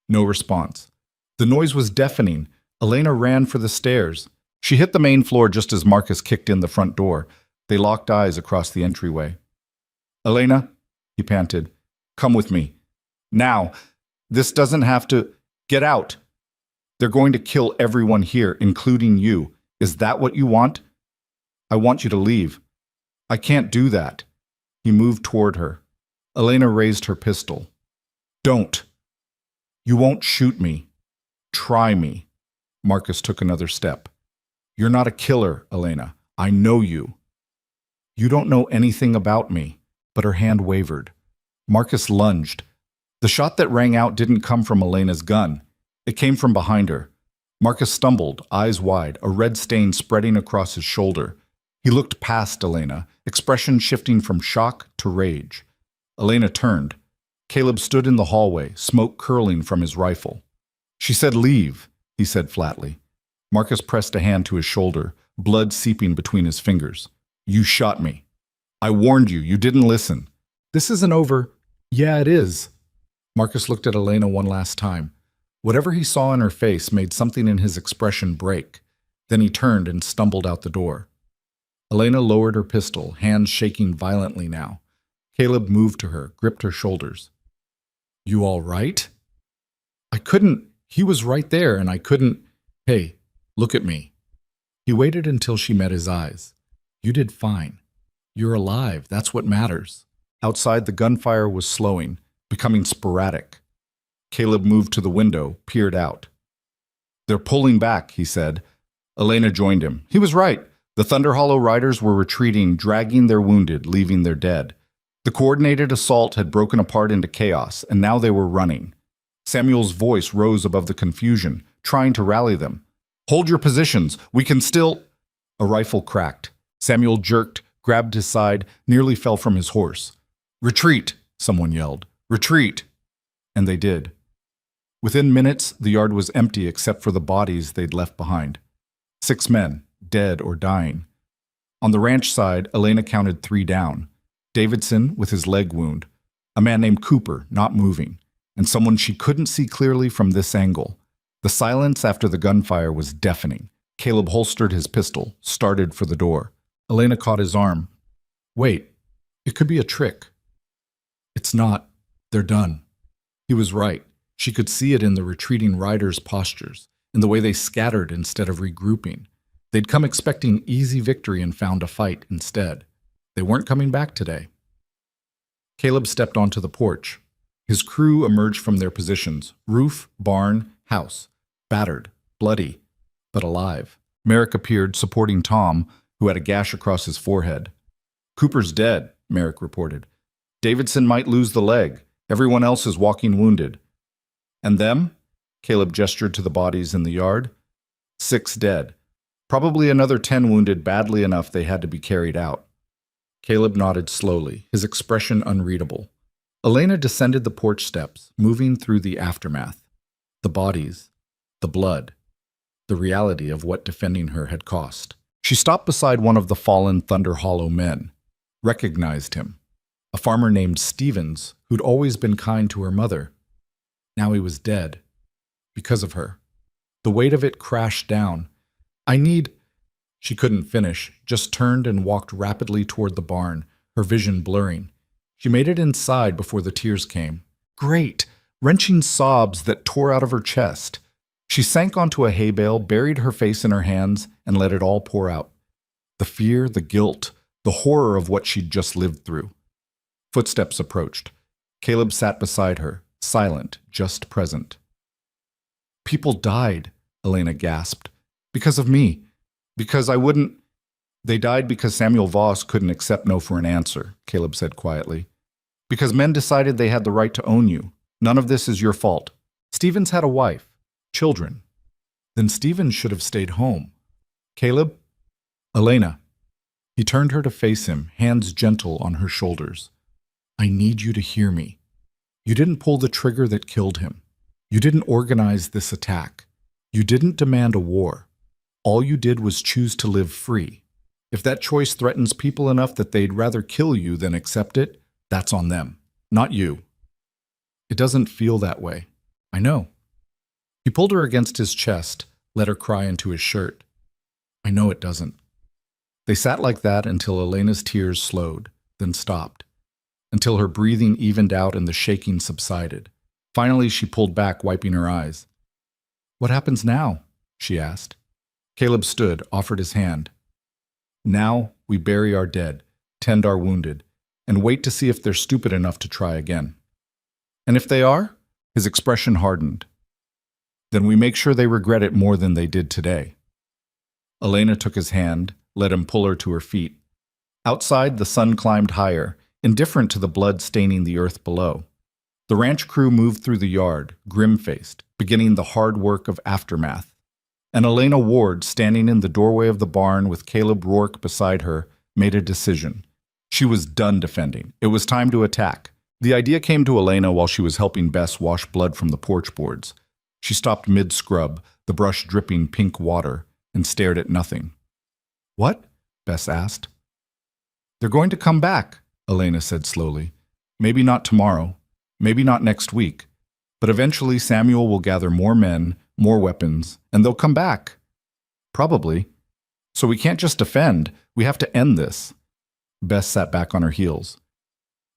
A: No response. The noise was deafening. Elena ran for the stairs. She hit the main floor just as Marcus kicked in the front door. They locked eyes across the entryway. "Elena," he panted, "come with me. Now. This doesn't have to. Get out. They're going to kill everyone here, including you. Is that what you want? I want you to leave." "I can't do that." He moved toward her. Elena raised her pistol. "Don't. You won't shoot me. Try me." Marcus took another step. "You're not a killer, Elena. I know you." "You don't know anything about me." But her hand wavered. Marcus lunged. The shot that rang out didn't come from Elena's gun. It came from behind her. Marcus stumbled, eyes wide, a red stain spreading across his shoulder. He looked past Elena, expression shifting from shock to rage. Elena turned. Caleb stood in the hallway, smoke curling from his rifle. "She said leave," he said flatly. Marcus pressed a hand to his shoulder, blood seeping between his fingers. "You shot me. I warned you. You didn't listen. This isn't over." "Yeah, it is." Marcus looked at Elena one last time. Whatever he saw in her face made something in his expression break. Then he turned and stumbled out the door. Elena lowered her pistol, hands shaking violently now. Caleb moved to her, gripped her shoulders. "You all right?" "I couldn't. He was right there, and I couldn't." "Hey, look at me." He waited until she met his eyes. "You did fine. You're alive. That's what matters." Outside, the gunfire was slowing, becoming sporadic. Caleb moved to the window, peered out. "They're pulling back," he said. Elena joined him. He was right. The Thunder Hollow riders were retreating, dragging their wounded, leaving their dead. The coordinated assault had broken apart into chaos, and now they were running. Samuel's voice rose above the confusion, trying to rally them. "Hold your positions. We can still—" A rifle cracked. Samuel jerked, grabbed his side, nearly fell from his horse. "Retreat!" someone yelled. "Retreat!" And they did. Within minutes, the yard was empty except for the bodies they'd left behind. 6 men, dead or dying. On the ranch side, Elena counted 3 down. Davidson with his leg wound, a man named Cooper not moving, and someone she couldn't see clearly from this angle. The silence after the gunfire was deafening. Caleb holstered his pistol, started for the door. Elena caught his arm. "Wait, it could be a trick." "It's not. They're done." He was right. She could see it in the retreating riders' postures, in the way they scattered instead of regrouping. They'd come expecting easy victory and found a fight instead. They weren't coming back today. Caleb stepped onto the porch. His crew emerged from their positions, roof, barn, house, battered, bloody, but alive. Merrick appeared, supporting Tom, who had a gash across his forehead. "Cooper's dead," Merrick reported. "Davidson might lose the leg. Everyone else is walking wounded." "And them?" Caleb gestured to the bodies in the yard. 6 dead. Probably another 10 wounded badly enough they had to be carried out. Caleb nodded slowly, his expression unreadable. Elena descended the porch steps, moving through the aftermath. The bodies, the blood, the reality of what defending her had cost. She stopped beside one of the fallen Thunder Hollow men, recognized him. A farmer named Stevens, who'd always been kind to her mother. Now he was dead. Because of her. The weight of it crashed down. I need... She couldn't finish, just turned and walked rapidly toward the barn, her vision blurring. She made it inside before the tears came. Great! Wrenching sobs that tore out of her chest. She sank onto a hay bale, buried her face in her hands, and let it all pour out. The fear, the guilt, the horror of what she'd just lived through. Footsteps approached. Caleb sat beside her, silent, just present. People died, Elena gasped. Because of me. Because I wouldn't... They died because Samuel Voss couldn't accept no for an answer, Caleb said quietly. Because men decided they had the right to own you. None of this is your fault. Stevens had a wife, children. Then Stevens should have stayed home. Caleb? Elena. He turned her to face him, hands gentle on her shoulders. I need you to hear me. You didn't pull the trigger that killed him. You didn't organize this attack. You didn't demand a war. All you did was choose to live free. If that choice threatens people enough that they'd rather kill you than accept it, that's on them, not you. It doesn't feel that way. I know. He pulled her against his chest, let her cry into his shirt. I know it doesn't. They sat like that until Elena's tears slowed, then stopped, until her breathing evened out and the shaking subsided. Finally, she pulled back, wiping her eyes. What happens now? She asked. Caleb stood, offered his hand. Now we bury our dead, tend our wounded, and wait to see if they're stupid enough to try again. And if they are, his expression hardened. Then we make sure they regret it more than they did today. Elena took his hand, let him pull her to her feet. Outside, the sun climbed higher, indifferent to the blood staining the earth below. The ranch crew moved through the yard, grim-faced, beginning the hard work of aftermath. And Elena Ward, standing in the doorway of the barn with Caleb Rourke beside her, made a decision. She was done defending. It was time to attack. The idea came to Elena while she was helping Bess wash blood from the porch boards. She stopped mid-scrub, the brush dripping pink water, and stared at nothing. What? Bess asked. They're going to come back, Elena said slowly. Maybe not tomorrow, maybe not next week, but eventually Samuel will gather more men, more weapons, and they'll come back. Probably. So we can't just defend, we have to end this. Bess sat back on her heels.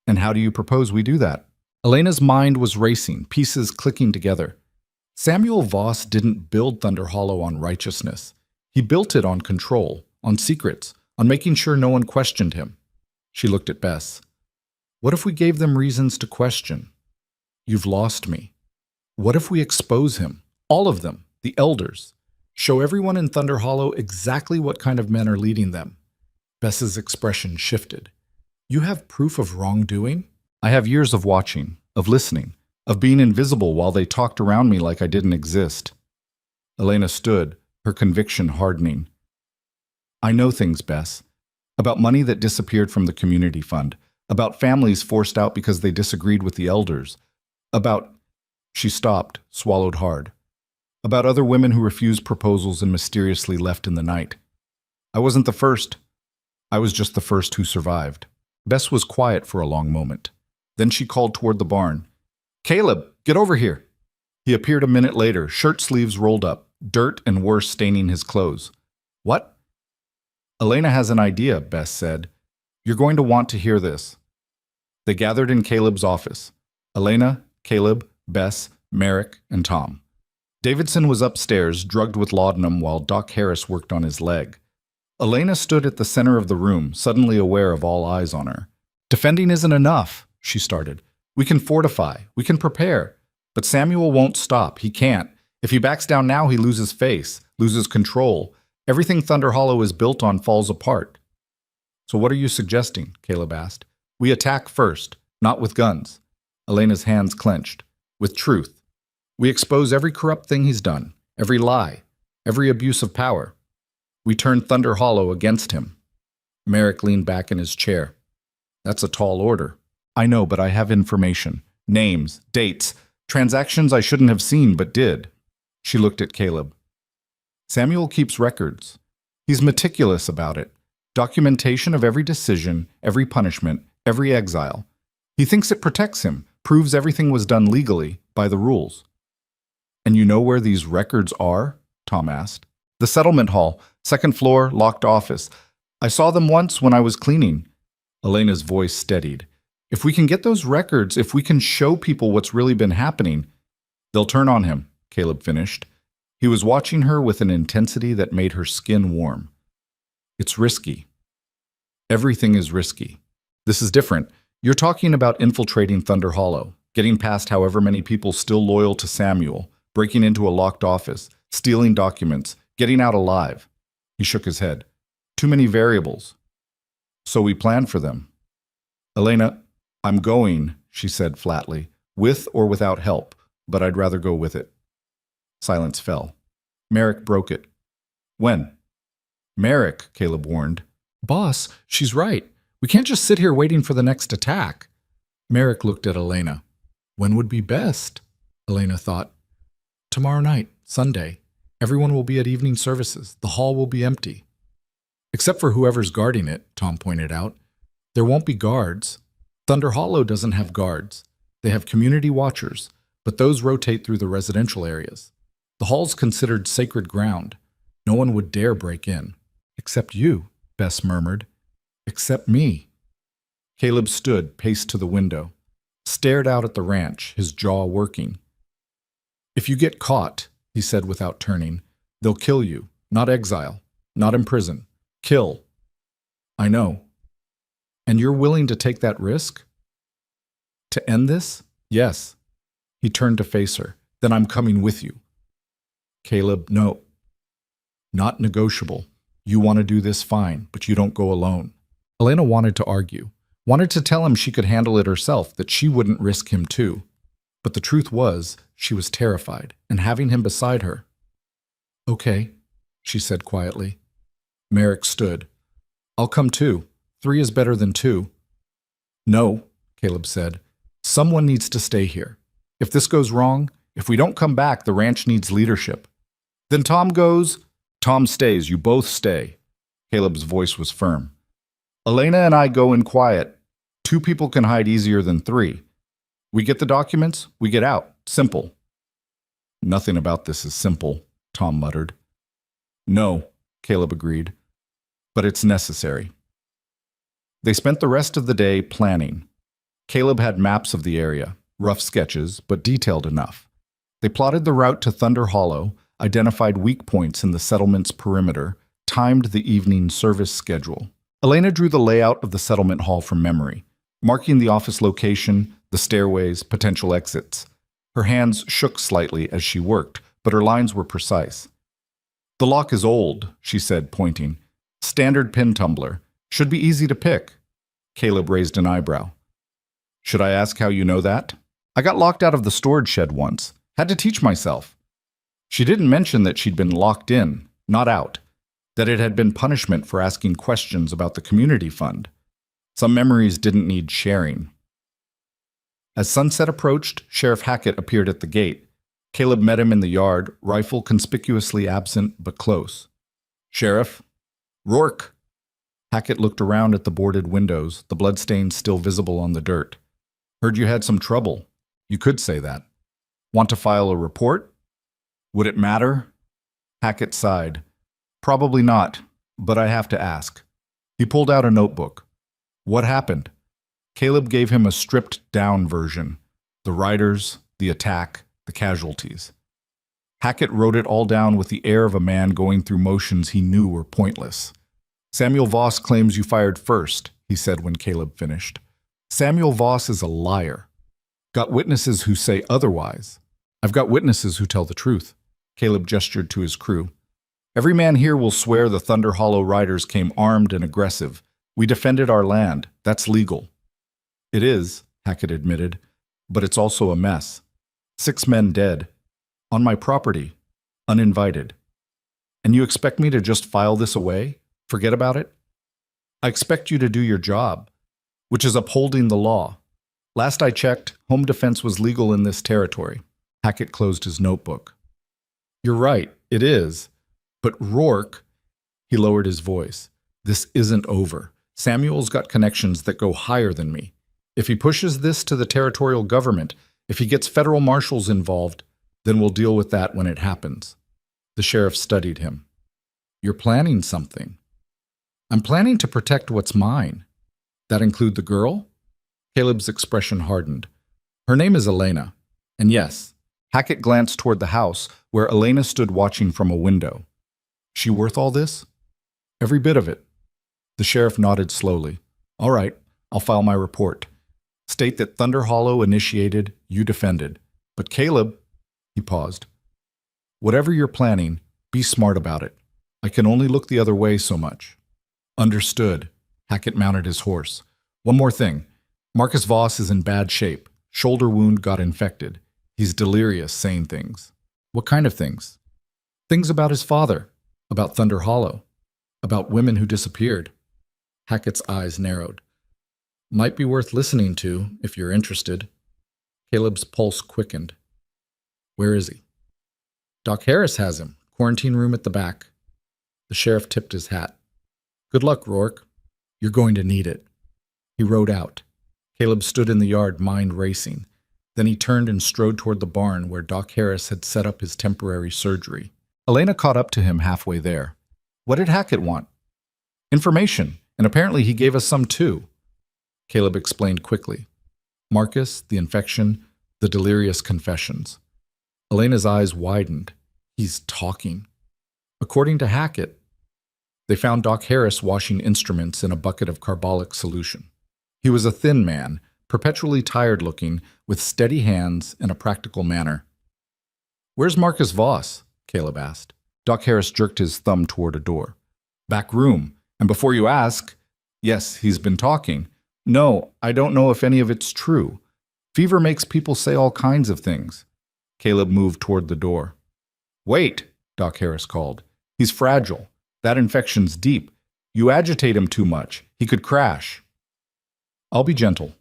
A: And how do you propose we do that? Elena's mind was racing, pieces clicking together. Samuel Voss didn't build Thunder Hollow on righteousness. He built it on control, on secrets, on making sure no one questioned him. She looked at Bess. What if we gave them reasons to question? You've lost me. What if we expose him? All of them, the elders. Show everyone in Thunder Hollow exactly what kind of men are leading them. Bess's expression shifted. You have proof of wrongdoing? I have years of watching, of listening, of being invisible while they talked around me like I didn't exist. Elena stood, her conviction hardening. I know things, Bess. About money that disappeared from the community fund. About families forced out because they disagreed with the elders. About... She stopped, swallowed hard. About other women who refused proposals and mysteriously left in the night. I wasn't the first. I was just the first who survived. Bess was quiet for a long moment. Then she called toward the barn. Caleb, get over here. He appeared a minute later, shirt sleeves rolled up, dirt and worse staining his clothes. What? Elena has an idea, Bess said. You're going to want to hear this. They gathered in Caleb's office. Elena, Caleb, Bess, Merrick, and Tom. Davidson was upstairs, drugged with laudanum, while Doc Harris worked on his leg. Elena stood at the center of the room, suddenly aware of all eyes on her. Defending isn't enough, she started. We can fortify, we can prepare. But Samuel won't stop, he can't. If he backs down now, he loses face, loses control. Everything Thunder Hollow is built on falls apart. So what are you suggesting? Caleb asked. We attack first, not with guns. Elena's hands clenched. With truth. We expose every corrupt thing he's done, every lie, every abuse of power. We turn Thunder Hollow against him. Merrick leaned back in his chair. That's a tall order. I know, but I have information. Names, dates, transactions I shouldn't have seen but did. She looked at Caleb. Samuel keeps records. He's meticulous about it. Documentation of every decision, every punishment, every exile. He thinks it protects him, proves everything was done legally, by the rules. And you know where these records are? Tom asked. The settlement hall, second floor, locked office. I saw them once when I was cleaning. Elena's voice steadied. If we can get those records, if we can show people what's really been happening, they'll turn on him, Caleb finished. He was watching her with an intensity that made her skin warm. It's risky. Everything is risky. This is different. You're talking about infiltrating Thunder Hollow, getting past however many people still loyal to Samuel, breaking into a locked office, stealing documents, getting out alive. He shook his head. Too many variables. So we planned for them. Elena, I'm going, she said flatly, with or without help, but I'd rather go with it. Silence fell. Merrick broke it. When? Merrick, Caleb warned. Boss, she's right. We can't just sit here waiting for the next attack. Merrick looked at Elena. When would be best? Elena thought. Tomorrow night, Sunday. Everyone will be at evening services. The hall will be empty. Except for whoever's guarding it, Tom pointed out. There won't be guards. Thunder Hollow doesn't have guards. They have community watchers, but those rotate through the residential areas. The hall's considered sacred ground. No one would dare break in. Except you, Bess murmured. Except me. Caleb stood, paced to the window, stared out at the ranch, his jaw working. If you get caught, he said without turning, they'll kill you, not exile, not imprison. Kill. I know. And you're willing to take that risk? To end this? Yes. He turned to face her. Then I'm coming with you. Caleb, no. Not negotiable. You want to do this, fine, but you don't go alone. Elena wanted to argue, wanted to tell him she could handle it herself, that she wouldn't risk him too. But the truth was, she was terrified, and having him beside her. Okay, she said quietly. Merrick stood. I'll come too. 3 is better than 2. No, Caleb said. Someone needs to stay here. If this goes wrong, if we don't come back, the ranch needs leadership. Then Tom goes. Tom stays. You both stay. Caleb's voice was firm. Elena and I go in quiet. 2 people can hide easier than 3. We get the documents, we get out. Simple. Nothing about this is simple, Tom muttered. No, Caleb agreed. But it's necessary. They spent the rest of the day planning. Caleb had maps of the area, rough sketches, but detailed enough. They plotted the route to Thunder Hollow, identified weak points in the settlement's perimeter, timed the evening service schedule. Elena drew the layout of the settlement hall from memory, marking the office location, the stairways, potential exits. Her hands shook slightly as she worked, but her lines were precise. The lock is old, she said, pointing. Standard pin tumbler. Should be easy to pick. Caleb raised an eyebrow. Should I ask how you know that? I got locked out of the storage shed once. Had to teach myself. She didn't mention that she'd been locked in, not out. That it had been punishment for asking questions about the community fund. Some memories didn't need sharing. As sunset approached, Sheriff Hackett appeared at the gate. Caleb met him in the yard, rifle conspicuously absent but close. Sheriff? Rourke. Hackett looked around at the boarded windows, the bloodstains still visible on the dirt. Heard you had some trouble. You could say that. Want to file a report? Would it matter? Hackett sighed. Probably not, but I have to ask. He pulled out a notebook. What happened? Caleb gave him a stripped-down version. The riders, the attack, the casualties. Hackett wrote it all down with the air of a man going through motions he knew were pointless. Samuel Voss claims you fired first, he said when Caleb finished. Samuel Voss is a liar. Got witnesses who say otherwise. I've got witnesses who tell the truth. Caleb gestured to his crew. Every man here will swear the Thunder Hollow riders came armed and aggressive. We defended our land. That's legal. It is, Hackett admitted, but it's also a mess. 6 men dead. On my property. Uninvited. And you expect me to just file this away? Forget about it? I expect you to do your job, which is upholding the law. Last I checked, home defense was legal in this territory. Hackett closed his notebook. You're right, it is. But Rourke, he lowered his voice, this isn't over. Samuel's got connections that go higher than me. If he pushes this to the territorial government, if he gets federal marshals involved, Then we'll deal with that when it happens. The sheriff studied him. You're planning something. I'm planning to protect what's mine. That include the girl? Caleb's expression hardened. Her name is Elena. And yes, Hackett glanced toward the house where Elena stood watching from a window. She worth all this? Every bit of it. The sheriff nodded slowly. All right, I'll file my report. State that Thunder Hollow initiated, you defended. But Caleb, he paused. Whatever you're planning, be smart about it. I can only look the other way so much. Understood. Hackett mounted his horse. One more thing. Marcus Voss is in bad shape. Shoulder wound got infected. He's delirious saying things. What kind of things? Things about his father. About Thunder Hollow. About women who disappeared. Hackett's eyes narrowed. Might be worth listening to, if you're interested. Caleb's pulse quickened. Where is he? Doc Harris has him. Quarantine room at the back. The sheriff tipped his hat. Good luck, Rourke. You're going to need it. He rode out. Caleb stood in the yard, mind racing. Then he turned and strode toward the barn where Doc Harris had set up his temporary surgery. Elena caught up to him halfway there. What did Hackett want? Information, and apparently he gave us some too. Caleb explained quickly. Marcus, the infection, the delirious confessions. Elena's eyes widened. He's talking. According to Hackett, they found Doc Harris washing instruments in a bucket of carbolic solution. He was a thin man, perpetually tired-looking, with steady hands and a practical manner. Where's Marcus Voss? Caleb asked. Doc Harris jerked his thumb toward a door. Back room. And before you ask, yes, he's been talking. No, I don't know if any of it's true. Fever makes people say all kinds of things. Caleb moved toward the door. Wait, Doc Harris called. He's fragile. That infection's deep. You agitate him too much. He could crash. I'll be gentle.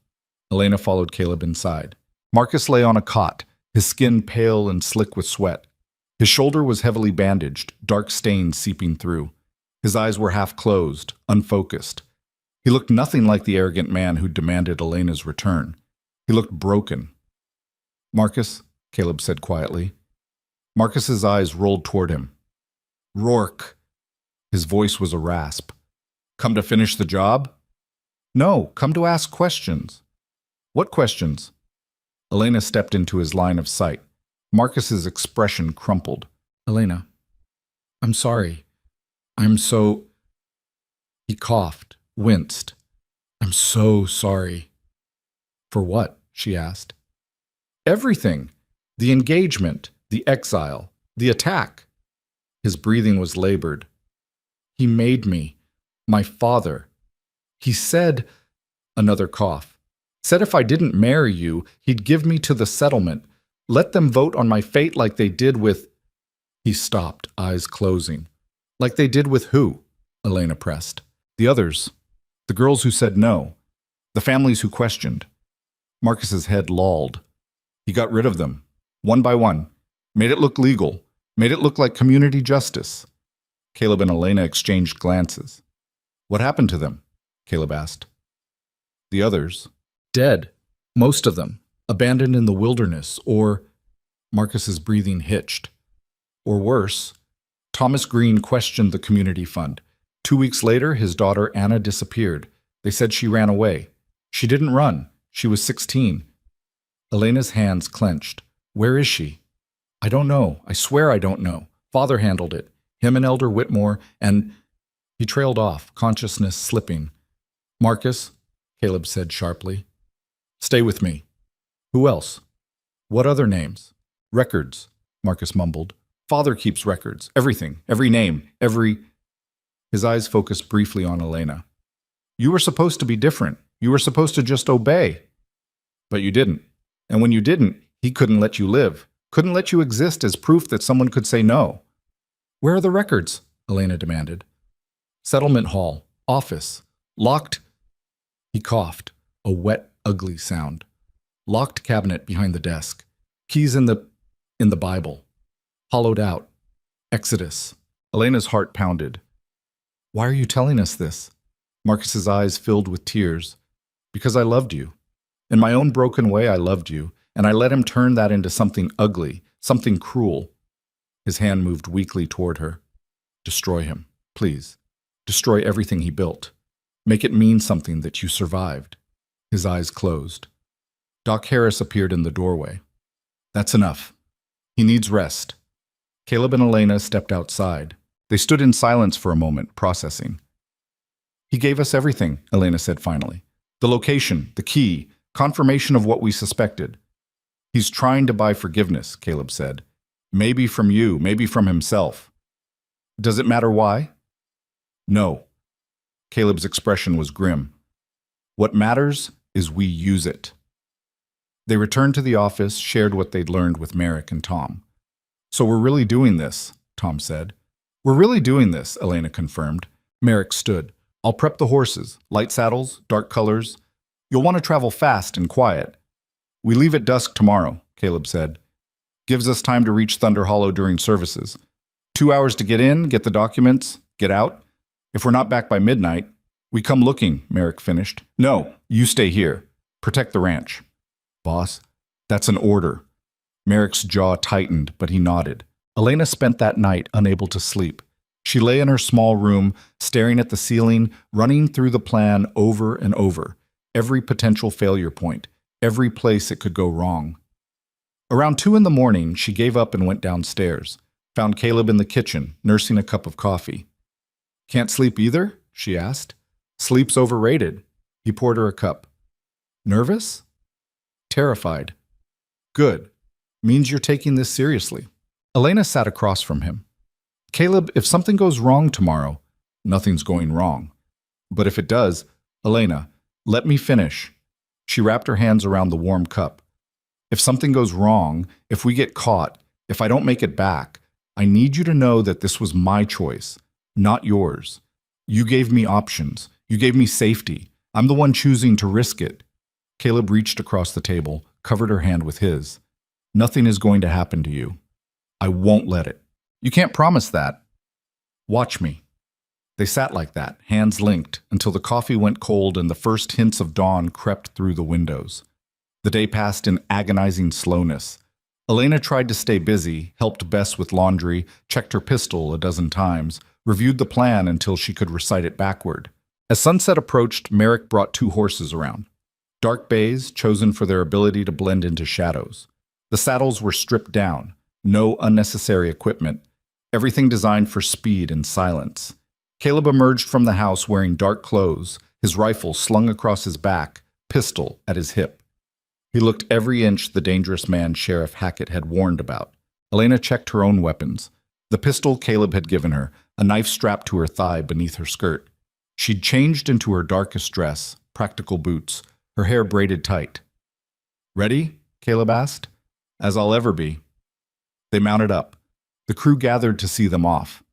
A: Elena followed Caleb inside. Marcus lay on a cot, his skin pale and slick with sweat. His shoulder was heavily bandaged, dark stains seeping through. His eyes were half closed, unfocused. He looked nothing like the arrogant man who demanded Elena's return. He looked broken. Marcus, Caleb said quietly. Marcus's eyes rolled toward him. Rourke. His voice was a rasp. Come to finish the job? No, come to ask questions. What questions? Elena stepped into his line of sight. Marcus's expression crumpled. Elena, I'm sorry. I'm so... He coughed, winced. I'm so sorry. For what? She asked. Everything. The engagement, the exile, the attack. His breathing was labored. He made me. My father. He said... Another cough. Said if I didn't marry you, he'd give me to the settlement. Let them vote on my fate like they did with... He stopped, eyes closing. Like they did with who? Elena pressed. The others. The girls who said no. The families who questioned. Marcus's head lolled. He got rid of them, one by one. Made it look legal. Made it look like community justice. Caleb and Elena exchanged glances. What happened to them? Caleb asked. The others. Dead. Most of them. Abandoned in the wilderness, or... Marcus's breathing hitched. Or worse, Thomas Green questioned the community fund. 2 weeks later, his daughter Anna disappeared. They said she ran away. She didn't run. She was 16. Elena's hands clenched. Where is she? I don't know. I swear I don't know. Father handled it. Him and Elder Whitmore, and... He trailed off, consciousness slipping. Marcus, Caleb said sharply. Stay with me. Who else? What other names? Records, Marcus mumbled. Father keeps records. Everything. Every name. Every... His eyes focused briefly on Elena. You were supposed to be different. You were supposed to just obey. But you didn't. And when you didn't, he couldn't let you live. Couldn't let you exist as proof that someone could say no. Where are the records? Elena demanded. Settlement hall. Office. Locked. He coughed. A wet, ugly sound. Locked cabinet behind the desk. Keys in the Bible. Hollowed out. Exodus. Elena's heart pounded. Why are you telling us this? Marcus's eyes filled with tears. Because I loved you. In my own broken way, I loved you, and I let him turn that into something ugly, Something cruel. His hand moved weakly toward her. Destroy him, please. Destroy everything he built. Make it mean something that you survived. His eyes closed. Doc Harris appeared in the doorway. That's enough. He needs rest. Caleb and Elena stepped outside. They stood in silence for a moment, processing. He gave us everything, Elena said finally. The location, the key, confirmation of what we suspected. He's trying to buy forgiveness, Caleb said. Maybe from you, maybe from himself. Does it matter why? No. Caleb's expression was grim. What matters is we use it. They returned to the office, shared what they'd learned with Merrick and Tom. So we're really doing this, Tom said. We're really doing this, Elena confirmed. Merrick stood. I'll prep the horses, light saddles, dark colors. You'll want to travel fast and quiet. We leave at dusk tomorrow, Caleb said. Gives us time to reach Thunder Hollow during services. 2 hours to get in, get the documents, get out. If we're not back by midnight, we come looking, Merrick finished. No, you stay here. Protect the ranch. Boss, that's an order. Merrick's jaw tightened, but he nodded. Elena spent that night unable to sleep. She lay in her small room, staring at the ceiling, running through the plan over and over. Every potential failure point, every place it could go wrong. Around 2 a.m, she gave up and went downstairs. Found Caleb in the kitchen, nursing a cup of coffee. Can't sleep either? She asked. Sleep's overrated. He poured her a cup. Nervous? Terrified. Good. Means you're taking this seriously. Elena sat across from him. Caleb, if something goes wrong tomorrow, nothing's going wrong. But if it does, Elena, let me finish. She wrapped her hands around the warm cup. If something goes wrong, if we get caught, if I don't make it back, I need you to know that this was my choice, not yours. You gave me options. You gave me safety. I'm the one choosing to risk it. Caleb reached across the table, covered her hand with his. Nothing is going to happen to you. I won't let it. You can't promise that. Watch me. They sat like that, hands linked, until the coffee went cold and the first hints of dawn crept through the windows. The day passed in agonizing slowness. Elena tried to stay busy, helped Bess with laundry, checked her pistol a dozen times, reviewed the plan until she could recite it backward. As sunset approached, Merrick brought 2 horses around. Dark bays, chosen for their ability to blend into shadows. The saddles were stripped down, no unnecessary equipment, everything designed for speed and silence. Caleb emerged from the house wearing dark clothes, his rifle slung across his back, pistol at his hip. He looked every inch the dangerous man Sheriff Hackett had warned about. Elena checked her own weapons. The pistol Caleb had given her, a knife strapped to her thigh beneath her skirt. She'd changed into her darkest dress, practical boots, her hair braided tight. Ready? Caleb asked. As I'll ever be. They mounted up. The crew gathered to see them off.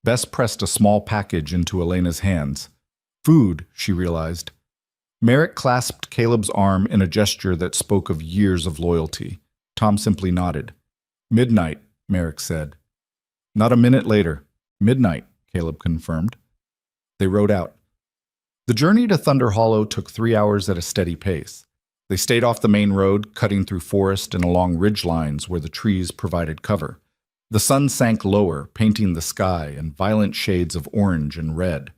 A: Bess pressed a small package into Elena's hands. Food, she realized. Merrick clasped Caleb's arm in a gesture that spoke of years of loyalty. Tom simply nodded. Midnight, Merrick said. Not a minute later. Midnight, Caleb confirmed. They rode out. The journey to Thunder Hollow took 3 hours at a steady pace. They stayed off the main road, cutting through forest and along ridge lines where the trees provided cover. The sun sank lower, painting the sky in violent shades of orange and red.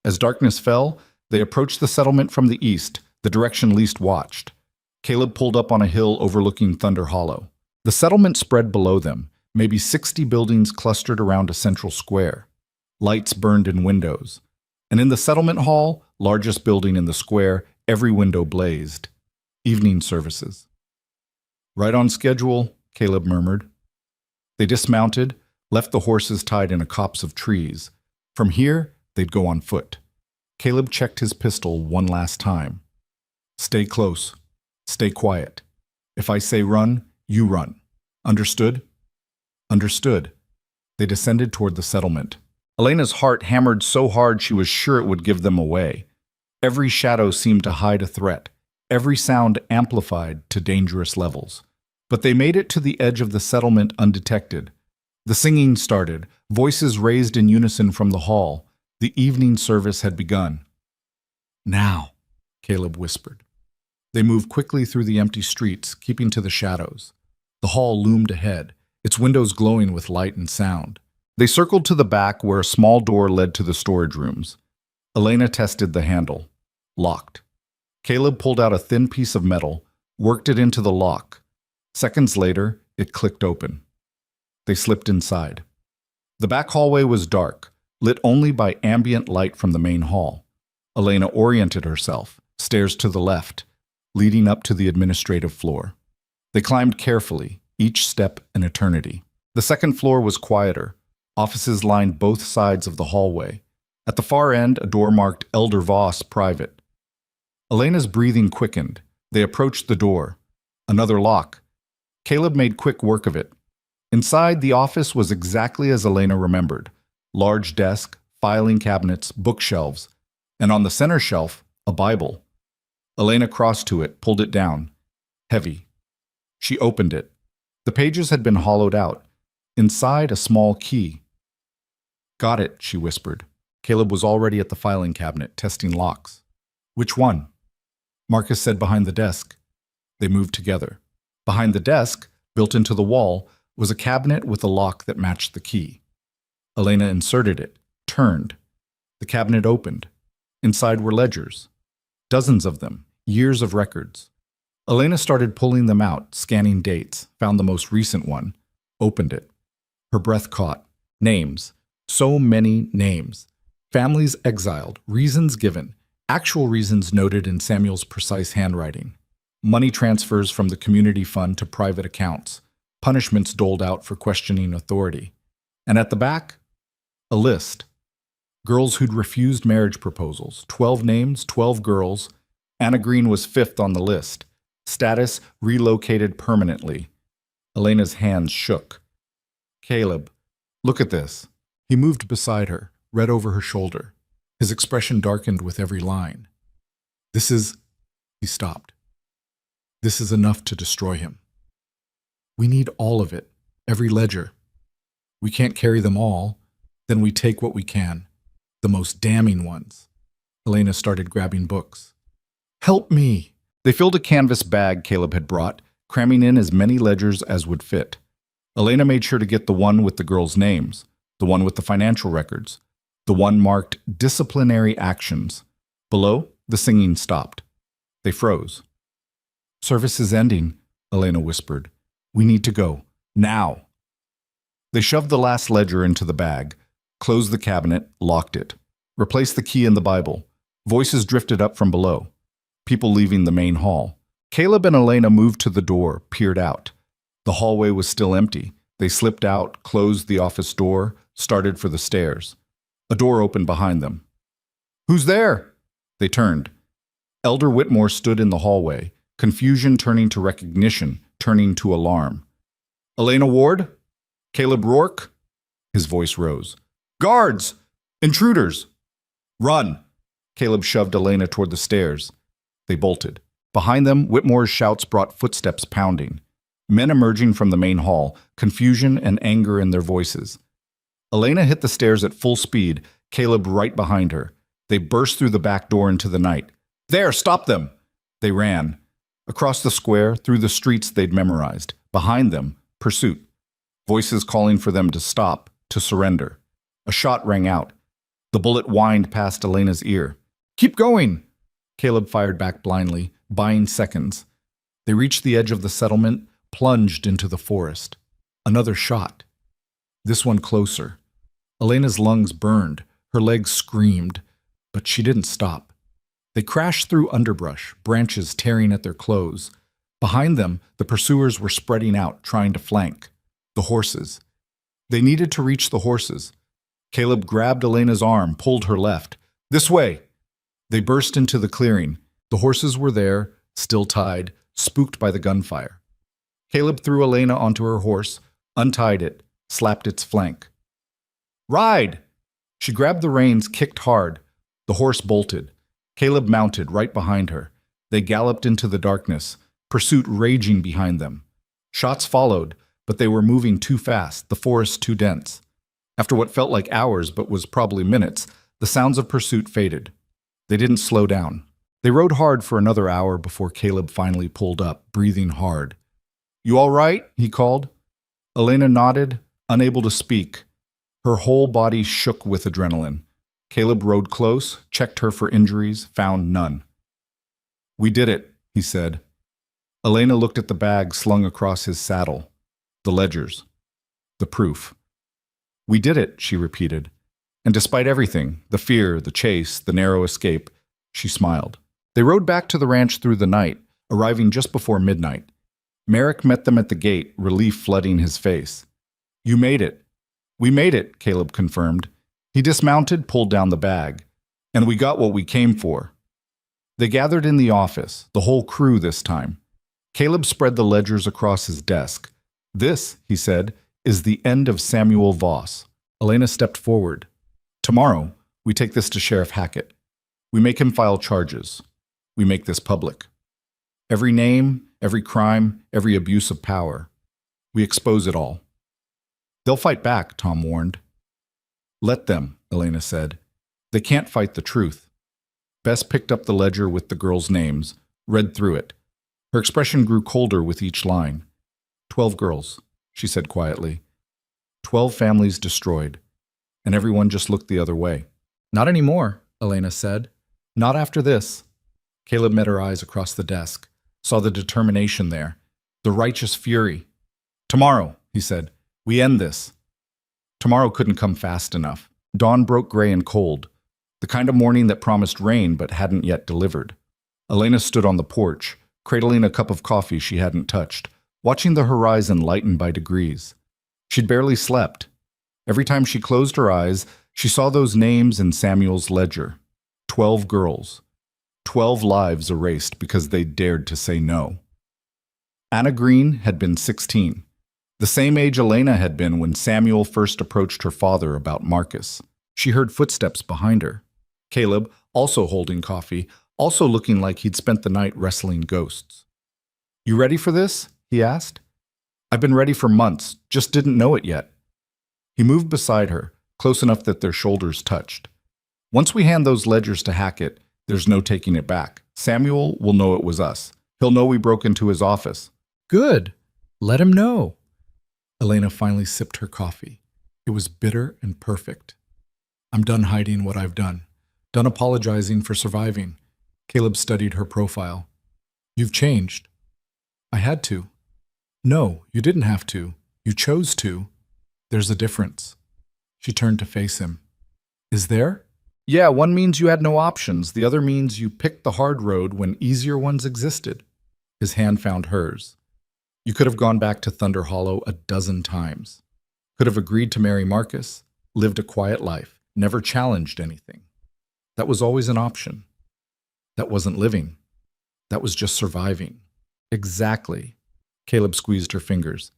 A: As darkness fell, they approached the settlement from the east, the direction least watched. Caleb pulled up on a hill overlooking Thunder Hollow. The settlement spread below them, maybe 60 buildings clustered around a central square. Lights burned in windows. And in the settlement hall, largest building in the square, every window blazed. Evening services. Right on schedule, Caleb murmured. They dismounted, left the horses tied in a copse of trees. From here, they'd go on foot. Caleb checked his pistol one last time. Stay close. Stay quiet. If I say run, you run. Understood? Understood. They descended toward the settlement. Elena's heart hammered so hard she was sure it would give them away. Every shadow seemed to hide a threat, every sound amplified to dangerous levels. But they made it to the edge of the settlement undetected. The singing started, voices raised in unison from the hall. The evening service had begun. Now, Caleb whispered. They moved quickly through the empty streets, keeping to the shadows. The hall loomed ahead, its windows glowing with light and sound. They circled to the back where a small door led to the storage rooms. Elena tested the handle. Locked. Caleb pulled out a thin piece of metal, worked it into the lock. Seconds later, it clicked open. They slipped inside. The back hallway was dark, lit only by ambient light from the main hall. Elena oriented herself, stairs to the left, leading up to the administrative floor. They climbed carefully, each step an eternity. The second floor was quieter. Offices lined both sides of the hallway. At the far end, a door marked Elder Voss Private. Elena's breathing quickened. They approached the door. Another lock. Caleb made quick work of it. Inside, the office was exactly as Elena remembered. Large desk, filing cabinets, bookshelves, and on the center shelf, a Bible. Elena crossed to it, pulled it down. Heavy. She opened it. The pages had been hollowed out. Inside, a small key. Got it, she whispered. Caleb was already at the filing cabinet, testing locks. Which one? Marcus said behind the desk. They moved together. Behind the desk, built into the wall, was a cabinet with a lock that matched the key. Elena inserted it, turned. The cabinet opened. Inside were ledgers. Dozens of them, years of records. Elena started pulling them out, scanning dates, found the most recent one, opened it. Her breath caught. Names. So many names. Families exiled, reasons given, actual reasons noted in Samuel's precise handwriting. Money transfers from the community fund to private accounts. Punishments doled out for questioning authority. And at the back, a list. Girls who'd refused marriage proposals. 12 names, 12 girls. Anna Green was 5th on the list. Status, relocated permanently. Elena's hands shook. Caleb, look at this. He moved beside her, read over her shoulder. His expression darkened with every line. This is... He stopped. This is enough to destroy him. We need all of it, every ledger. We can't carry them all, then we take what we can, the most damning ones. Elena started grabbing books. Help me! They filled a canvas bag Caleb had brought, cramming in as many ledgers as would fit. Elena made sure to get the one with the girls' names, the one with the financial records, the one marked disciplinary actions. Below, the singing stopped. They froze. Service is ending, Elena whispered. We need to go. Now. They shoved the last ledger into the bag, closed the cabinet, locked it, replaced the key in the Bible. Voices drifted up from below. People leaving the main hall. Caleb and Elena moved to the door, peered out. The hallway was still empty. They slipped out, closed the office door, started for the stairs. A door opened behind them. Who's there? They turned. Elder Whitmore stood in the hallway, confusion turning to recognition, turning to alarm. Elena Ward? Caleb Rourke? His voice rose. Guards! Intruders! Run! Caleb shoved Elena toward the stairs. They bolted. Behind them, Whitmore's shouts brought footsteps pounding. Men emerging from the main hall, confusion and anger in their voices. Elena hit the stairs at full speed, Caleb right behind her. They burst through the back door into the night. There, stop them! They ran. Across the square, through the streets they'd memorized. Behind them, pursuit. Voices calling for them to stop, to surrender. A shot rang out. The bullet whined past Elena's ear. Keep going! Caleb fired back blindly, buying seconds. They reached the edge of the settlement, plunged into the forest. Another shot. This one closer. Elena's lungs burned. Her legs screamed. But she didn't stop. They crashed through underbrush, branches tearing at their clothes. Behind them, the pursuers were spreading out, trying to flank. The horses. They needed to reach the horses. Caleb grabbed Elena's arm, pulled her left. This way! They burst into the clearing. The horses were there, still tied, spooked by the gunfire. Caleb threw Elena onto her horse, untied it, slapped its flank. Ride! She grabbed the reins, kicked hard. The horse bolted. Caleb mounted right behind her. They galloped into the darkness, pursuit raging behind them. Shots followed, but they were moving too fast, the forest too dense. After what felt like hours but was probably minutes, the sounds of pursuit faded. They didn't slow down. They rode hard for another hour before Caleb finally pulled up, breathing hard. You all right? He called. Elena nodded, unable to speak. Her whole body shook with adrenaline. Caleb rode close, checked her for injuries, found none. We did it, he said. Elena looked at the bag slung across his saddle. The ledgers. The proof. We did it, she repeated. And despite everything, the fear, the chase, the narrow escape, she smiled. They rode back to the ranch through the night, arriving just before midnight. Merrick met them at the gate, relief flooding his face. You made it. We made it, Caleb confirmed. He dismounted, pulled down the bag. And we got what we came for. They gathered in the office, the whole crew this time. Caleb spread the ledgers across his desk. This, he said, is the end of Samuel Voss. Elena stepped forward. Tomorrow, we take this to Sheriff Hackett. We make him file charges. We make this public. Every name, every crime, every abuse of power. We expose it all. They'll fight back, Tom warned. Let them, Elena said. They can't fight the truth. Bess picked up the ledger with the girls' names, read through it. Her expression grew colder with each line. 12 girls, she said quietly. 12 families destroyed. And everyone just looked the other way. Not anymore, Elena said. Not after this. Caleb met her eyes across the desk, saw the determination there, the righteous fury. Tomorrow, he said, we end this. Tomorrow couldn't come fast enough. Dawn broke gray and cold, the kind of morning that promised rain but hadn't yet delivered. Elena stood on the porch, cradling a cup of coffee she hadn't touched, watching the horizon lighten by degrees. She'd barely slept. Every time she closed her eyes, she saw those names in Samuel's ledger. 12 girls. 12 lives erased because they dared to say no. Anna Green had been 16, the same age Elena had been when Samuel first approached her father about Marcus. She heard footsteps behind her. Caleb, also holding coffee, also looking like he'd spent the night wrestling ghosts. You ready for this? He asked. I've been ready for months, just didn't know it yet. He moved beside her, close enough that their shoulders touched. Once we hand those ledgers to Hackett, there's no taking it back. Samuel will know it was us. He'll know we broke into his office. Good. Let him know. Elena finally sipped her coffee. It was bitter and perfect. I'm done hiding what I've done. Done apologizing for surviving. Caleb studied her profile. You've changed. I had to. No, you didn't have to. You chose to. There's a difference. She turned to face him. Is there? Yeah, one means you had no options. The other means you picked the hard road when easier ones existed. His hand found hers. You could have gone back to Thunder Hollow a dozen times. Could have agreed to marry Marcus, lived a quiet life, never challenged anything. That was always an option. That wasn't living. That was just surviving. Exactly. Caleb squeezed her fingers.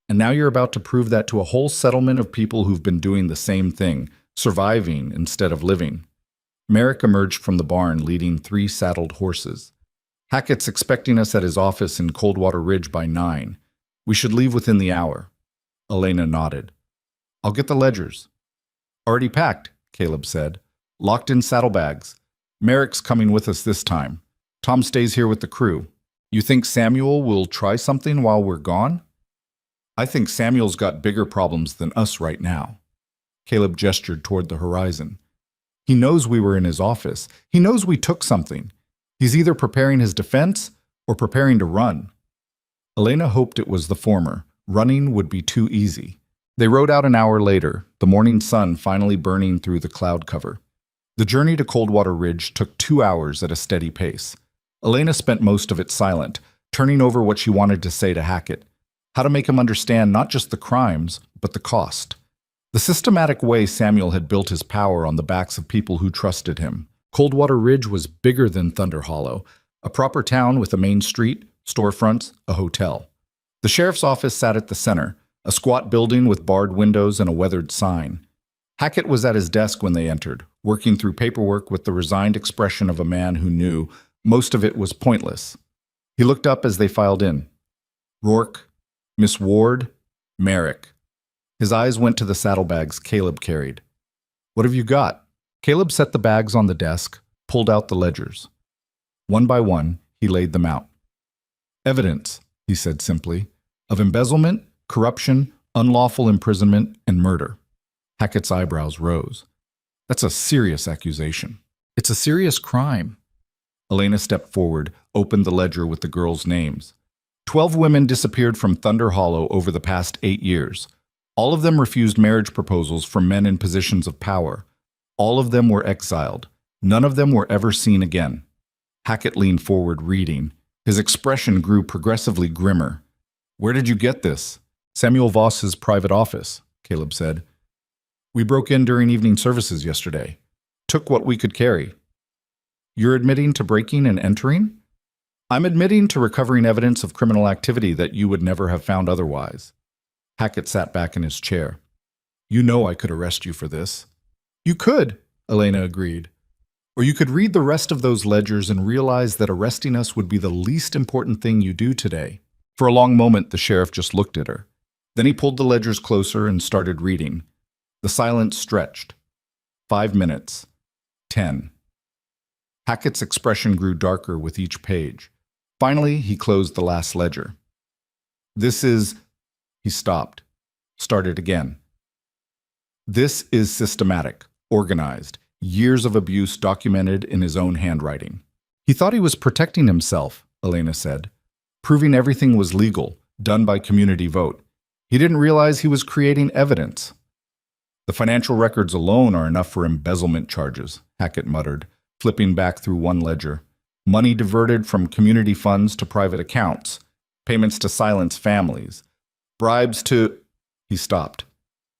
A: And now you're about to prove that to a whole settlement of people who've been doing the same thing, surviving instead of living. Merrick emerged from the barn leading 3 saddled horses. Hackett's expecting us at his office in Coldwater Ridge by 9. We should leave within the hour. Elena nodded. I'll get the ledgers. Already packed, Caleb said. Locked in saddlebags. Merrick's coming with us this time. Tom stays here with the crew. You think Samuel will try something while we're gone? I think Samuel's got bigger problems than us right now. Caleb gestured toward the horizon. He knows we were in his office. He knows we took something. He's either preparing his defense or preparing to run. Elena hoped it was the former. Running would be too easy. They rode out an hour later, the morning sun finally burning through the cloud cover. The journey to Coldwater Ridge took 2 hours at a steady pace. Elena spent most of it silent, turning over what she wanted to say to Hackett. How to make him understand not just the crimes, but the cost. The systematic way Samuel had built his power on the backs of people who trusted him. Coldwater Ridge was bigger than Thunder Hollow, a proper town with a main street, storefronts, a hotel. The sheriff's office sat at the center, a squat building with barred windows and a weathered sign. Hackett was at his desk when they entered, working through paperwork with the resigned expression of a man who knew most of it was pointless. He looked up as they filed in. Rourke, Miss Ward, Merrick. His eyes went to the saddlebags Caleb carried. What have you got? Caleb set the bags on the desk, pulled out the ledgers. One by one, he laid them out. Evidence, he said simply. of embezzlement, corruption, unlawful imprisonment, and murder. Hackett's eyebrows rose. That's a serious accusation. It's a serious crime. Elena stepped forward, opened the ledger with the girls' names. 12 women disappeared from Thunder Hollow over the past 8 years. All of them refused marriage proposals from men in positions of power. All of them were exiled. None of them were ever seen again. Hackett leaned forward, reading. His expression grew progressively grimmer. Where did you get this? Samuel Voss's private office, Caleb said. We broke in during evening services yesterday. Took what we could carry. You're admitting to breaking and entering? I'm admitting to recovering evidence of criminal activity that you would never have found otherwise. Hackett sat back in his chair. You know I could arrest you for this. You could, Elena agreed. Or you could read the rest of those ledgers and realize that arresting us would be the least important thing you do today. For a long moment, the sheriff just looked at her. Then he pulled the ledgers closer and started reading. The silence stretched. 5 minutes. 10. Hackett's expression grew darker with each page. Finally, he closed the last ledger. This is... He stopped. Started again. This is systematic, organized, years of abuse documented in his own handwriting. He thought he was protecting himself, Elena said, proving everything was legal, done by community vote. He didn't realize he was creating evidence. The financial records alone are enough for embezzlement charges, Hackett muttered, flipping back through one ledger. Money diverted from community funds to private accounts, payments to silence families, bribes to... He stopped.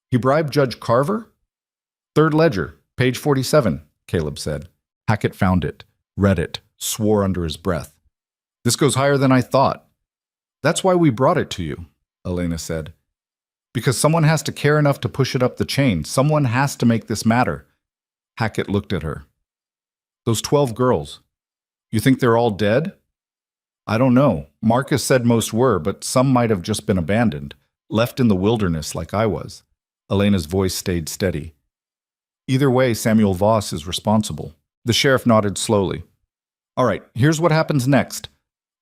A: He bribed Judge Carver? Third ledger, page 47, Caleb said. Hackett found it, read it, swore under his breath. This goes higher than I thought. That's why we brought it to you, Elena said. Because someone has to care enough to push it up the chain. Someone has to make this matter. Hackett looked at her. Those 12 girls. You think they're all dead? I don't know. Marcus said most were, but some might have just been abandoned, left in the wilderness like I was. Elena's voice stayed steady. Either way, Samuel Voss is responsible. The sheriff nodded slowly. All right, here's what happens next.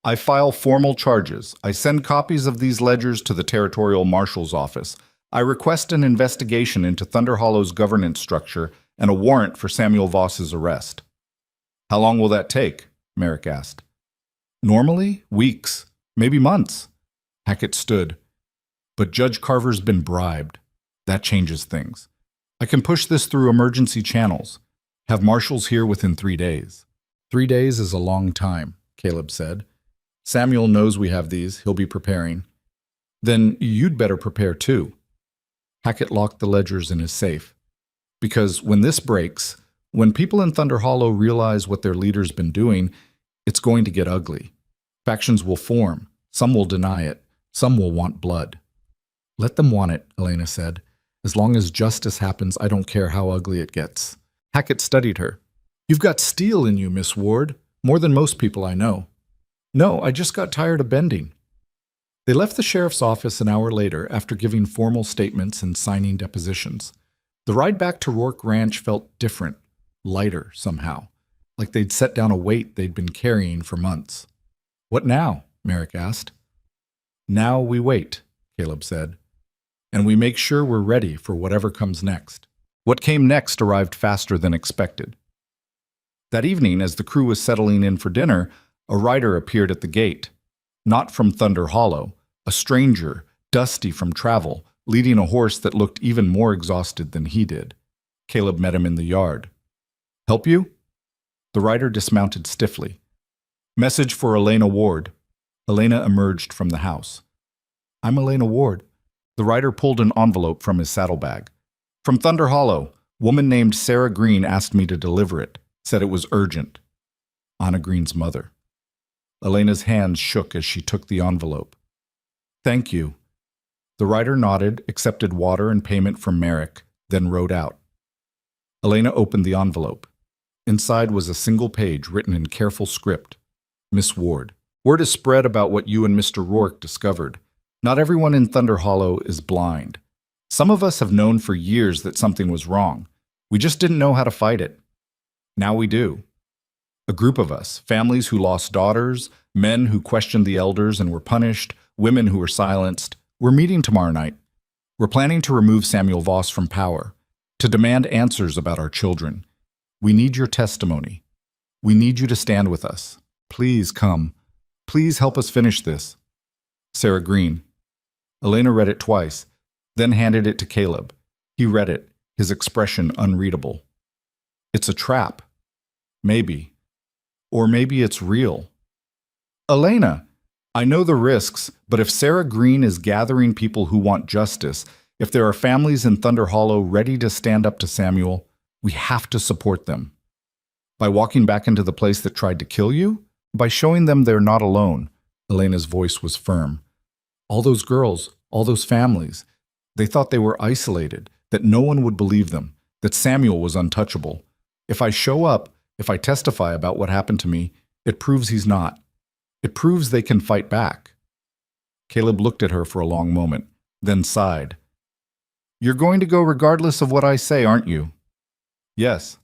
A: I file formal charges. I send copies of these ledgers to the Territorial Marshal's office. I request an investigation into Thunder Hollow's governance structure and a warrant for Samuel Voss's arrest. How long will that take? Merrick asked. Normally, weeks, maybe months. Hackett stood. But Judge Carver's been bribed. That changes things. I can push this through emergency channels. Have marshals here within 3 days. 3 days is a long time, Caleb said. Samuel knows we have these. He'll be preparing. Then you'd better prepare too. Hackett locked the ledgers in his safe. Because when this breaks, when people in Thunder Hollow realize what their leader's been doing, it's going to get ugly. Factions will form. Some will deny it. Some will want blood. Let them want it, Elena said. As long as justice happens, I don't care how ugly it gets. Hackett studied her. You've got steel in you, Miss Ward. More than most people I know. No, I just got tired of bending. They left the sheriff's office an hour later after giving formal statements and signing depositions. The ride back to Rourke Ranch felt different, lighter somehow, like they'd set down a weight they'd been carrying for months. What now? Merrick asked. Now we wait, Caleb said, and we make sure we're ready for whatever comes next. What came next arrived faster than expected. That evening, as the crew was settling in for dinner, a rider appeared at the gate. Not from Thunder Hollow, a stranger, dusty from travel, leading a horse that looked even more exhausted than he did. Caleb met him in the yard. Help you? The rider dismounted stiffly. Message for Elena Ward. Elena emerged from the house. I'm Elena Ward. The rider pulled an envelope from his saddlebag. From Thunder Hollow, woman named Sarah Green asked me to deliver it, said it was urgent. Anna Green's mother. Elena's hands shook as she took the envelope. Thank you. The rider nodded, accepted water and payment from Merrick, then rode out. Elena opened the envelope. Inside was a single page written in careful script. Miss Ward, word is spread about what you and Mr. Rourke discovered. Not everyone in Thunder Hollow is blind. Some of us have known for years that something was wrong. We just didn't know how to fight it. Now we do. A group of us, families who lost daughters, men who questioned the elders and were punished, women who were silenced. We're meeting tomorrow night. We're planning to remove Samuel Voss from power, to demand answers about our children. We need your testimony. We need you to stand with us. Please come. Please help us finish this. Sarah Green. Elena read it twice, then handed it to Caleb. He read it, his expression unreadable. It's a trap. Maybe. Or maybe it's real. Elena, I know the risks, but if Sarah Green is gathering people who want justice, if there are families in Thunder Hollow ready to stand up to Samuel, we have to support them. By walking back into the place that tried to kill you? By showing them they're not alone. Elena's voice was firm. All those girls, all those families, they thought they were isolated, that no one would believe them, that Samuel was untouchable. If I show up, if I testify about what happened to me, it proves he's not. It proves they can fight back. Caleb looked at her for a long moment, then sighed. You're going to go regardless of what I say, aren't you? Yes.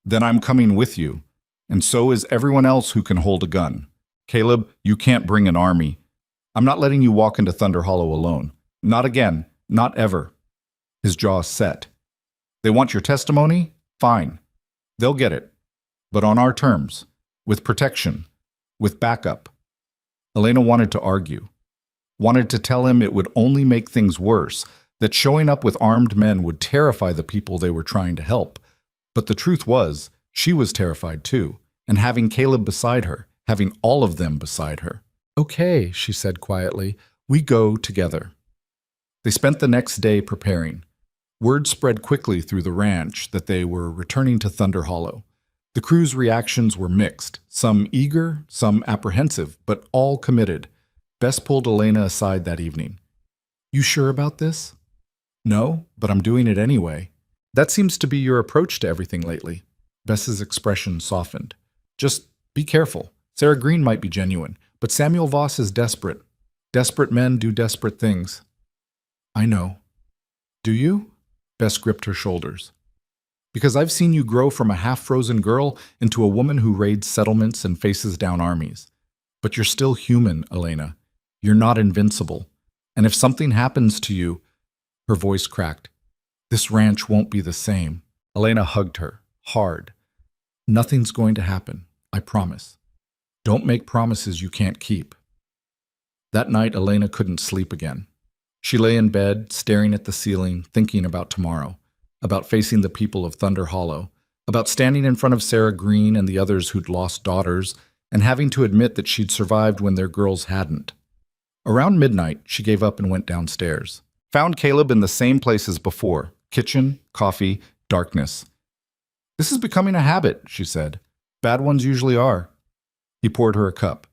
A: Then I'm coming with you, and so is everyone else who can hold a gun. Caleb, you can't bring an army. I'm not letting you walk into Thunder Hollow alone. Not again. Not ever. His jaw set. They want your testimony? Fine. They'll get it. But on our terms. With protection. With backup. Elena wanted to argue. Wanted to tell him it would only make things worse, that showing up with armed men would terrify the people they were trying to help. But the truth was, she was terrified too, and having Caleb beside her, having all of them beside her. Okay, she said quietly, we go together. They spent the next day preparing. Word spread quickly through the ranch that they were returning to Thunder Hollow. The crew's reactions were mixed, some eager, some apprehensive, but all committed. Bess pulled Elena aside that evening. You sure about this? No, but I'm doing it anyway. That seems to be your approach to everything lately. Bess's expression softened. Just be careful. Sarah Green might be genuine, but Samuel Voss is desperate. Desperate men do desperate things. I know. Do you? Bess gripped her shoulders. Because I've seen you grow from a half-frozen girl into a woman who raids settlements and faces down armies. But you're still human, Elena. You're not invincible. And if something happens to you... Her voice cracked. This ranch won't be the same. Elena hugged her, hard. Nothing's going to happen, I promise. Don't make promises you can't keep. That night, Elena couldn't sleep again. She lay in bed, staring at the ceiling, thinking about tomorrow, about facing the people of Thunder Hollow, about standing in front of Sarah Green and the others who'd lost daughters, and having to admit that she'd survived when their girls hadn't. Around midnight, she gave up and went downstairs. Found Caleb in the same place as before, kitchen, coffee, darkness. This is becoming a habit, she said. Bad ones usually are. He poured her a cup.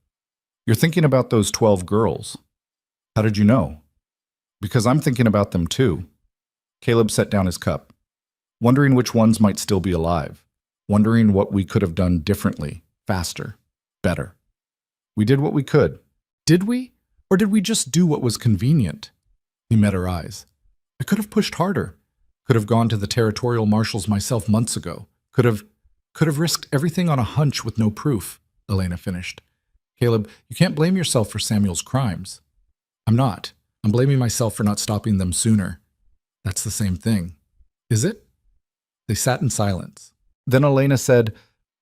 A: You're thinking about those 12 girls. How did you know? Because I'm thinking about them too. Caleb set down his cup, wondering which ones might still be alive, wondering what we could have done differently, faster, better. We did what we could. Did we? Or did we just do what was convenient? He met her eyes. I could have pushed harder. Could have gone to the territorial marshals myself months ago. Could have risked everything on a hunch with no proof, Elena finished. Caleb, you can't blame yourself for Samuel's crimes. I'm not. I'm blaming myself for not stopping them sooner. That's the same thing. Is it? They sat in silence. Then Elena said,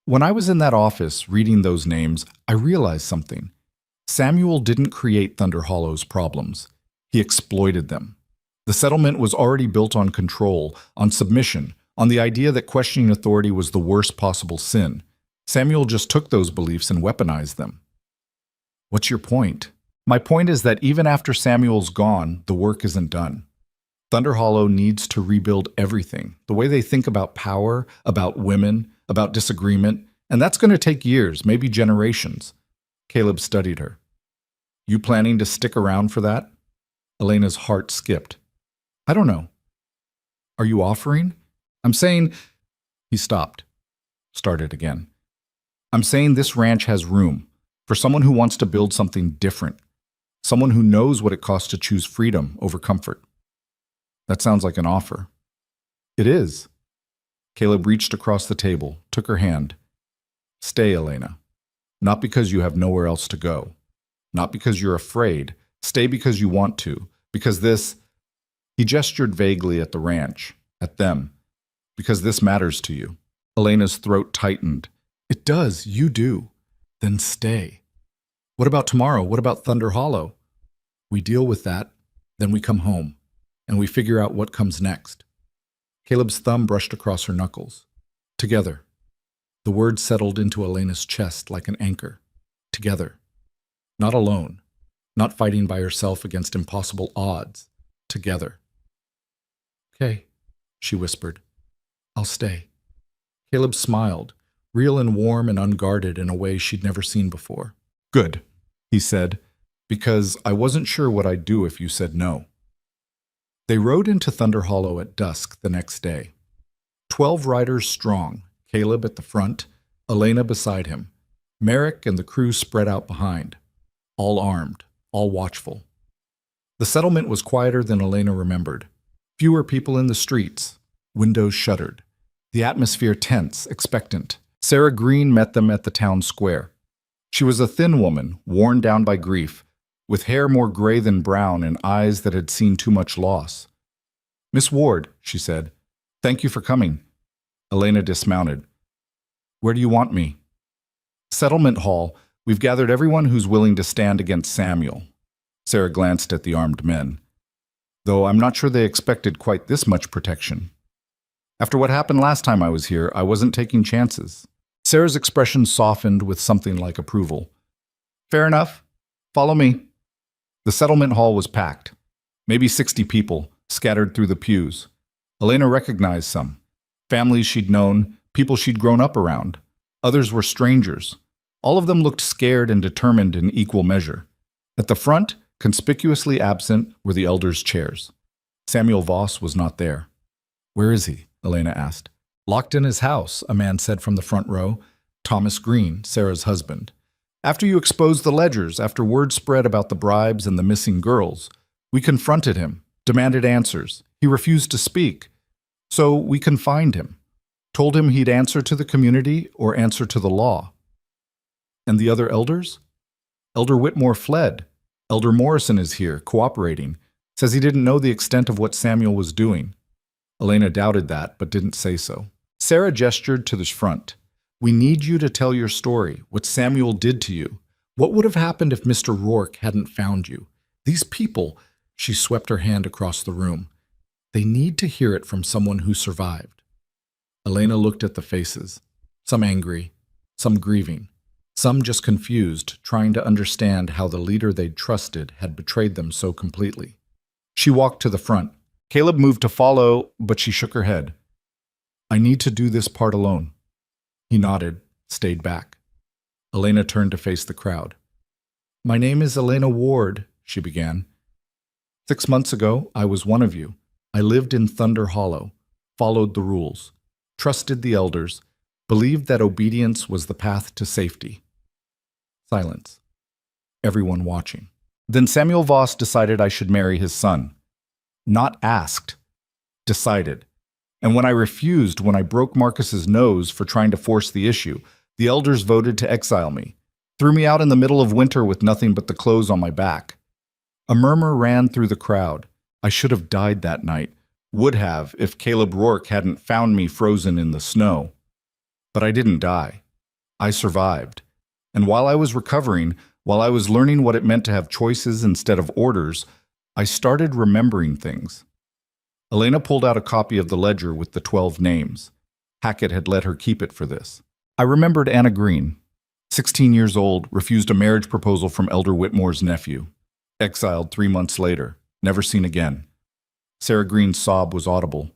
A: when I was in that office reading those names, I realized something. Samuel didn't create Thunder Hollow's problems. He exploited them. The settlement was already built on control, on submission, on the idea that questioning authority was the worst possible sin. Samuel just took those beliefs and weaponized them. What's your point? My point is that even after Samuel's gone, the work isn't done. Thunder Hollow needs to rebuild everything, the way they think about power, about women, about disagreement, and that's going to take years, maybe generations. Caleb studied her. You planning to stick around for that? Elena's heart skipped. I don't know. Are you offering? I'm saying... He stopped. Started again. I'm saying this ranch has room for someone who wants to build something different. Someone who knows what it costs to choose freedom over comfort. That sounds like an offer. It is. Caleb reached across the table, took her hand. Stay, Elena. Not because you have nowhere else to go. Not because you're afraid, Stay because you want to, because this, he gestured vaguely at the ranch, at them, because this matters to you. Elena's throat tightened. It does, you do. Then stay. What about tomorrow? What about Thunder Hollow? We deal with that, then we come home, and we figure out what comes next. Caleb's thumb brushed across her knuckles. Together. The word settled into Elena's chest like an anchor. Together. Not alone. Not fighting by herself against impossible odds. Together. Okay, she whispered. I'll stay. Caleb smiled, real and warm and unguarded in a way she'd never seen before. Good, he said, because I wasn't sure what I'd do if you said no. They rode into Thunder Hollow at dusk the next day. 12 riders strong, Caleb at the front, Elena beside him, Merrick and the crew spread out behind, all armed, all watchful. The settlement was quieter than Elena remembered. Fewer people in the streets, windows shuttered. The atmosphere tense, expectant. Sarah Green met them at the town square. She was a thin woman, worn down by grief, with hair more gray than brown and eyes that had seen too much loss. Miss Ward, she said, thank you for coming. Elena dismounted. Where do you want me? Settlement Hall. We've gathered everyone who's willing to stand against Samuel. Sarah glanced at the armed men. Though I'm not sure they expected quite this much protection. After what happened last time I was here, I wasn't taking chances. Sarah's expression softened with something like approval. Fair enough. Follow me. The settlement hall was packed. Maybe 60 people, scattered through the pews. Elena recognized some. Families she'd known, people she'd grown up around. Others were strangers. All of them looked scared and determined in equal measure. At the front, conspicuously absent, were the elders' chairs. Samuel Voss was not there. Where is he? Elena asked. Locked in his house, a man said from the front row. Thomas Green, Sarah's husband. After you exposed the ledgers, after word spread about the bribes and the missing girls, we confronted him, demanded answers. He refused to speak. So we confined him, told him he'd answer to the community or answer to the law. And the other elders? Elder Whitmore fled. Elder Morrison is here, cooperating. Says he didn't know the extent of what Samuel was doing. Elena doubted that, but didn't say so. Sarah gestured to the front. We need you to tell your story, what Samuel did to you. What would have happened if Mr. Rourke hadn't found you? These people, she swept her hand across the room. They need to hear it from someone who survived. Elena looked at the faces, some angry, some grieving, some just confused, trying to understand how the leader they'd trusted had betrayed them so completely. She walked to the front. Caleb moved to follow, but she shook her head. I need to do this part alone. He nodded, stayed back. Elena turned to face the crowd. My name is Elena Ward, she began. 6 months ago, I was one of you. I lived in Thunder Hollow, followed the rules, trusted the elders, believed that obedience was the path to safety. Silence. Everyone watching. Then Samuel Voss decided I should marry his son. Not asked. Decided. And when I refused, when I broke Marcus's nose for trying to force the issue, the elders voted to exile me, threw me out in the middle of winter with nothing but the clothes on my back. A murmur ran through the crowd. I should have died that night, would have if Caleb Rourke hadn't found me frozen in the snow. But I didn't die. I survived. And while I was recovering, while I was learning what it meant to have choices instead of orders, I started remembering things. Elena pulled out a copy of the ledger with the 12 names. Hackett had let her keep it for this. I remembered Anna Green, 16 years old, refused a marriage proposal from Elder Whitmore's nephew. Exiled 3 months later, never seen again. Sarah Green's sob was audible.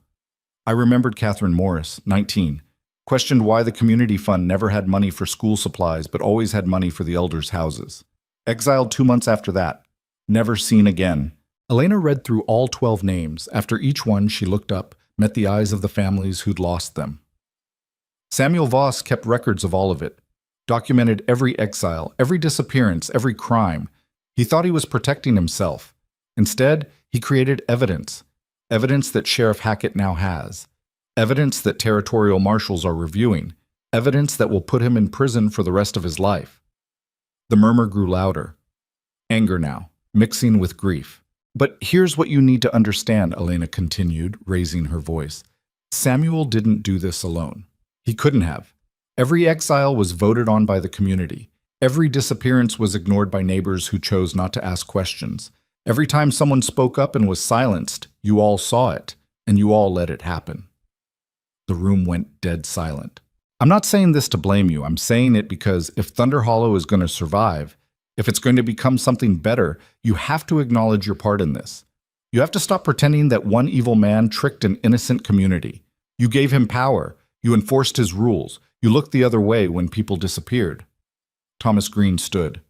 A: I remembered Catherine Morris, 19, questioned why the community fund never had money for school supplies but always had money for the elders' houses. Exiled 2 months after that, never seen again. Elena read through all 12 names. After each one, she looked up, met the eyes of the families who'd lost them. Samuel Voss kept records of all of it, documented every exile, every disappearance, every crime. He thought he was protecting himself. Instead, he created evidence, evidence that Sheriff Hackett now has, evidence that territorial marshals are reviewing, evidence that will put him in prison for the rest of his life. The murmur grew louder. Anger now. mixing with grief. But here's what you need to understand, Elena continued, raising her voice. Samuel didn't do this alone. He couldn't have. Every exile was voted on by the community. Every disappearance was ignored by neighbors who chose not to ask questions. Every time someone spoke up and was silenced, you all saw it, and you all let it happen. The room went dead silent. I'm not saying this to blame you. I'm saying it because if Thunder Hollow is going to survive, if it's going to become something better, you have to acknowledge your part in this. You have to stop pretending that one evil man tricked an innocent community. You gave him power. You enforced his rules. You looked the other way when people disappeared. Thomas Green stood.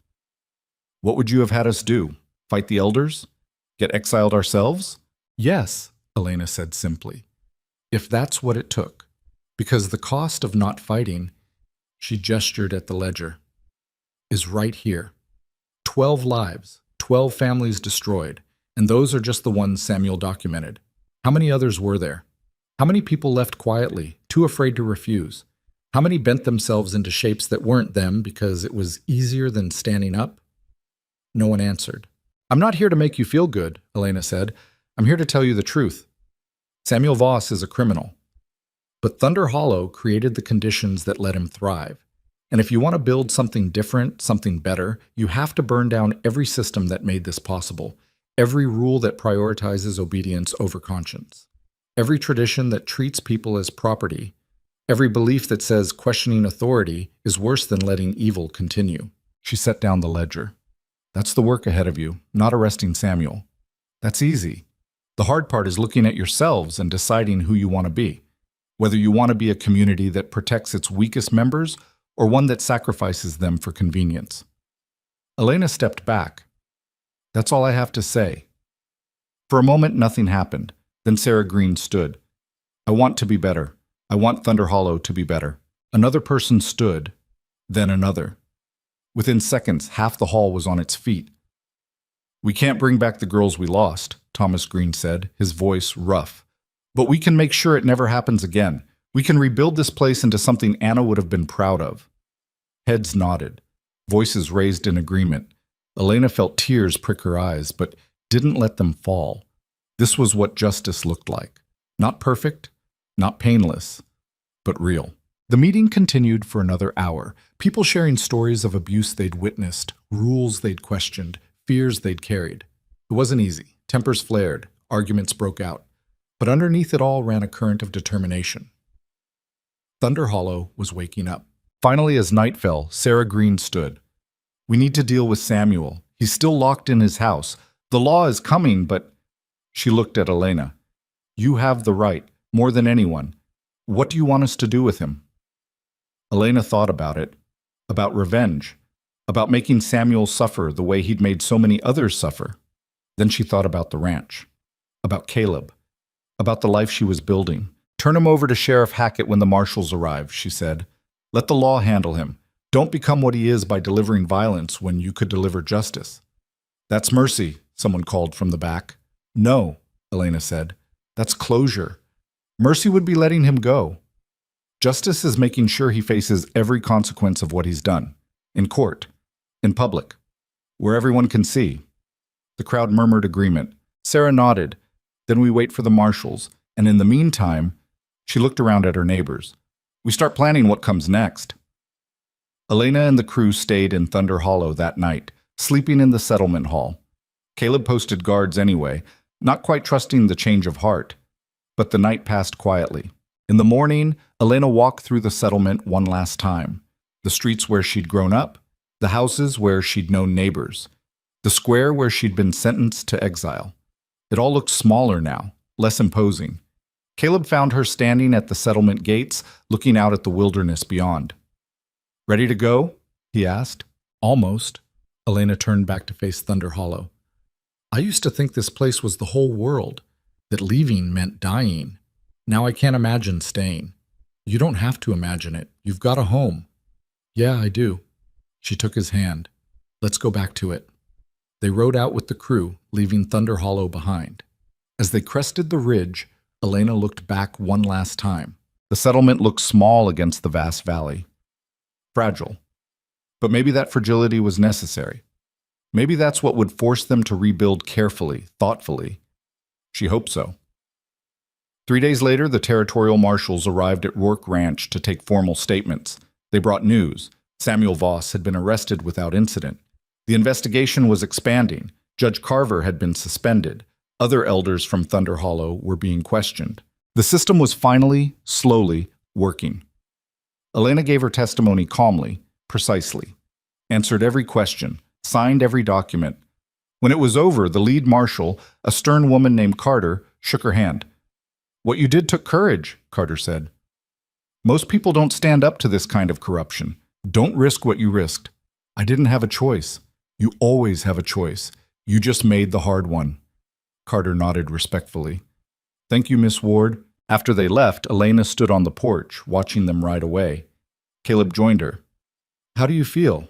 A: What would you have had us do? Fight the elders? Get exiled ourselves? Yes, Elena said simply. If that's what it took. Because the cost of not fighting, she gestured at the ledger, is right here. 12 lives, 12 families destroyed, and those are just the ones Samuel documented. How many others were there? How many people left quietly, too afraid to refuse? How many bent themselves into shapes that weren't them because it was easier than standing up? No one answered. I'm not here to make you feel good, Elena said. I'm here to tell you the truth. Samuel Voss is a criminal. But Thunder Hollow created the conditions that let him thrive. And if you want to build something different, something better, you have to burn down every system that made this possible, every rule that prioritizes obedience over conscience, every tradition that treats people as property, every belief that says questioning authority is worse than letting evil continue. She set down the ledger. That's the work ahead of you, not arresting Samuel. That's easy. The hard part is looking at yourselves and deciding who you want to be. Whether you want to be a community that protects its weakest members or one that sacrifices them for convenience. Elena stepped back. That's all I have to say. For a moment, nothing happened. Then Sarah Green stood. I want to be better. I want Thunder Hollow to be better. Another person stood, then another. Within seconds, half the hall was on its feet. We can't bring back the girls we lost, Thomas Green said, his voice rough. But we can make sure it never happens again. We can rebuild this place into something Anna would have been proud of. Heads nodded, voices raised in agreement. Elena felt tears prick her eyes, but didn't let them fall. This was what justice looked like. Not perfect, not painless, but real. The meeting continued for another hour, people sharing stories of abuse they'd witnessed, rules they'd questioned, fears they'd carried. It wasn't easy. Tempers flared, arguments broke out. But underneath it all ran a current of determination. Thunder Hollow was waking up. Finally, as night fell, Sarah Green stood. We need to deal with Samuel. He's still locked in his house. The law is coming, but... She looked at Elena. You have the right, more than anyone. What do you want us to do with him? Elena thought about it, about revenge, about making Samuel suffer the way he'd made so many others suffer. Then she thought about the ranch, about Caleb, about the life she was building. Turn him over to Sheriff Hackett when the marshals arrive, she said. Let the law handle him. Don't become what he is by delivering violence when you could deliver justice. That's mercy, someone called from the back. No, Elena said. That's closure. Mercy would be letting him go. Justice is making sure he faces every consequence of what he's done. In court. In public. Where everyone can see. The crowd murmured agreement. Sarah nodded. Then we wait for the marshals, and in the meantime, she looked around at her neighbors. We start planning what comes next. Elena and the crew stayed in Thunder Hollow that night, sleeping in the settlement hall. Caleb posted guards anyway, not quite trusting the change of heart. But the night passed quietly. In the morning, Elena walked through the settlement one last time. The streets where she'd grown up, the houses where she'd known neighbors, the square where she'd been sentenced to exile. It all looked smaller now, less imposing. Caleb found her standing at the settlement gates, looking out at the wilderness beyond. Ready to go? He asked. Almost. Elena turned back to face Thunder Hollow. I used to think this place was the whole world, that leaving meant dying. Now I can't imagine staying. You don't have to imagine it. You've got a home. Yeah, I do. She took his hand. Let's go back to it. They rode out with the crew, leaving Thunder Hollow behind. As they crested the ridge, Elena looked back one last time. The settlement looked small against the vast valley. Fragile. But maybe that fragility was necessary. Maybe that's what would force them to rebuild carefully, thoughtfully. She hoped so. 3 days later, the territorial marshals arrived at Rourke Ranch to take formal statements. They brought news. Samuel Voss had been arrested without incident. The investigation was expanding. Judge Carver had been suspended. Other elders from Thunder Hollow were being questioned. The system was finally, slowly, working. Elena gave her testimony calmly, precisely, answered every question, signed every document. When it was over, the lead marshal, a stern woman named Carter, shook her hand. "What you did took courage," Carter said. "Most people don't stand up to this kind of corruption. Don't risk what you risked. I didn't have a choice. You always have a choice. You just made the hard one." Carter nodded respectfully. "Thank you, Miss Ward." After they left, Elena stood on the porch, watching them ride away. Caleb joined her. "How do you feel?"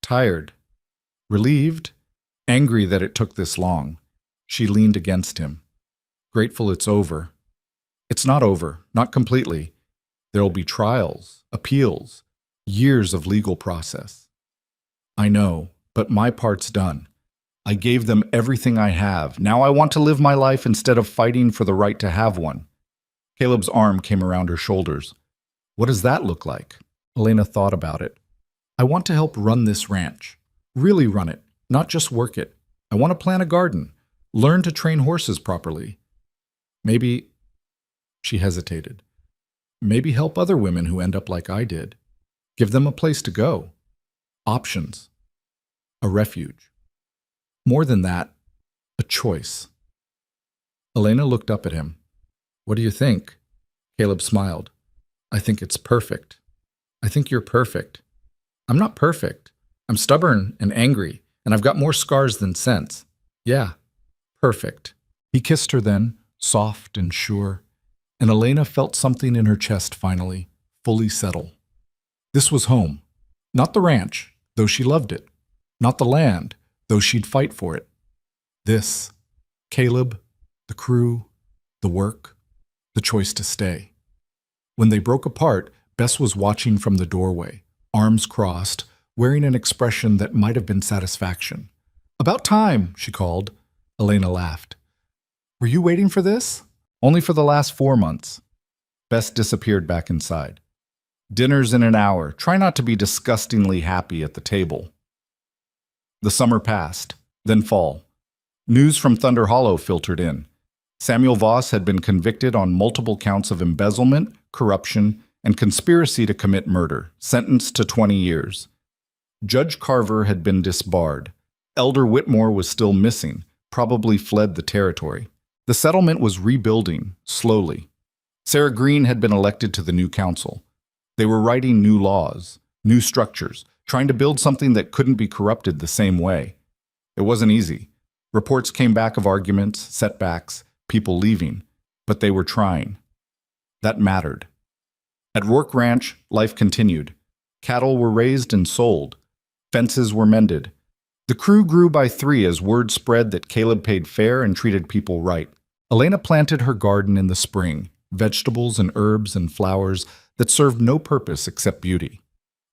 A: "Tired. Relieved. Angry that it took this long." She leaned against him. "Grateful it's over." "It's not over. Not completely. There'll be trials, appeals, years of legal process." "I know, but my part's done. I gave them everything I have. Now I want to live my life instead of fighting for the right to have one." Caleb's arm came around her shoulders. "What does that look like?" Elena thought about it. "I want to help run this ranch. Really run it, not just work it. I want to plant a garden, learn to train horses properly. Maybe," she hesitated, "maybe help other women who end up like I did. Give them a place to go. Options. A refuge. More than that, a choice." Elena looked up at him. "What do you think?" Caleb smiled. "I think it's perfect. I think you're perfect. I'm not perfect. I'm stubborn and angry, and I've got more scars than sense. Yeah, perfect." He kissed her then, soft and sure, and Elena felt something in her chest finally, fully settle. This was home. Not the ranch, though she loved it. Not the land, though she'd fight for it. This, Caleb, the crew, the work, the choice to stay. When they broke apart, Bess was watching from the doorway, arms crossed, wearing an expression that might have been satisfaction. "About time," she called. Elena laughed. "Were you waiting for this?" "Only for the last 4 months." Bess disappeared back inside. "Dinner's in an hour. Try not to be disgustingly happy at the table." The summer passed, then fall. News from Thunder Hollow filtered in. Samuel Voss had been convicted on multiple counts of embezzlement, corruption, and conspiracy to commit murder, sentenced to 20 years. Judge Carver had been disbarred. Elder Whitmore was still missing, probably fled the territory. The settlement was rebuilding, slowly. Sarah Green had been elected to the new council. They were writing new laws, new structures, trying to build something that couldn't be corrupted the same way. It wasn't easy. Reports came back of arguments, setbacks, people leaving, but they were trying. That mattered. At Rourke Ranch, life continued. Cattle were raised and sold. Fences were mended. The crew grew by 3 as word spread that Caleb paid fair and treated people right. Elena planted her garden in the spring, vegetables and herbs and flowers that served no purpose except beauty.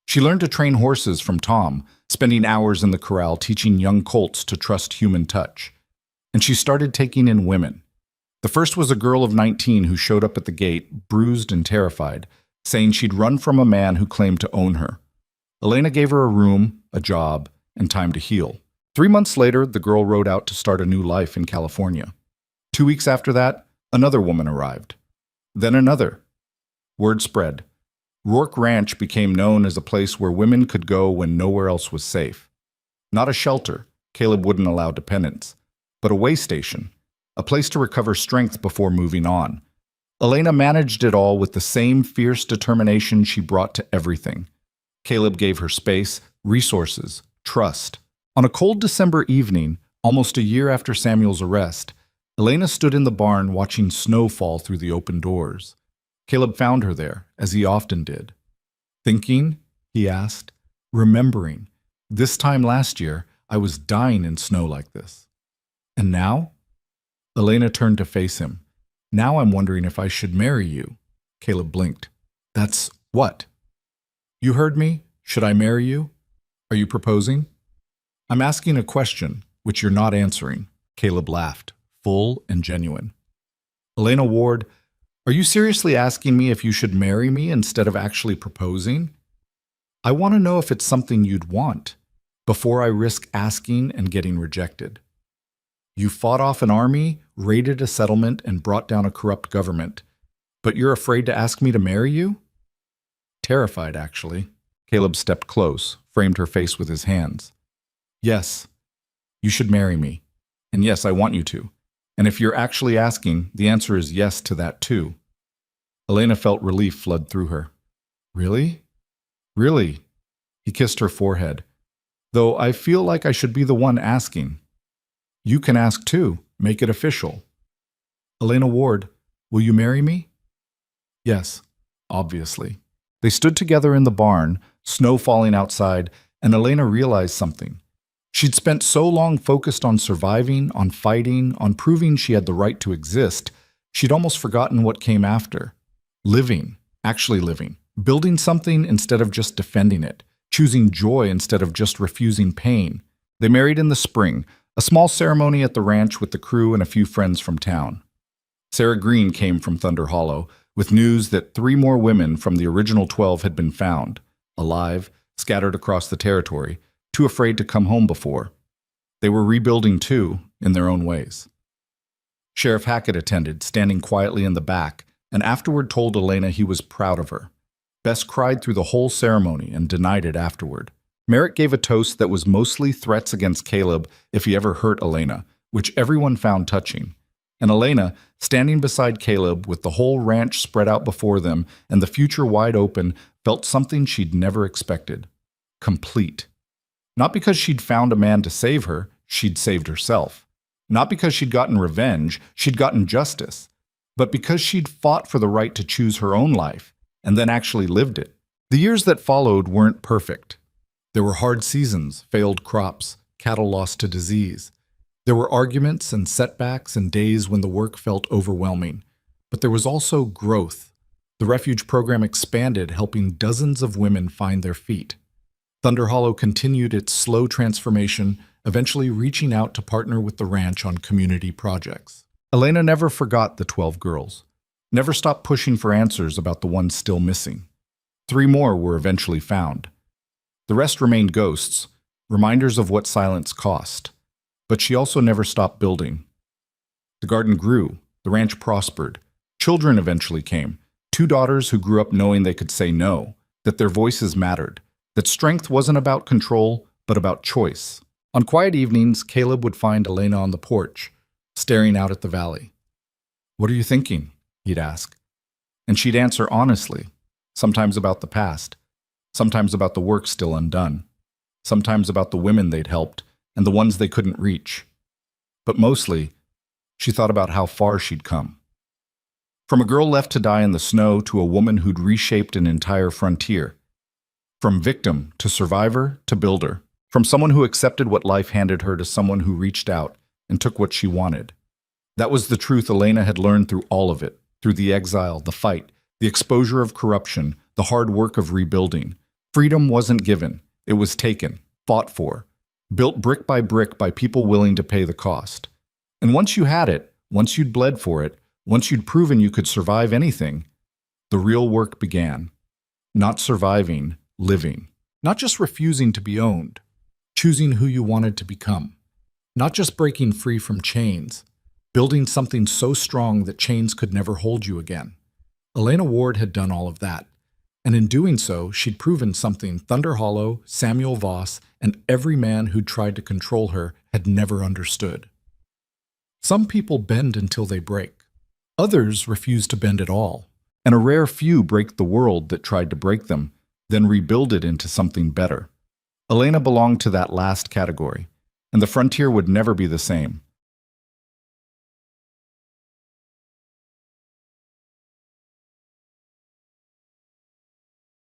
A: She learned to train horses from Tom, spending hours in the corral teaching young colts to trust human touch. And she started taking in women. The first was a girl of 19 who showed up at the gate, bruised and terrified, saying she'd run from a man who claimed to own her. Elena gave her a room, a job, and time to heal. 3 months later, the girl rode out to start a new life in California. 2 weeks after that, another woman arrived. Then another. Word spread. Rourke Ranch became known as a place where women could go when nowhere else was safe. Not a shelter, Caleb wouldn't allow dependents, but a way station, a place to recover strength before moving on. Elena managed it all with the same fierce determination she brought to everything. Caleb gave her space, resources, trust. On a cold December evening, almost a year after Samuel's arrest, Elena stood in the barn watching snow fall through the open doors. Caleb found her there, as he often did. "Thinking?" he asked. "Remembering. This time last year, I was dying in snow like this. And now?" Elena turned to face him. "Now I'm wondering if I should marry you." Caleb blinked. "That's what?" "You heard me. Should I marry you? Are you proposing?" I'm asking a question, which you're not answering. Caleb laughed, full and genuine. Elena Ward, are you seriously asking me if you should marry me instead of actually proposing? I want to know if it's something you'd want, before I risk asking and getting rejected. You fought off an army, raided a settlement, and brought down a corrupt government, but you're afraid to ask me to marry you? Terrified, actually. Caleb stepped close, framed her face with his hands. Yes, you should marry me. And yes, I want you to. And if you're actually asking, the answer is yes to that too. Elena felt relief flood through her. Really? Really? He kissed her forehead. Though I feel like I should be the one asking. You can ask too. Make it official. Elena Ward, will you marry me? Yes, obviously. They stood together in the barn, snow falling outside, and Elena realized something. She'd spent so long focused on surviving, on fighting, on proving she had the right to exist, she'd almost forgotten what came after. Living, actually living, building something instead of just defending it, choosing joy instead of just refusing pain. They married in the spring, a small ceremony at the ranch with the crew and a few friends from town. Sarah Green came from Thunder Hollow with news that 3 more women from the original 12 had been found, alive, scattered across the territory, too afraid to come home before. They were rebuilding too, in their own ways. Sheriff Hackett attended, standing quietly in the back, and afterward told Elena he was proud of her. Bess cried through the whole ceremony and denied it afterward. Merritt gave a toast that was mostly threats against Caleb if he ever hurt Elena, which everyone found touching. And Elena, standing beside Caleb with the whole ranch spread out before them and the future wide open, felt something she'd never expected. Complete. Not because she'd found a man to save her, she'd saved herself. Not because she'd gotten revenge, she'd gotten justice. But because she'd fought for the right to choose her own life, and then actually lived it. The years that followed weren't perfect. There were hard seasons, failed crops, cattle lost to disease. There were arguments and setbacks and days when the work felt overwhelming. But there was also growth. The refuge program expanded, helping dozens of women find their feet. Thunder Hollow continued its slow transformation, eventually reaching out to partner with the ranch on community projects. Elena never forgot the 12 girls, never stopped pushing for answers about the ones still missing. 3 more were eventually found. The rest remained ghosts, reminders of what silence cost. But she also never stopped building. The garden grew, the ranch prospered. Children eventually came, 2 daughters who grew up knowing they could say no, that their voices mattered, that strength wasn't about control, but about choice. On quiet evenings, Caleb would find Elena on the porch, staring out at the valley. "What are you thinking?" he'd ask. And she'd answer honestly, sometimes about the past, sometimes about the work still undone, sometimes about the women they'd helped and the ones they couldn't reach. But mostly, she thought about how far she'd come. From a girl left to die in the snow to a woman who'd reshaped an entire frontier. From victim to survivor to builder. From someone who accepted what life handed her to someone who reached out and took what she wanted. That was the truth Elena had learned through all of it, through the exile, the fight, the exposure of corruption, the hard work of rebuilding. Freedom wasn't given, it was taken, fought for, built brick by people willing to pay the cost. And once you had it, once you'd bled for it, once you'd proven you could survive anything, the real work began. Not surviving, living. Not just refusing to be owned, choosing who you wanted to become. Not just breaking free from chains, building something so strong that chains could never hold you again. Elena Ward had done all of that, and in doing so, she'd proven something Thunder Hollow, Samuel Voss, and every man who'd tried to control her had never understood. Some people bend until they break. Others refuse to bend at all, and a rare few break the world that tried to break them, then rebuild it into something better. Elena belonged to that last category, and the frontier would never be the same.